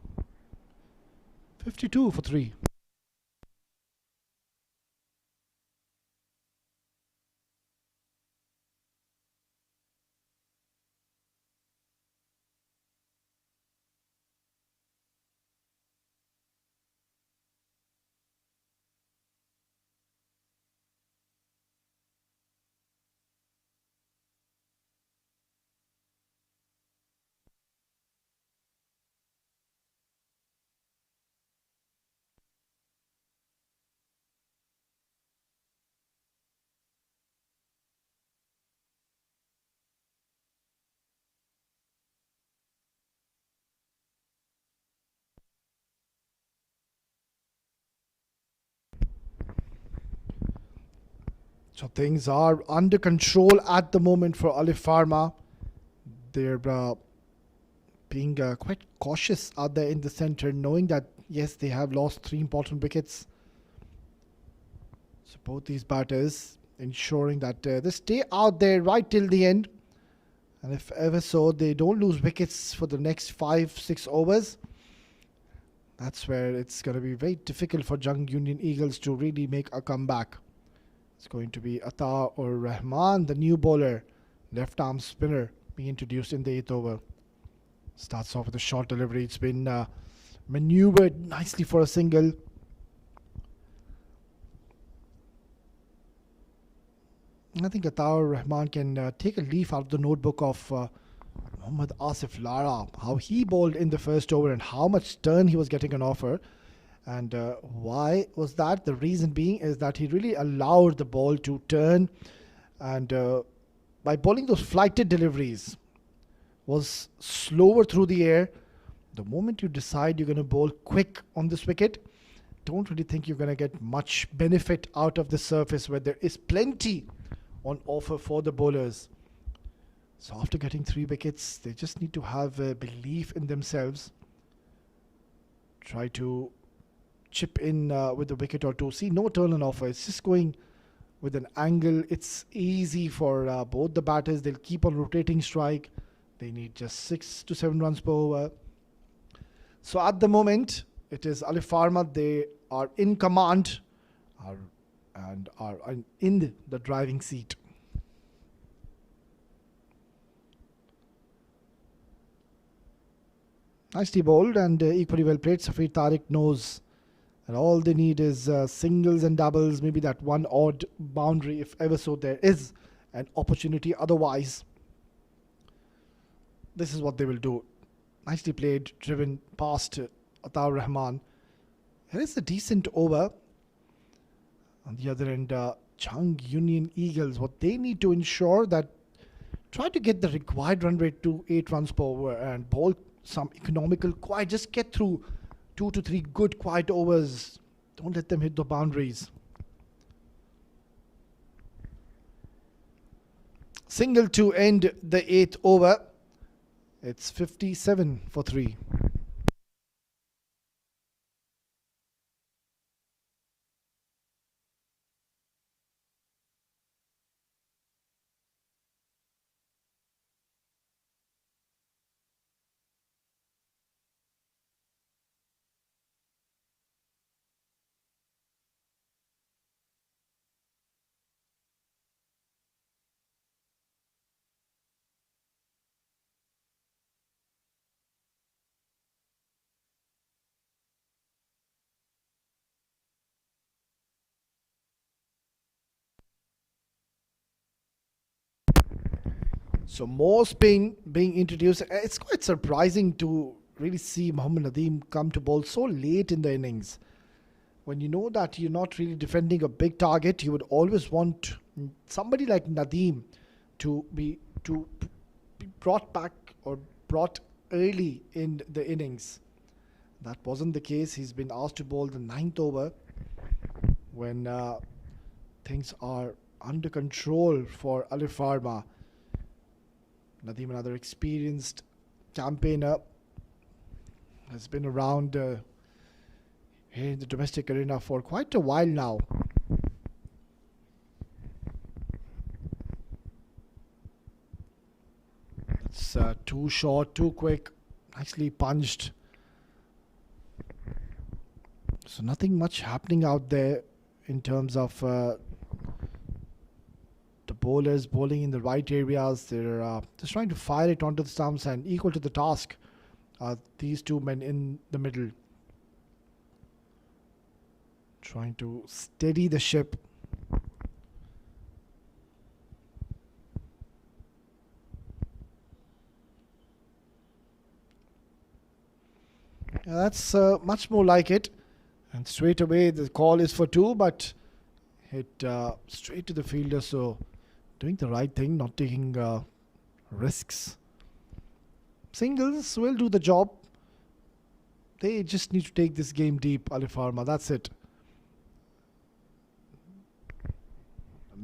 52 for 3. So things are under control at the moment for Alif Pharma. They're being quite cautious out there in the center, knowing that, yes, they have lost 3 important wickets. So both these batters ensuring that they stay out there right till the end. And if ever so, they don't lose wickets for the next 5-6 overs. That's where it's going to be very difficult for Jhang Union Eagles to really make a comeback. It's going to be Atar or Rahman, the new bowler, left arm spinner, being introduced in the 8th over. Starts off with a short delivery. It's been maneuvered nicely for a single. I think Atar Rahman can take a leaf out of the notebook of Mohammad Asif Lara, how he bowled in the first over and how much turn he was getting on offer. And why was that? The reason being is that he really allowed the ball to turn, and by bowling those flighted deliveries, was slower through the air. The moment you decide you're going to bowl quick on this wicket, don't really think you're going to get much benefit out of the surface where there is plenty on offer for the bowlers. So after getting 3 wickets, they just need to have a belief in themselves. Try to chip in with a wicket or two. See, no turn on offer. It's just going with an angle. It's easy for both the batters. They'll keep on rotating strike. They need just 6 to 7 runs per over. So at the moment, it is Alif Pharma. They are in command are, and are in the driving seat. Nicely bowled and equally well played. Safir Tariq knows that all they need is singles and doubles, maybe that one odd boundary, if ever so there is an opportunity. Otherwise, this is what they will do. Nicely played, driven past Ataur Rahman. Here is a decent over. On the other end, Jhang Union Eagles, what they need to ensure that try to get the required run rate to 8 runs per over and bowl some economical, quiet. Just get through 2 to 3 good, quiet overs. Don't let them hit the boundaries. Single to end the 8th over. It's 57 for 3. So more spin being introduced. It's quite surprising to really see Mohammad Nadeem come to bowl so late in the innings. When you know that you're not really defending a big target, you would always want somebody like Nadeem to be brought back or brought early in the innings. That wasn't the case. He's been asked to bowl the 9th over when things are under control for Alif Pharma. Nadeem, another experienced campaigner, has been around here in the domestic arena for quite a while now. It's too short, too quick, nicely punched. So nothing much happening out there in terms of the bowlers bowling in the right areas. They're just trying to fire it onto the stumps, and equal to the task are these two men in the middle, trying to steady the ship. That's much more like it. And straight away the call is for 2, but hit straight to the fielder. So doing the right thing, not taking risks. Singles will do the job. They just need to take this game deep, Alif Pharma. That's it.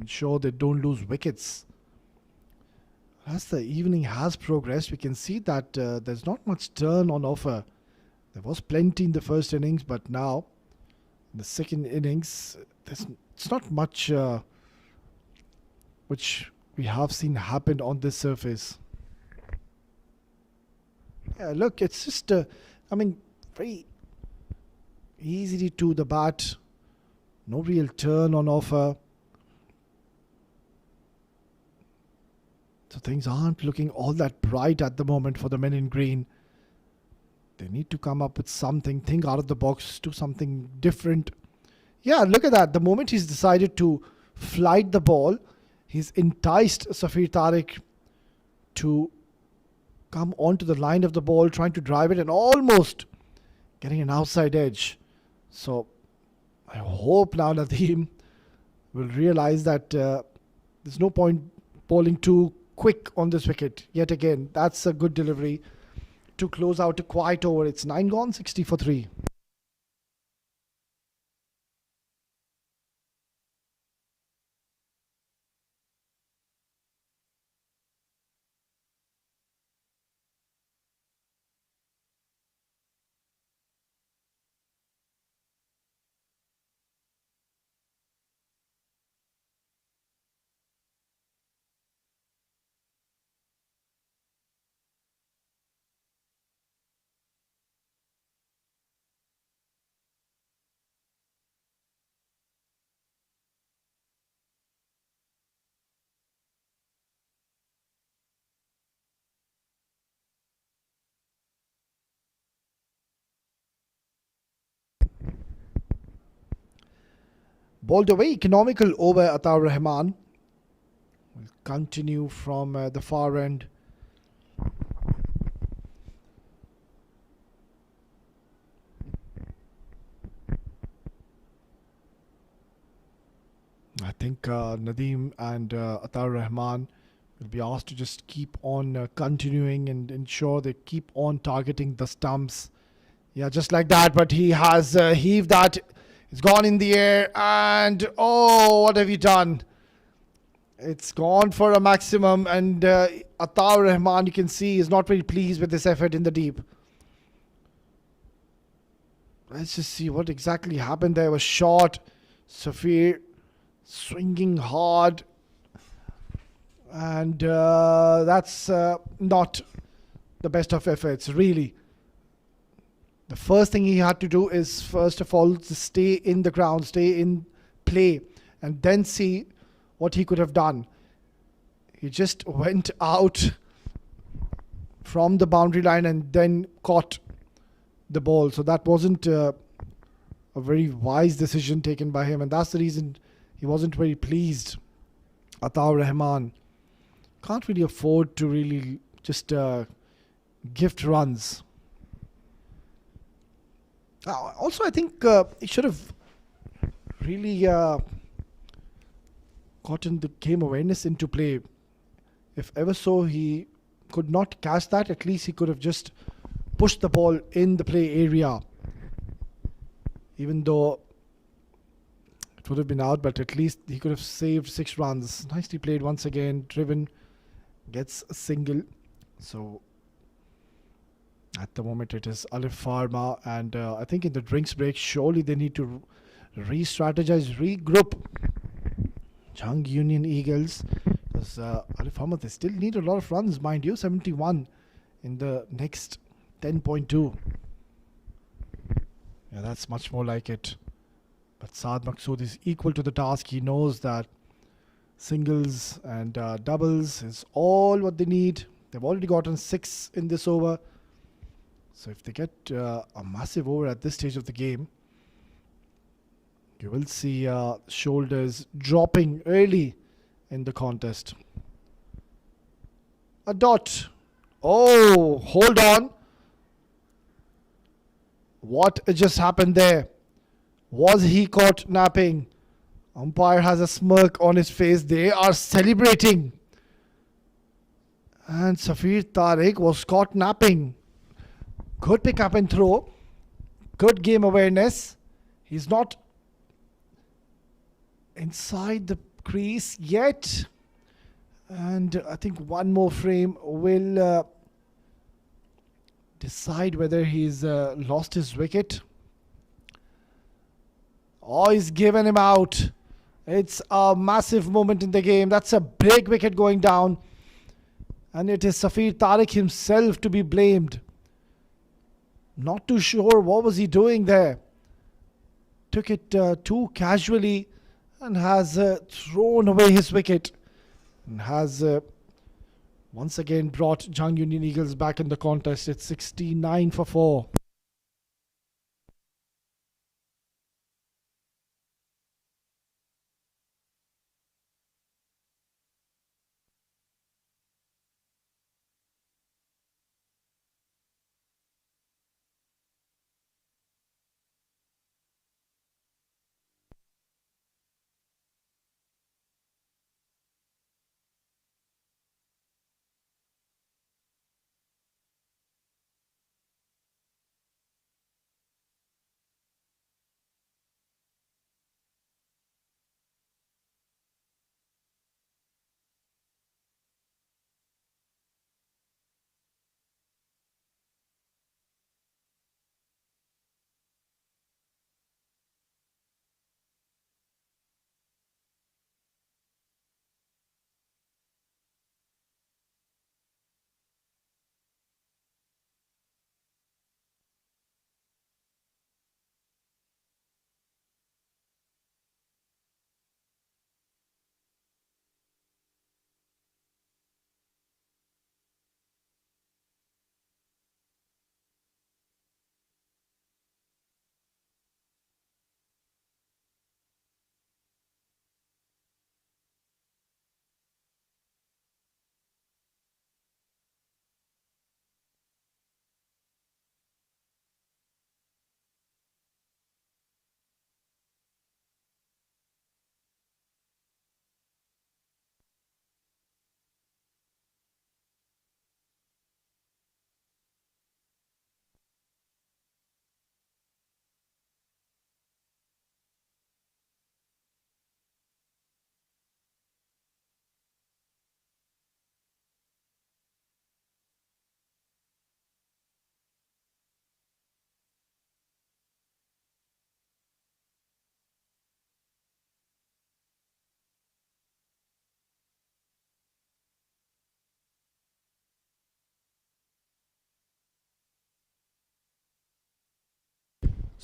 Ensure they don't lose wickets. As the evening has progressed, we can see that there's not much turn on offer. There was plenty in the first innings, but now in the second innings, it's not much which we have seen happen on this surface. Yeah, look, it's just, very easy to the bat. No real turn on offer. So things aren't looking all that bright at the moment for the men in green. They need to come up with something, think out of the box, do something different. Yeah, look at that. The moment he's decided to flight the ball, he's enticed Safir Tariq to come onto the line of the ball, trying to drive it and almost getting an outside edge. So I hope now Nadeem will realize that there's no point bowling too quick on this wicket. Yet again, that's a good delivery to close out a quiet over. It's 9 gone, 60 for 3. Bowled away economical over Atar Rahman. Will continue from the far end. I think Nadeem and Atar Rahman will be asked to just keep on continuing and ensure they keep on targeting the stumps. Yeah, just like that. But he has heaved that. It's gone in the air. And oh, what have you done? It's gone for a maximum. And Atar Rahman, you can see, is not very pleased with this effort in the deep. Let's just see what exactly happened there. Was shot. Safir swinging hard. And that's not the best of efforts, really. The first thing he had to do is, first of all, to stay in the ground, stay in play, and then see what he could have done. He just went out from the boundary line and then caught the ball. So that wasn't a very wise decision taken by him, and that's the reason he wasn't very pleased. Atar Rahman can't really afford to really just gift runs. Also, I think he should have really gotten the game awareness into play. If ever so he could not catch that, at least he could have just pushed the ball in the play area. Even though it would have been out, but at least he could have saved 6 runs. Nicely played once again. Driven, gets a single. So at the moment it is Alif Pharma, and I think in the drinks break surely they need to re-strategize, regroup. Jhang Union Eagles, because Alif Pharma, they still need a lot of runs, mind you. 71 in the next 10.2. Yeah, that's much more like it. But Saad Maqsood is equal to the task. He knows that singles and doubles is all what they need. They've already gotten 6 in this over. So if they get a massive over at this stage of the game, you will see shoulders dropping early in the contest. A dot. Oh, hold on. What just happened there? Was he caught napping? Umpire has a smirk on his face. They are celebrating. And Safir Tariq was caught napping. Good pick up and throw. Good game awareness. He's not inside the crease yet. And I think one more frame will decide whether he's lost his wicket. Oh, he's given him out. It's a massive moment in the game. That's a big wicket going down. And it is Safir Tariq himself to be blamed. Not too sure what was he doing there. Took it too casually and has thrown away his wicket. And has once again brought Jhang Union Eagles back in the contest. It's 69 for 4.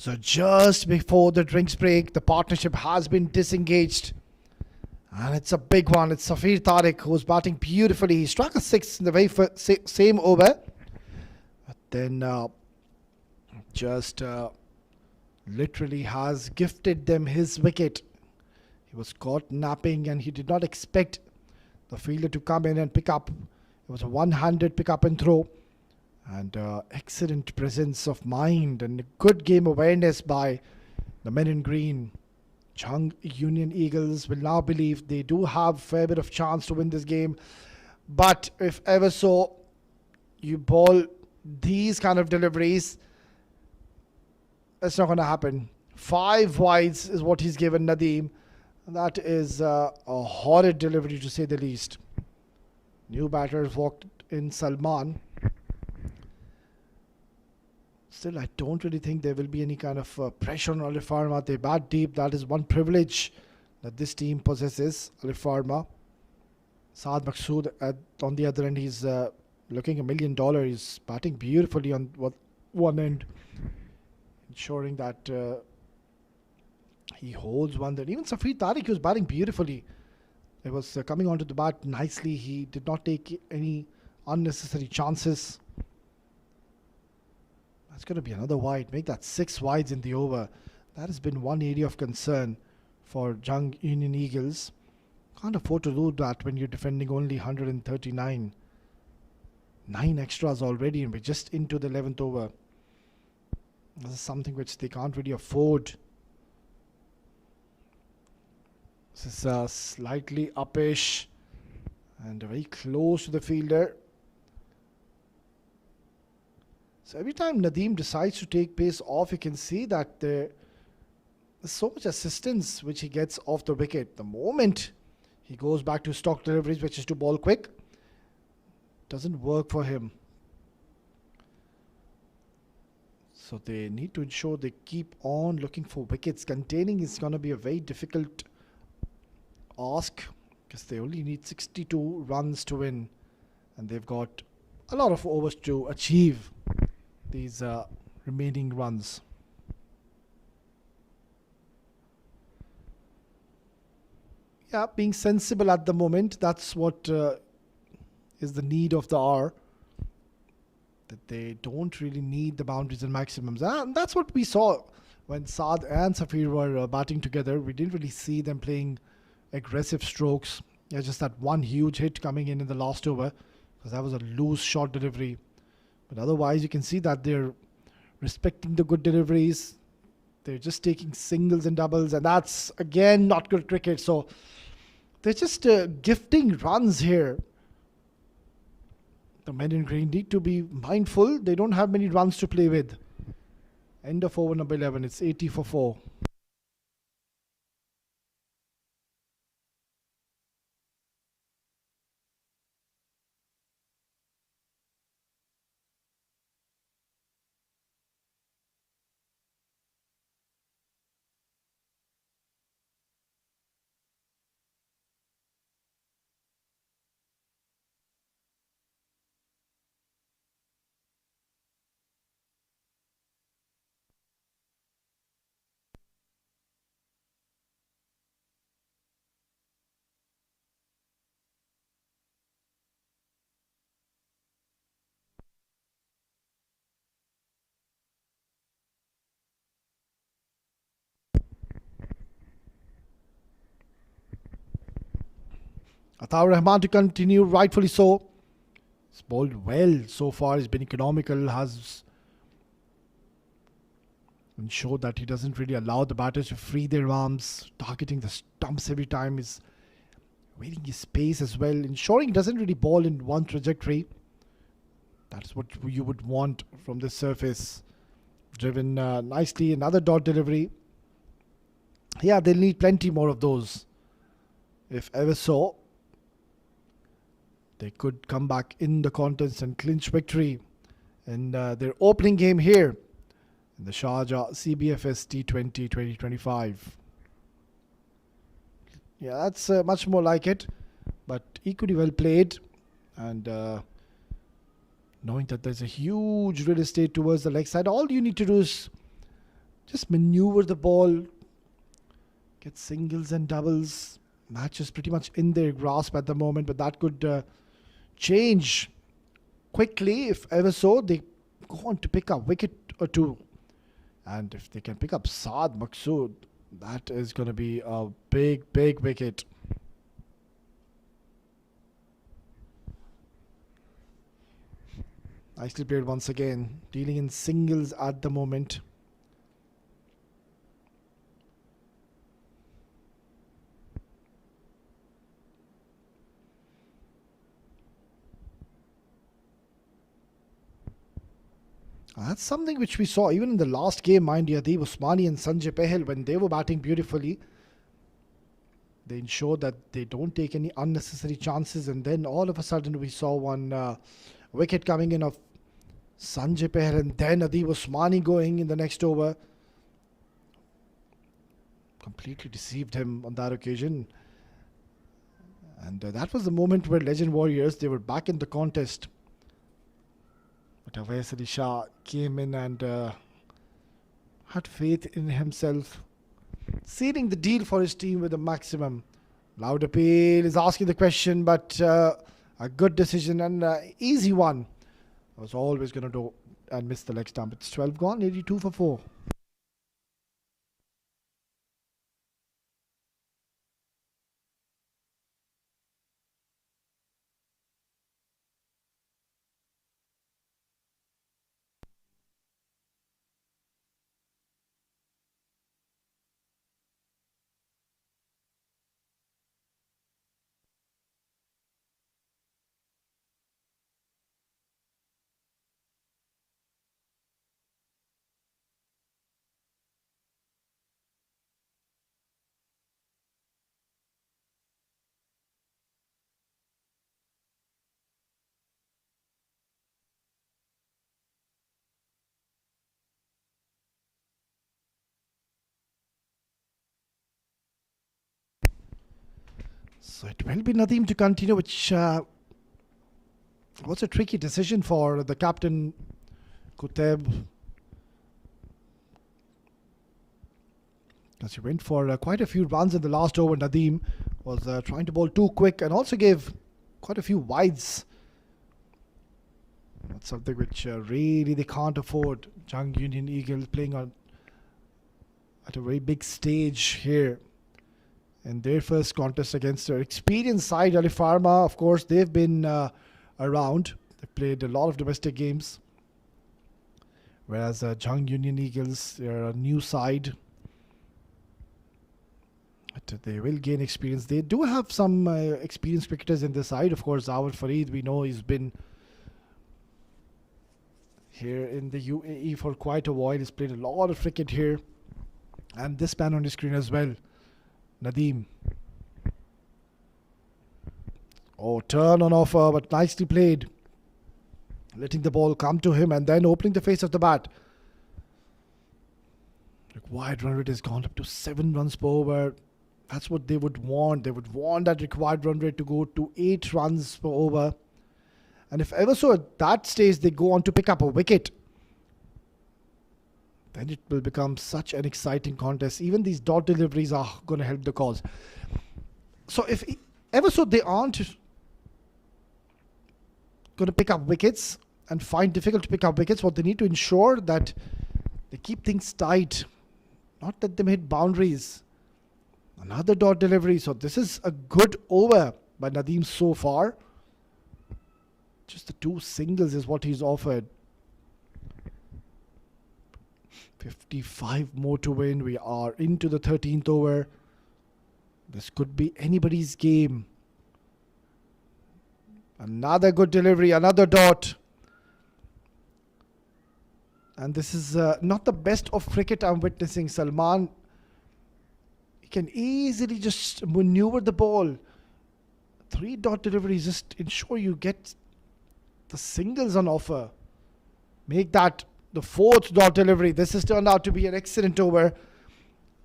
So just before the drinks break, the partnership has been disengaged. And it's a big one. It's Safir Tariq who's batting beautifully. He struck a six in the very same over. But then just literally has gifted them his wicket. He was caught napping and he did not expect the fielder to come in and pick up. It was a one-handed pick up and throw. And excellent presence of mind and good game awareness by the men in green. Jhang Union Eagles will now believe they do have a fair bit of chance to win this game. But if ever so, you ball these kind of deliveries, it's not going to happen. 5 wides is what he's given Nadeem. That is a horrid delivery to say the least. New batters walked in Salman. Still, I don't really think there will be any kind of pressure on Alif Pharma. They bat deep. That is one privilege that this team possesses, Alif Pharma. Saad Maqsood on the other end, he's looking $1 million. He's batting beautifully on one end, ensuring that he holds one there. Even Safir Tariq was batting beautifully. He was coming onto the bat nicely. He did not take any unnecessary chances. That's going to be another wide. Make that 6 wides in the over. That has been one area of concern for Jhang Union Eagles. Can't afford to do that when you're defending only 139. 9 extras already and we're just into the 11th over. This is something which they can't really afford. This is slightly uppish and very close to the fielder. So every time Nadeem decides to take pace off, you can see that there's so much assistance which he gets off the wicket. The moment he goes back to stock deliveries, which is to ball quick, doesn't work for him. So they need to ensure they keep on looking for wickets. Containing is going to be a very difficult ask because they only need 62 runs to win. And they've got a lot of overs to achieve these remaining runs. Yeah, being sensible at the moment. That's what is the need of the hour. That they don't really need the boundaries and maximums. And that's what we saw when Saad and Safir were batting together. We didn't really see them playing aggressive strokes. Yeah, just that one huge hit coming in the last over. Because that was a loose short delivery. But otherwise, you can see that they're respecting the good deliveries. They're just taking singles and doubles. And that's, again, not good cricket. So they're just gifting runs here. The men in green need to be mindful. They don't have many runs to play with. End of over number 11. It's 80 for 4. Ataur Rahman to continue, rightfully so. He's bowled well so far. He's been economical, has ensured that he doesn't really allow the batters to free their arms, targeting the stumps every time. He's waiting his pace as well, ensuring he doesn't really bowl in one trajectory. That's what you would want from this surface. Driven nicely, another dot delivery. Yeah, they'll need plenty more of those. If ever so, they could come back in the contest and clinch victory in their opening game here in the Sharjah CBFS T20 2025. Yeah, that's much more like it, but equally well played. And knowing that there's a huge real estate towards the leg side, all you need to do is just maneuver the ball, get singles and doubles. Match is pretty much in their grasp at the moment, but that could change quickly if ever so. They go on to pick up wicket or two. And if they can pick up Saad Maqsood, that is going to be a big, big wicket. Nicely played once again. Dealing in singles at the moment. That's something which we saw even in the last game, mind you. Adeeb Usmani and Sanjay Pahel, when they were batting beautifully, they ensured that they don't take any unnecessary chances. And then all of a sudden we saw one wicket coming in of Sanjay Pahel, and then Adeeb Usmani going in the next over. Completely deceived him on that occasion. And that was the moment where Legend Warriors, they were back in the contest. But Awais Ali Shah came in and had faith in himself, sealing the deal for his team with a maximum. Loud Appeal is asking the question, but a good decision and easy one. I was always going to do and miss the leg stump. It's 12 gone, 82 for 4. So it will be Nadeem to continue, which was a tricky decision for the captain, Kuteb. Because he went for quite a few runs in the last over. Nadeem was trying to bowl too quick and also gave quite a few wides. That's something which really they can't afford. Jhang Union Eagles playing on at a very big stage here in their first contest against their experienced side, Alif Pharma. Of course, they've been around. They've played a lot of domestic games. Whereas Jhang Union Eagles, they're a new side. But they will gain experience. They do have some experienced cricketers in the side. Of course, Awad Fareed, we know he's been here in the UAE for quite a while. He's played a lot of cricket here. And this man on the screen as well, Nadeem. Oh, turn on offer, but nicely played. Letting the ball come to him and then opening the face of the bat. Required run rate has gone up to 7 runs per over. That's what they would want. They would want that required run rate to go to 8 runs per over. And if ever so at that stage they go on to pick up a wicket, then it will become such an exciting contest. Even these dot deliveries are going to help the cause. So if ever so they aren't going to pick up wickets and find difficult to pick up wickets, what they need to ensure that they keep things tight, not let them hit boundaries. Another dot delivery. So this is a good over by Nadeem so far. Just the 2 singles is what he's offered. 55 more to win. We are into the 13th over. This could be anybody's game. Another good delivery, another dot. And this is not the best of cricket I'm witnessing. Salman, he can easily just maneuver the ball. 3 dot deliveries, just ensure you get the singles on offer. Make that the 4th dot delivery. This has turned out to be an excellent over.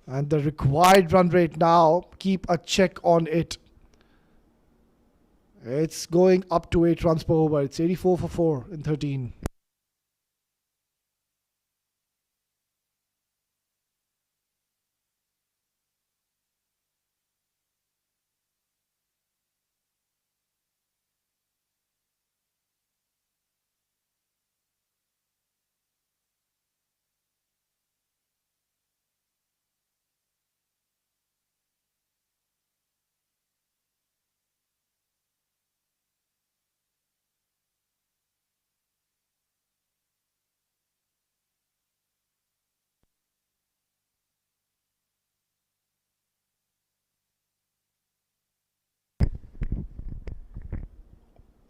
And the required run rate now, keep a check on it. It's going up to 8 runs per over. It's 84 for 4 in 13.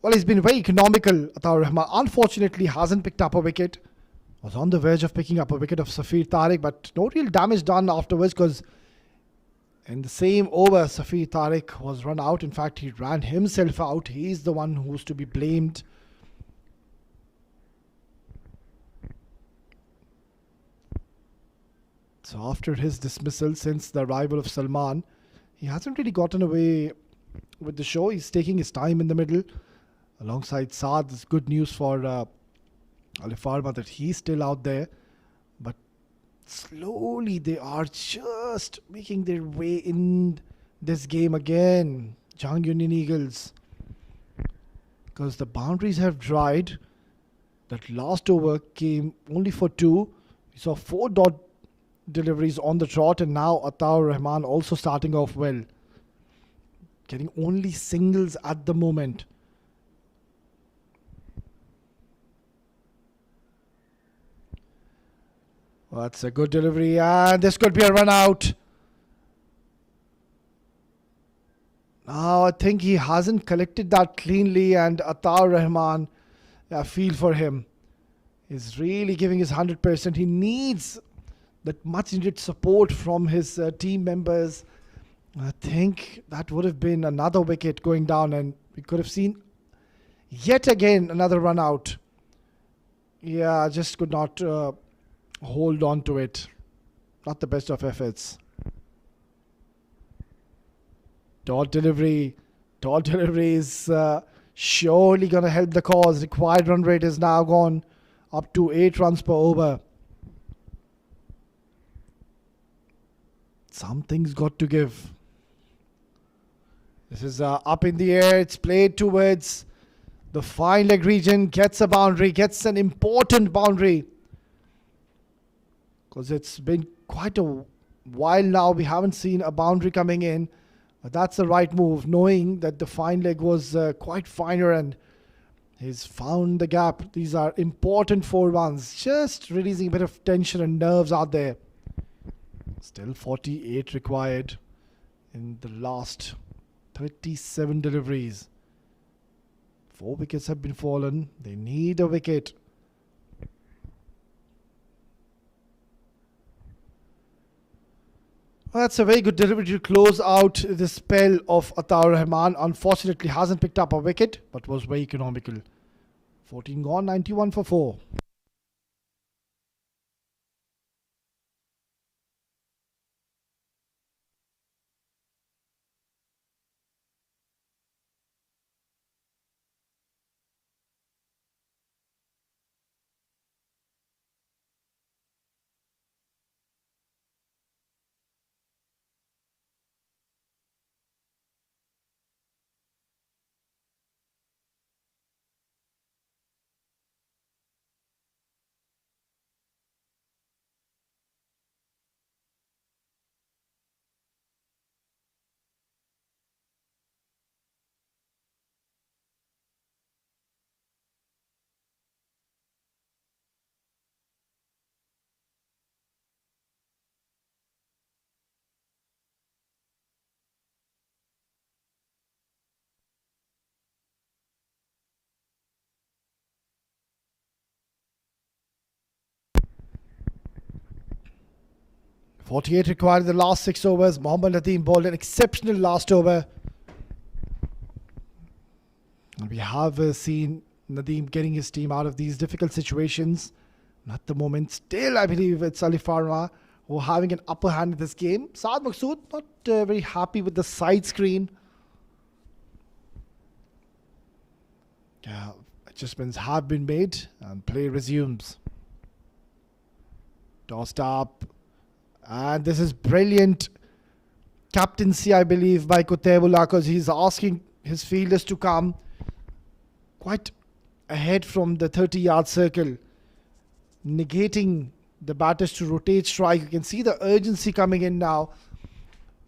Well, he's been very economical. Ataur Rahman unfortunately hasn't picked up a wicket. Was on the verge of picking up a wicket of Safir Tariq, but no real damage done afterwards because in the same over, Safir Tariq was run out. In fact, he ran himself out. He's the one who's to be blamed. So after his dismissal, since the arrival of Salman, he hasn't really gotten away with the show. He's taking his time in the middle. Alongside Saad, it's good news for Alif Pharma that he's still out there. But slowly they are just making their way in this game again. Jhang Union Eagles. Because the boundaries have dried. That last over came only for 2. We saw 4 dot deliveries on the trot, and now Ataur Rahman also starting off well. Getting only singles at the moment. Well, that's a good delivery, and this could be a run out. Now I think he hasn't collected that cleanly, and Ataur Rahman, I feel for him, is really giving his 100%. He needs that much needed support from his team members. I think that would have been another wicket going down, and we could have seen yet again another run out. Yeah, I just could not hold on to it. Not the best of efforts. Dot delivery. Dot delivery is surely going to help the cause. Required run rate is now gone up to 8 runs per over. Something's got to give. This is up in the air. It's played towards the fine leg region. Gets a boundary. Gets an important boundary. Because it's been quite a while now. We haven't seen a boundary coming in. But that's the right move. Knowing that the fine leg was quite finer and he's found the gap. These are important 4 runs. Just releasing a bit of tension and nerves out there. Still 48 required in the last 37 deliveries. 4 wickets have been fallen. They need a wicket. Well, that's a very good delivery to close out the spell of Ataur Rahman. Unfortunately hasn't picked up a wicket, but was very economical. 14 gone, 91 for 4. .48 required in the last 6 overs. Mohammad Nadeem bowled an exceptional last over. And we have seen Nadeem getting his team out of these difficult situations. And at the moment, still I believe it's Alif Pharma who are having an upper hand in this game. Saad Maqsood not very happy with the side screen. Yeah, adjustments have been made and play resumes. Tossed up. And this is brilliant captaincy, I believe, by Kutebullah, because he's asking his fielders to come quite ahead from the 30-yard circle, negating the batters to rotate strike. You can see the urgency coming in now.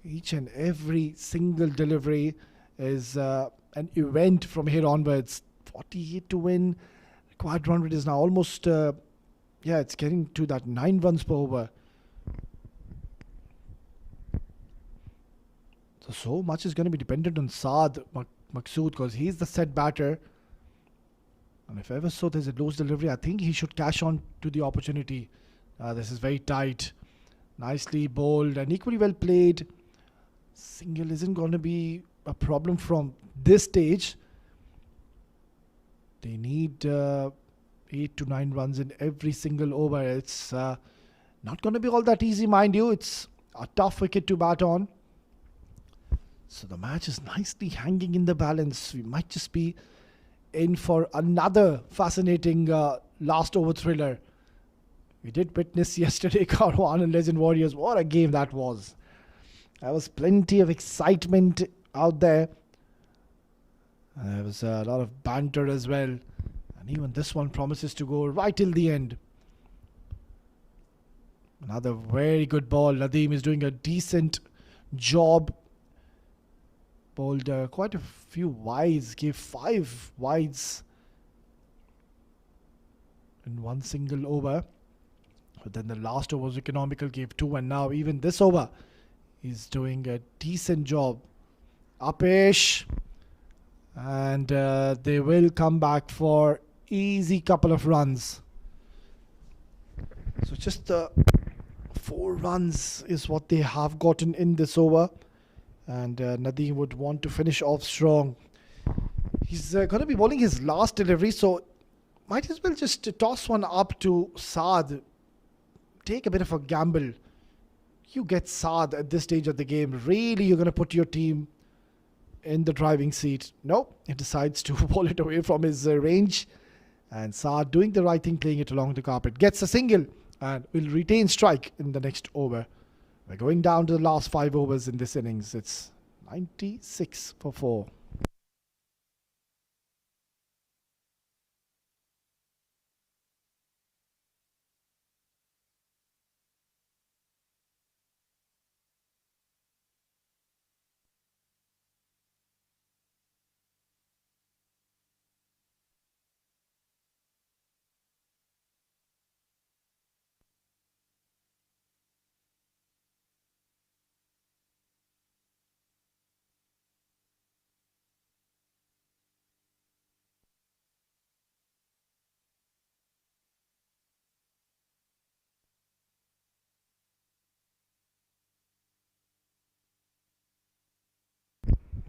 Each and every single delivery is an event from here onwards. 48 to win. Required run rate is now almost, it's getting to that 9 runs per over. So much is going to be dependent on Saad Maqsood because he's the set batter. And if ever so there's a loose delivery, I think he should cash on to the opportunity. This is very tight. Nicely bowled and equally well played. Single isn't going to be a problem from this stage. They need 8 to 9 runs in every single over. It's not going to be all that easy, mind you. It's a tough wicket to bat on. So the match is nicely hanging in the balance. We might just be in for another fascinating last over thriller. We did witness yesterday Karwan and Legend Warriors. What a game that was. There was plenty of excitement out there. There was a lot of banter as well. And even this one promises to go right till the end. Another very good ball. Nadeem is doing a decent job. Bowled quite a few wides. Gave 5 wides in one single over. But then the last over was economical. Gave 2. And now even this over, he's doing a decent job. Upish. And they will come back for easy couple of runs. So just 4 runs is what they have gotten in this over. And Nadeem would want to finish off strong. He's going to be bowling his last delivery. So might as well just toss one up to Saad. Take a bit of a gamble. You get Saad at this stage of the game. Really, you're going to put your team in the driving seat. No, he decides to bowl it away from his range. And Saad doing the right thing, playing it along the carpet. Gets a single and will retain strike in the next over. We're going down to the last 5 overs in this innings. It's 96 for 4.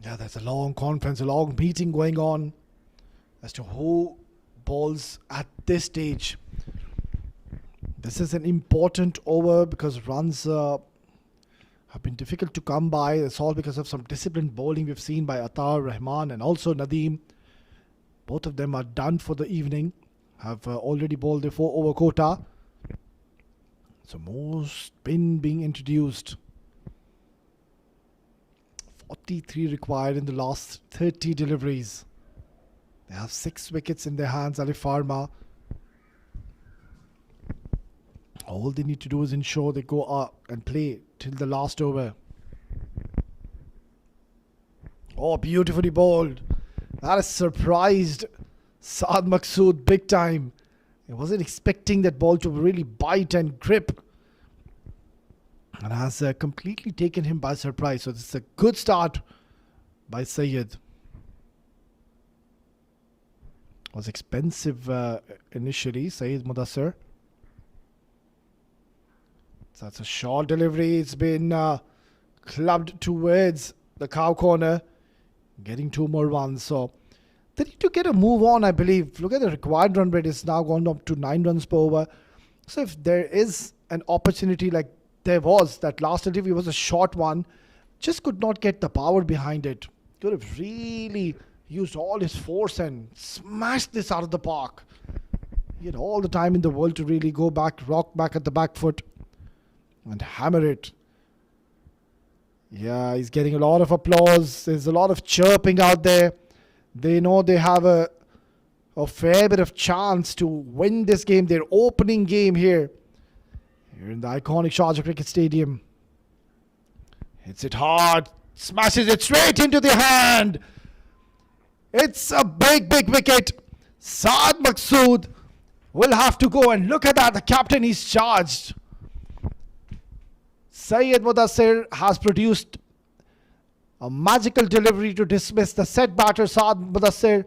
Yeah, there's a long conference, a long meeting going on as to who bowls at this stage. This is an important over because runs have been difficult to come by. It's all because of some disciplined bowling we've seen by Attar, Rahman and also Nadeem. Both of them are done for the evening. Have already bowled their 4 over quota. So more spin being introduced. 43 required in the last 30 deliveries. They have 6 wickets in their hands, Alif Pharma. All they need to do is ensure they go up and play till the last over. Oh, beautifully bowled. That has surprised Saad Maqsood big time. He wasn't expecting that ball to really bite and grip. And has completely taken him by surprise. So this is a good start by Syed. Was expensive initially, Syed Mudassir. So that's a short delivery. It's been clubbed towards the cow corner. Getting 2 more runs. So they need to get a move on, I believe. Look at the required run rate. It's now gone up to 9 runs per over. So if there is an opportunity like there was, that last delivery was a short one, just could not get the power behind it. Could have really used all his force and smashed this out of the park. He had all the time in the world to really go back, rock back at the back foot and hammer it. Yeah, he's getting a lot of applause. There's a lot of chirping out there. They know they have a fair bit of chance to win this game, their opening game here in the iconic Sharjah Cricket Stadium. Hits it hard, smashes it straight into the hand. It's a big, big wicket. Saad Maqsood will have to go, and look at that, the captain is charged. Syed Mudassir has produced a magical delivery to dismiss the set batter Saad Mudassir.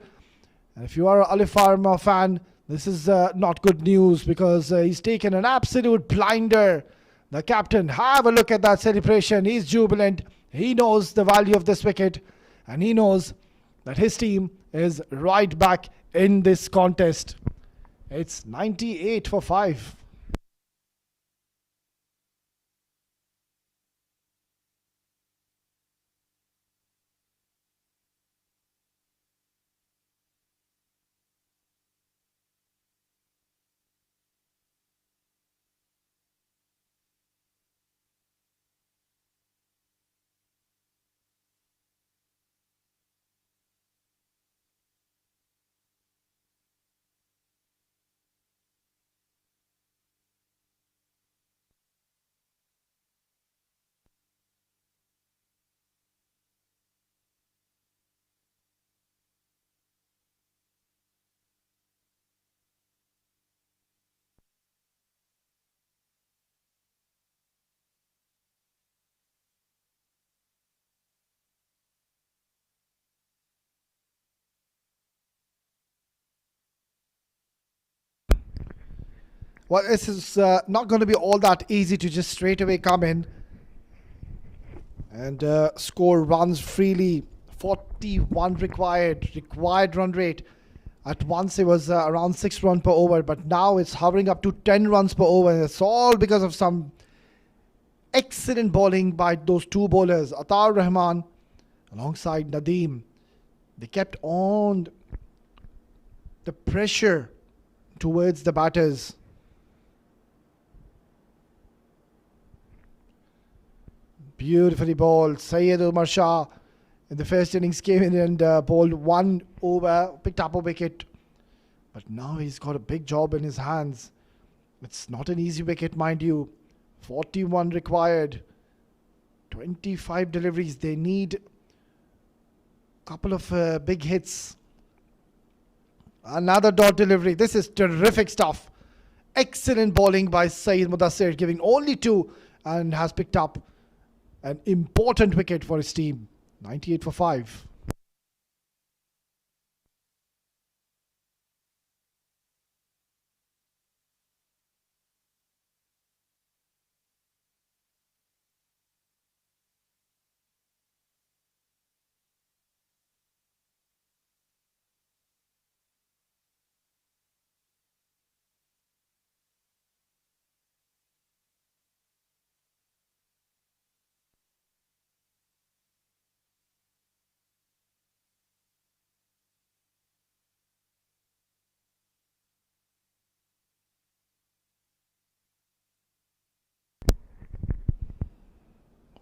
And if you are an Alif Pharma fan, this is not good news because he's taken an absolute blinder. The captain, have a look at that celebration. He's jubilant. He knows the value of this wicket, and he knows that his team is right back in this contest. It's 98 for 5. Well, this is not going to be all that easy to just straight away come in and score runs freely. 41 required run rate. At once it was around 6 runs per over, but now it's hovering up to 10 runs per over. It's all because of some excellent bowling by those two bowlers, Atar Rahman alongside Nadeem. They kept on the pressure towards the batters. Beautifully bowled. Syed Umar Shah in the first innings came in and bowled 1 over, picked up a wicket. But now he's got a big job in his hands. It's not an easy wicket, mind you. 41 required. 25 deliveries. They need a couple of big hits. Another dot delivery. This is terrific stuff. Excellent bowling by Syed Mudassir, giving only 2 and has picked up an important wicket for his team. 98 for 5.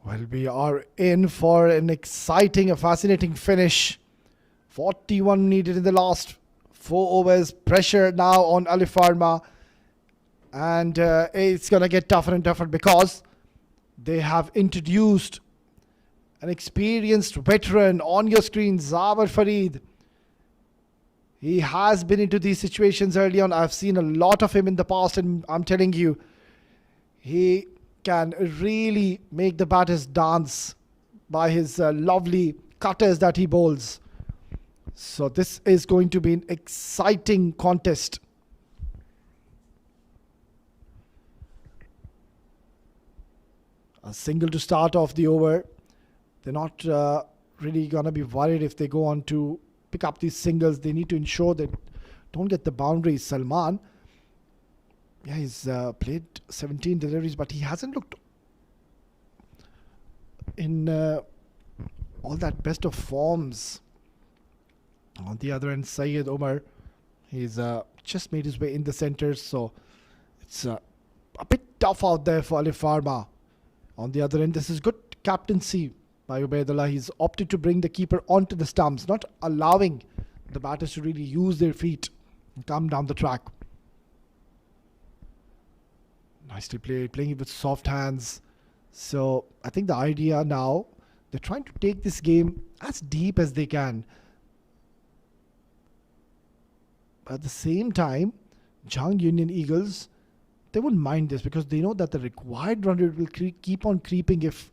Well, we are in for an exciting, a fascinating finish. 41 needed in the last 4 overs. Pressure now on Alif Pharma. And it's going to get tougher and tougher because they have introduced an experienced veteran on your screen, Zawar Farid. He has been into these situations early on. I've seen a lot of him in the past, and I'm telling you, he can really make the batters dance by his lovely cutters that he bowls. So this is going to be an exciting contest. A single to start off the over. They're not really going to be worried if they go on to pick up these singles. They need to ensure that don't get the boundaries. Salman, yeah, he's played 17 deliveries, but he hasn't looked in all that best of forms. On the other end, Syed Omar, he's just made his way in the centre, so it's a bit tough out there for Alif Pharma. On the other end, this is good captaincy by Ubaidullah. He's opted to bring the keeper onto the stumps, not allowing the batters to really use their feet and come down the track. Nicely played, playing it with soft hands. So I think the idea now, they're trying to take this game as deep as they can. But at the same time, Jhang Union Eagles, they wouldn't mind this because they know that the required run rate will keep on creeping if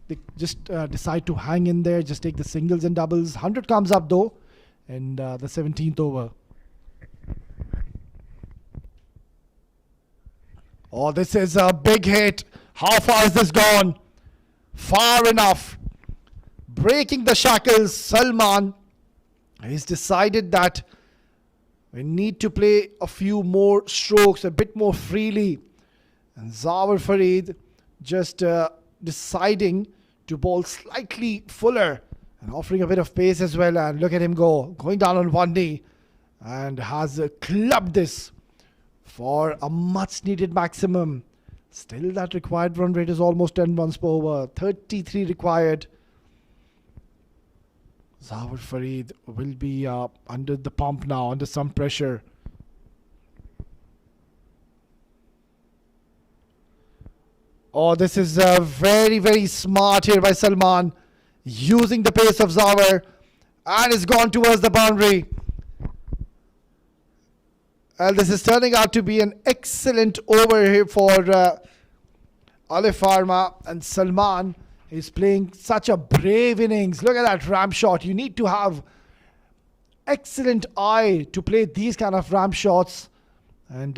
they just decide to hang in there, just take the singles and doubles. 100 comes up though, in the 17th over. Oh, this is a big hit. How far has this gone? Far enough. Breaking the shackles, Salman. He's decided that we need to play a few more strokes, a bit more freely. And Zawar Farid just deciding to bowl slightly fuller and offering a bit of pace as well. And look at him go, going down on one knee, and has clubbed this for a much needed maximum. Still that required run rate is almost 10 runs per over. 33 required. Zawar Farid will be under the pump now, under some pressure. Oh, this is very, very smart here by Salman. Using the pace of Zawar. And it's gone towards the boundary. Well, this is turning out to be an excellent over here for Alif Pharma, and Salman is playing such a brave innings. Look at that ram shot. You need to have excellent eye to play these kind of ram shots. And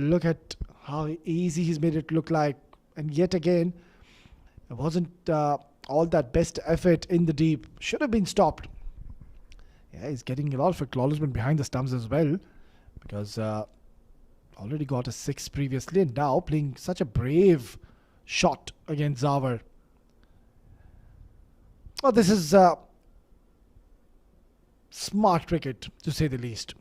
look at how easy he's made it look like. And yet again, it wasn't all that best effort in the deep. Should have been stopped. Yeah, he's getting a lot of acknowledgement behind the stumps as well, because already got a 6 previously and now playing such a brave shot against Zawar. Oh, this is smart cricket, to say the least.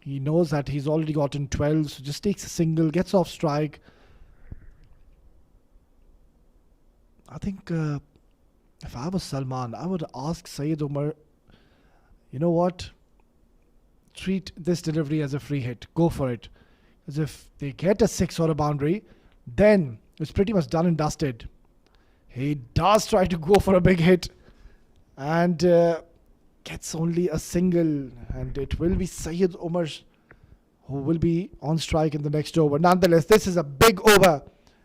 He knows that he's already gotten 12, so just takes a single, gets off strike. I think if I was Salman, I would ask Syed Umar, you know what? Treat this delivery as a free hit. Go for it. Because if they get a 6 or a boundary, then it's pretty much done and dusted. He does try to go for a big hit and gets only a single. And it will be Syed Umar who will be on strike in the next over. Nonetheless, this is a big over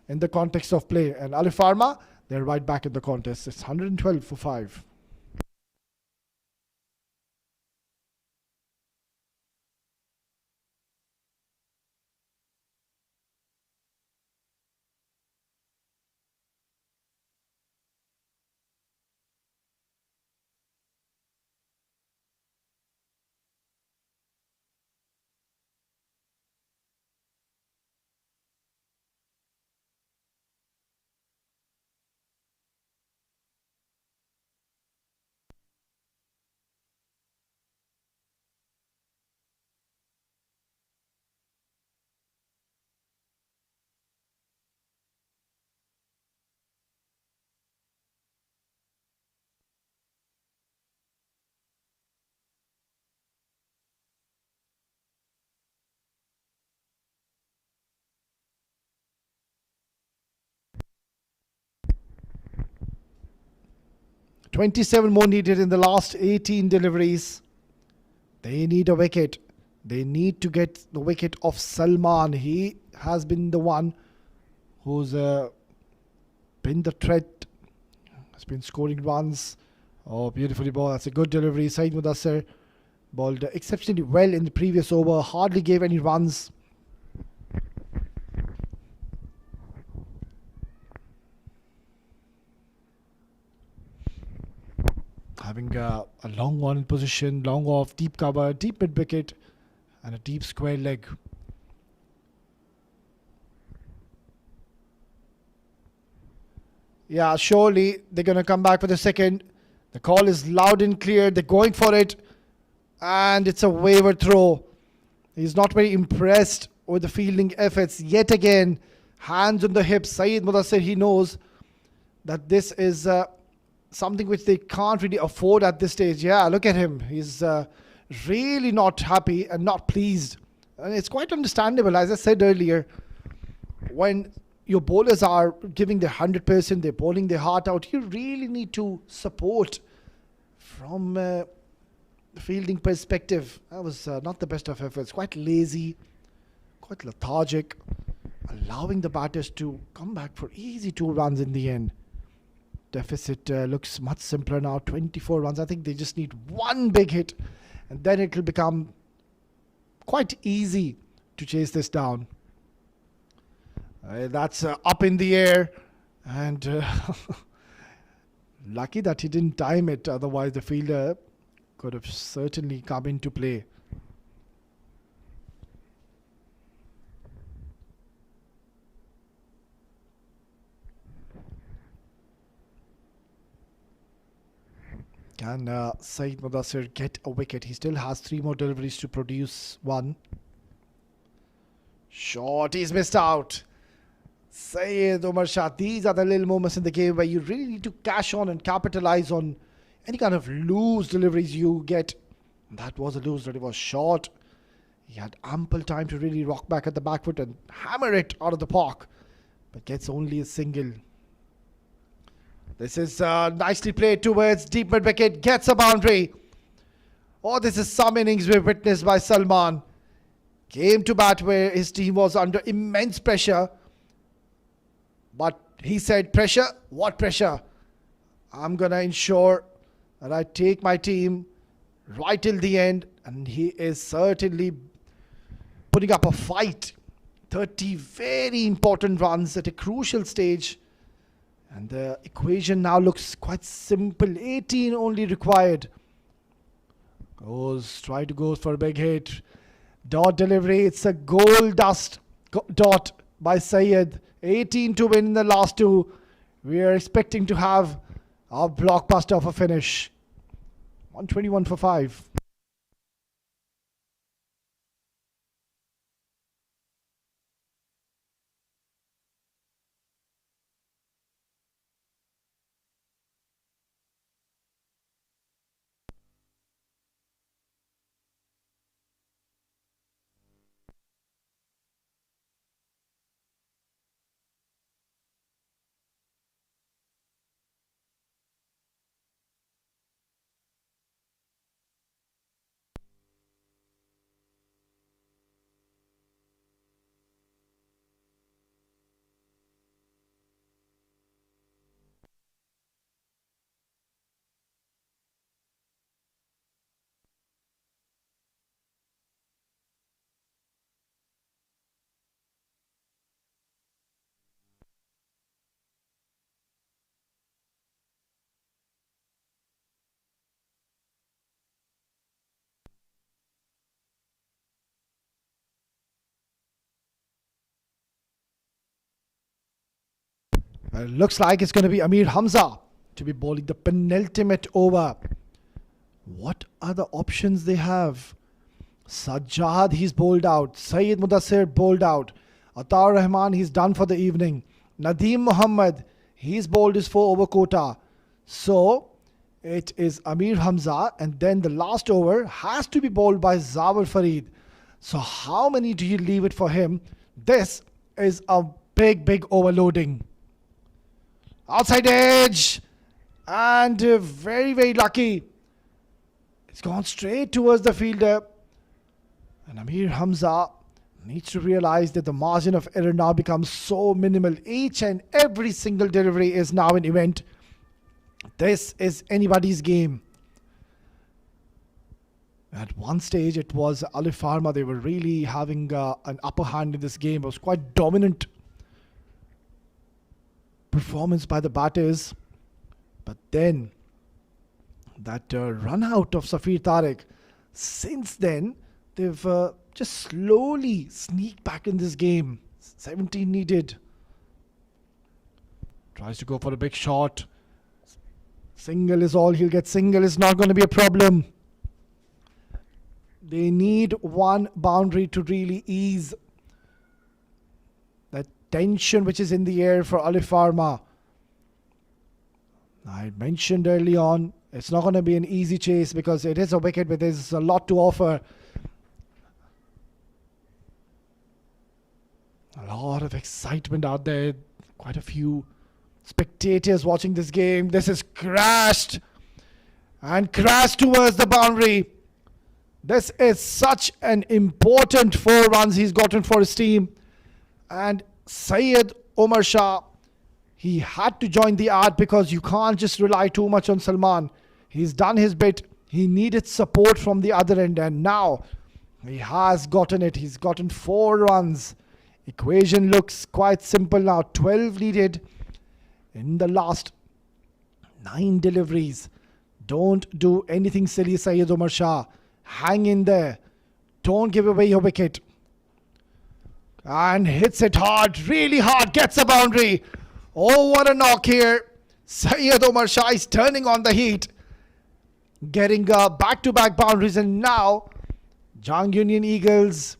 in the context of play. And Alif Pharma, they're right back in the contest. It's 112 for 5. "27 more needed in the last 18 deliveries. They need a wicket. They need to get the wicket of Salman. He has been the one who's been the threat, has been scoring runs. Oh, beautifully ball. That's a good delivery. Saeed Mudassir bowled exceptionally well in the previous over. Hardly gave any runs. Having a long on in position, long off, deep cover, deep mid wicket, and a deep square leg. Yeah, surely they're going to come back for the second. The call is loud and clear. They're going for it. And it's a waiver throw. He's not very impressed with the fielding efforts. Yet again, hands on the hips. Saeed Mudassir, he knows that this is something which they can't really afford at this stage. Yeah, look at him. He's really not happy and not pleased. And it's quite understandable. As I said earlier, when your bowlers are giving their 100%, they're bowling their heart out, you really need to support from the fielding perspective. That was not the best of efforts. Quite lazy, quite lethargic, allowing the batters to come back for easy 2 runs in the end. Deficit looks much simpler now, 24 runs. I think they just need one big hit and then it will become quite easy to chase this down. That's up in the air, and lucky that he didn't time it, otherwise the fielder could have certainly come into play. Can Saeed Mudassir get a wicket? He still has 3 more deliveries to produce one. Short, he's missed out. Syed Omar Shah, these are the little moments in the game where you really need to cash on and capitalize on any kind of loose deliveries you get. That was a loose, but it was short. He had ample time to really rock back at the back foot and hammer it out of the park, but gets only a single. This is nicely played towards deep mid wicket, gets a boundary. Oh, this is some innings we've witnessed by Salman. Came to bat where his team was under immense pressure, but he said, pressure? What pressure? I'm going to ensure that I take my team right till the end, and he is certainly putting up a fight. 30 very important runs at a crucial stage. And the equation now looks quite simple. 18 only required. Try to go for a big hit. Dot delivery. It's a goal dust dot by Syed. 18 to win in the last 2. We are expecting to have a blockbuster of a finish. 121 for 5. Looks like it's going to be Amir Hamza to be bowling the penultimate over. What are the options they have? Sajjad, he's bowled out. Syed Mudassir bowled out. Atar Rahman, he's done for the evening. Nadeem Muhammad, he's bowled his 4 over quota. So it is Amir Hamza, and then the last over has to be bowled by Zawar Farid. So how many do you leave it for him? This is a big overloading. Outside edge, and very lucky. It's gone straight towards the fielder, and Amir Hamza needs to realize that the margin of error now becomes so minimal. Each and every single delivery is now an event. This is anybody's game. At one stage it was Alif Pharma. They were really having an upper hand in this game. It was quite dominant performance by the batters, but then that run out of Safir Tariq, since then they've just slowly sneaked back in this game. 17 needed. Tries to go for a big shot. Single is all he'll get. Single is not going to be a problem. They need one boundary to really ease that tension which is in the air for Alif Pharma. I mentioned early on, it's not going to be an easy chase because it is a wicket, but there's a lot to offer. A lot of excitement out there. Quite a few spectators watching this game. This is crashed and crashed towards the boundary. This is such an important 4 runs he's gotten for his team. And Syed Omar Shah, he had to join the art because you can't just rely too much on Salman. He's done his bit. He needed support from the other end, and now he has gotten it. He's gotten 4 runs. Equation looks quite simple now. 12 needed in the last 9 deliveries. Don't do anything silly, Syed Umar Shah. Hang in there. Don't give away your wicket. And hits it hard, really hard, gets a boundary. Oh, what a knock here. Syed Umar Shah is turning on the heat, getting back-to-back boundaries, and now Jhang Union Eagles,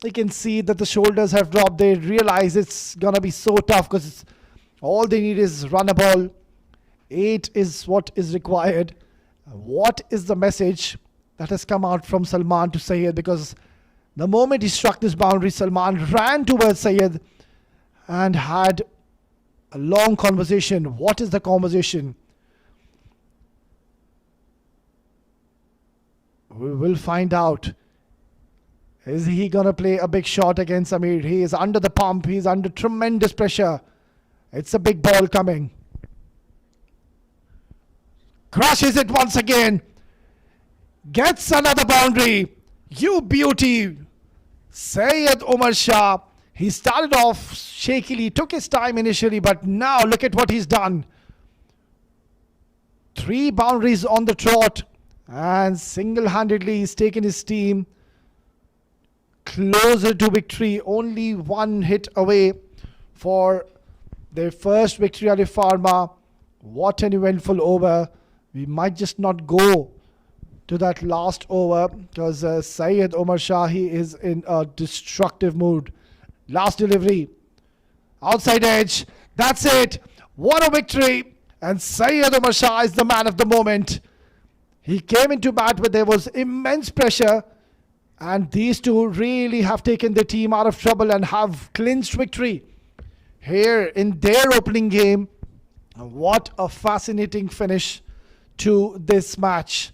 you can see that the shoulders have dropped. They realize it's gonna be so tough because all they need is run a ball. 8 is what is required. What is the message that has come out from Salman to Syed? Because the moment he struck this boundary, Salman ran towards Syed and had a long conversation. What is the conversation? We will find out. Is he going to play a big shot against Amir? He is under the pump. He is under tremendous pressure. It's a big ball coming. Crushes it once again. Gets another boundary. You beauty. Syed Umar Shah. He started off shakily, took his time initially, but now look at what he's done. 3 boundaries on the trot, and single-handedly he's taken his team closer to victory. Only 1 hit away for their first victory, Alif Pharma. What an eventful over. We might just not go to that last over because Syed Umar Shah, he is in a destructive mood. Last delivery. Outside edge. That's it. What a victory. And Syed Umar Shah is the man of the moment. He came into bat where there was immense pressure. And these two really have taken the team out of trouble and have clinched victory here in their opening game. What a fascinating finish to this match.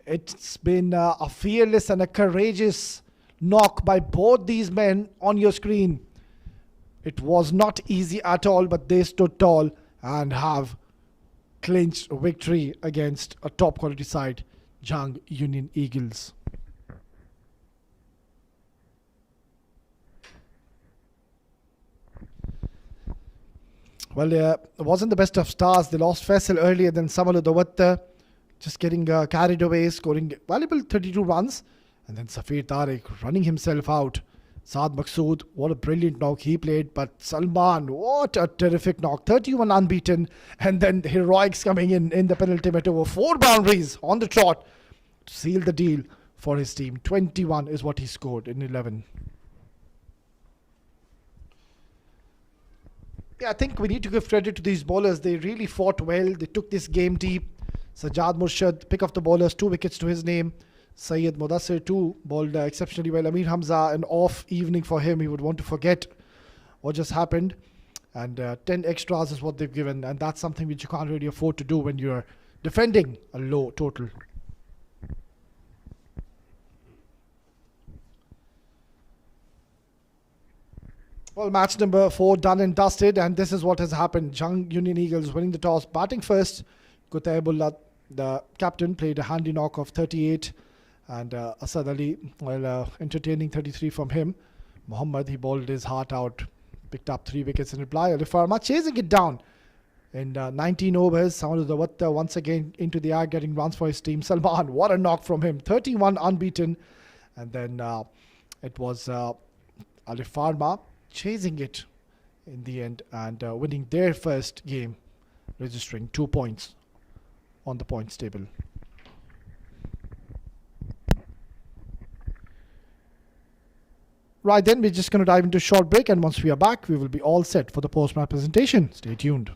It's been a fearless and a courageous knock by both these men on your screen. It was not easy at all, but they stood tall and have clinched victory against a top quality side, Jhang Union Eagles. Well, it wasn't the best of stars. They lost Faisal earlier than Samal Dawat, just getting carried away, scoring valuable 32 runs. And then Safir Tariq running himself out. Saad Maqsood, what a brilliant knock he played. But Salman, what a terrific knock. 31 unbeaten. And then heroics coming in the penultimate over. 4 boundaries on the trot to seal the deal for his team. 21 is what he scored in 11. Yeah, I think we need to give credit to these bowlers. They really fought well. They took this game deep. Sajjad Murshid, pick of the bowlers, 2 wickets to his name. Syed Mudassir too bowled exceptionally well. Amir Hamza, an off evening for him. He would want to forget what just happened. And 10 extras is what they've given. And that's something which you can't really afford to do when you're defending a low total. Well, match number 4 done and dusted. And this is what has happened. Jhang Union Eagles winning the toss. Batting first. Qutaybullah, the captain, played a handy knock of 38. And Asad Ali, well, entertaining 33 from him. Muhammad, he bowled his heart out, picked up 3 wickets in reply. Alif Pharma chasing it down in 19 overs. Samal Dawat once again into the air, getting runs for his team. Salman, what a knock from him, 31 unbeaten. And then it was Alif Pharma chasing it in the end and winning their first game, registering 2 points on the points table. Right then, we're just going to dive into a short break, and once we are back, we will be all set for the post-match presentation. Stay tuned.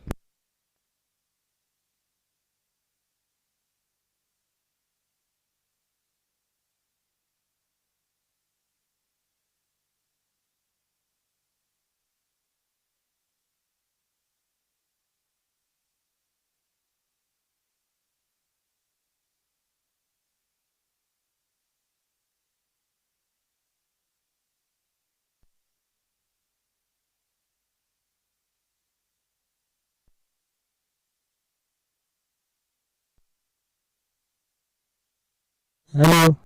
Hello.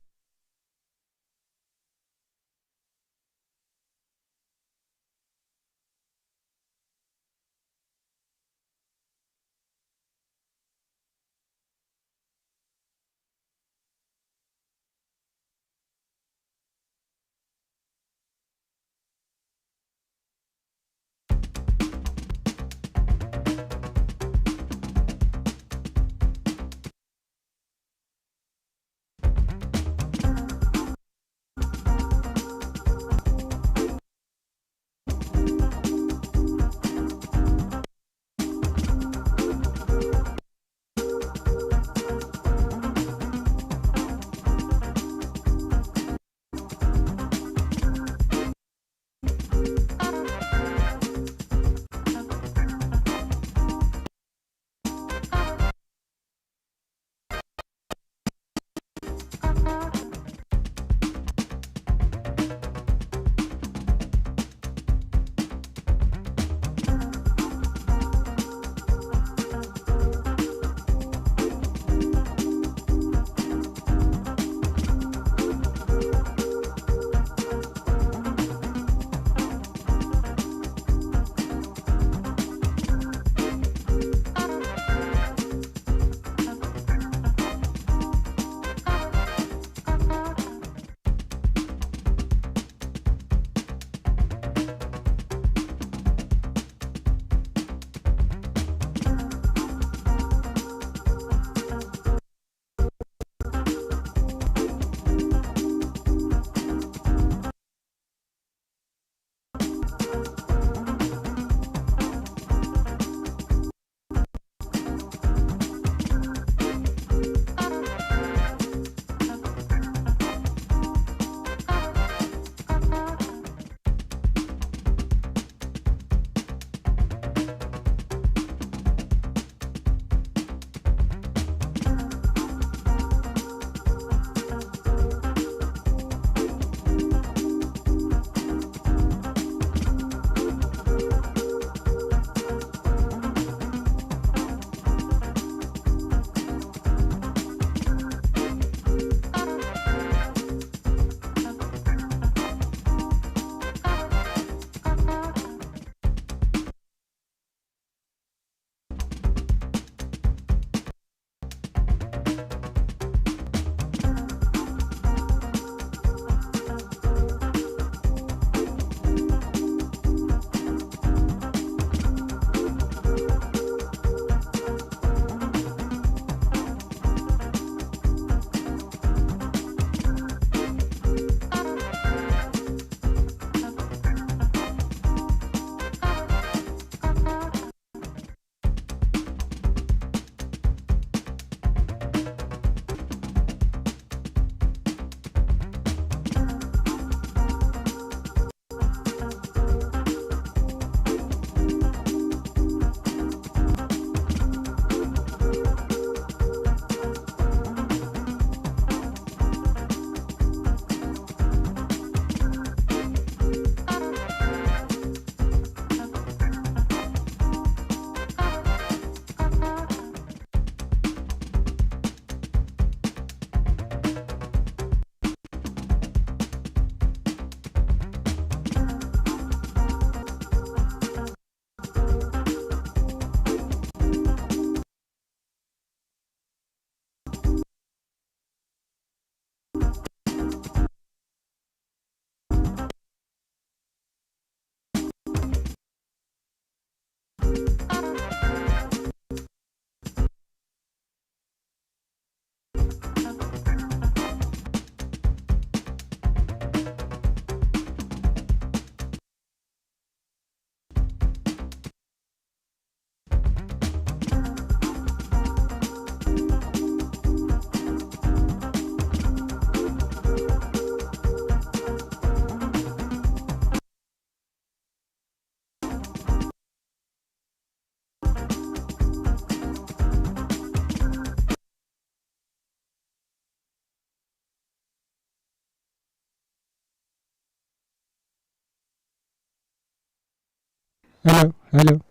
Hello. Hello.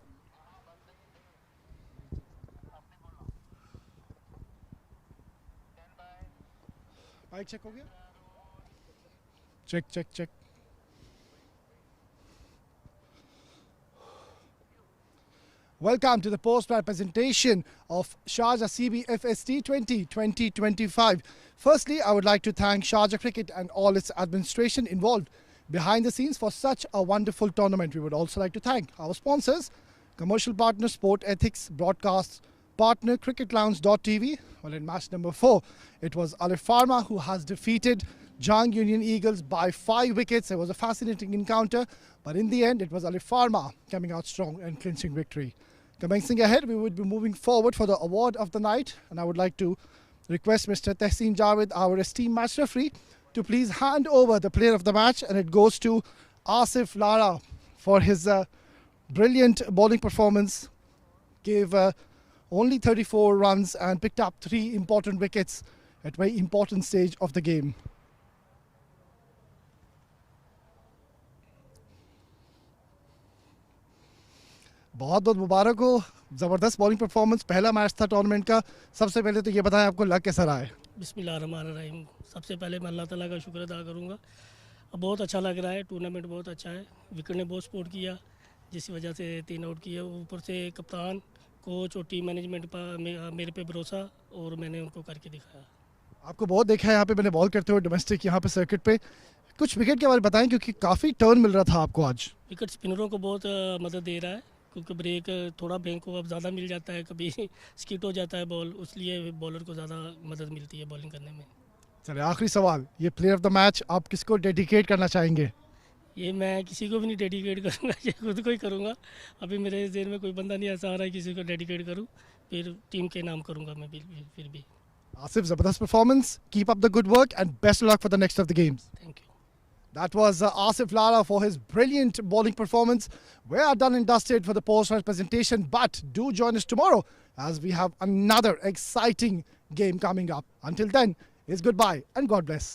Mike check हो गया? Check. Welcome to the post-match presentation of Sharjah CBFS T20 2025. Firstly, I would like to thank Sharjah Cricket and all its administration involved behind the scenes for such a wonderful tournament. We would also like to thank our sponsors, commercial partner Sport Ethics, broadcast partner cricketlounge.tv. Well, in match number 4, it was Alif Pharma who has defeated Jhang Union Eagles by 5 wickets. It was a fascinating encounter, but in the end, it was Alif Pharma coming out strong and clinching victory. Commencing ahead, we would be moving forward for the award of the night, and I would like to request Mr. Tehseen Javed, our esteemed match referee, to please hand over the player of the match, and it goes to Asif Lara for his brilliant bowling performance. Gave only 34 runs and picked up 3 important wickets at a very important stage of the game. बहुत बहुत मुबारक हो, ज़बरदस्त bowling performance, पहला match था tournament का. सबसे पहले तो ये बताएं आपको लग कैसा रहा है? बिस्मिल्लाहिर्रहमानिर्रहीम. सबसे पहले मैं अल्लाह ताला का शुक्र अदा करूँगा. अब बहुत अच्छा लग रहा है, टूर्नामेंट बहुत अच्छा है. विकेट ने बहुत सपोर्ट किया, जिस वजह से 3 आउट किए. ऊपर से कप्तान, कोच और टीम मैनेजमेंट पर मेरे पे भरोसा, और मैंने उनको करके दिखाया. आपको बहुत देखा है यहाँ पे मैंने बॉल करते हुए डोमेस्टिक यहाँ पे सर्किट पे. कुछ विकेट के बारे में बताएं, क्योंकि काफ़ी टर्न मिल रहा था आपको आज. विकेट स्पिनरों को बहुत मदद दे रहा है, क्योंकि ब्रेक थोड़ा बैंक को अब ज़्यादा मिल जाता है, कभी स्किट हो जाता है बॉल, इसलिए बॉलर को ज़्यादा मदद मिलती है बॉलिंग करने में. चलिए आखिरी सवाल, ये प्लेयर ऑफ द मैच आप किसको डेडिकेट करना चाहेंगे? ये मैं किसी को भी नहीं डेडिकेट करूँगा, ये खुद को ही करूँगा. अभी मेरे जेहन में कोई बंदा नहीं ऐसा आ रहा है किसी को डेडिकेट करूँ, फिर टीम के नाम करूँगा मैं फिर भी. Asif, ज़बरदस्त performance. Keep up the good work and best of luck for the next of the games. Thank you. That was Asif Lara for his brilliant bowling performance. We are done and dusted for the post-match presentation, but do join us tomorrow as we have another exciting game coming up. Until then, it's goodbye and God bless.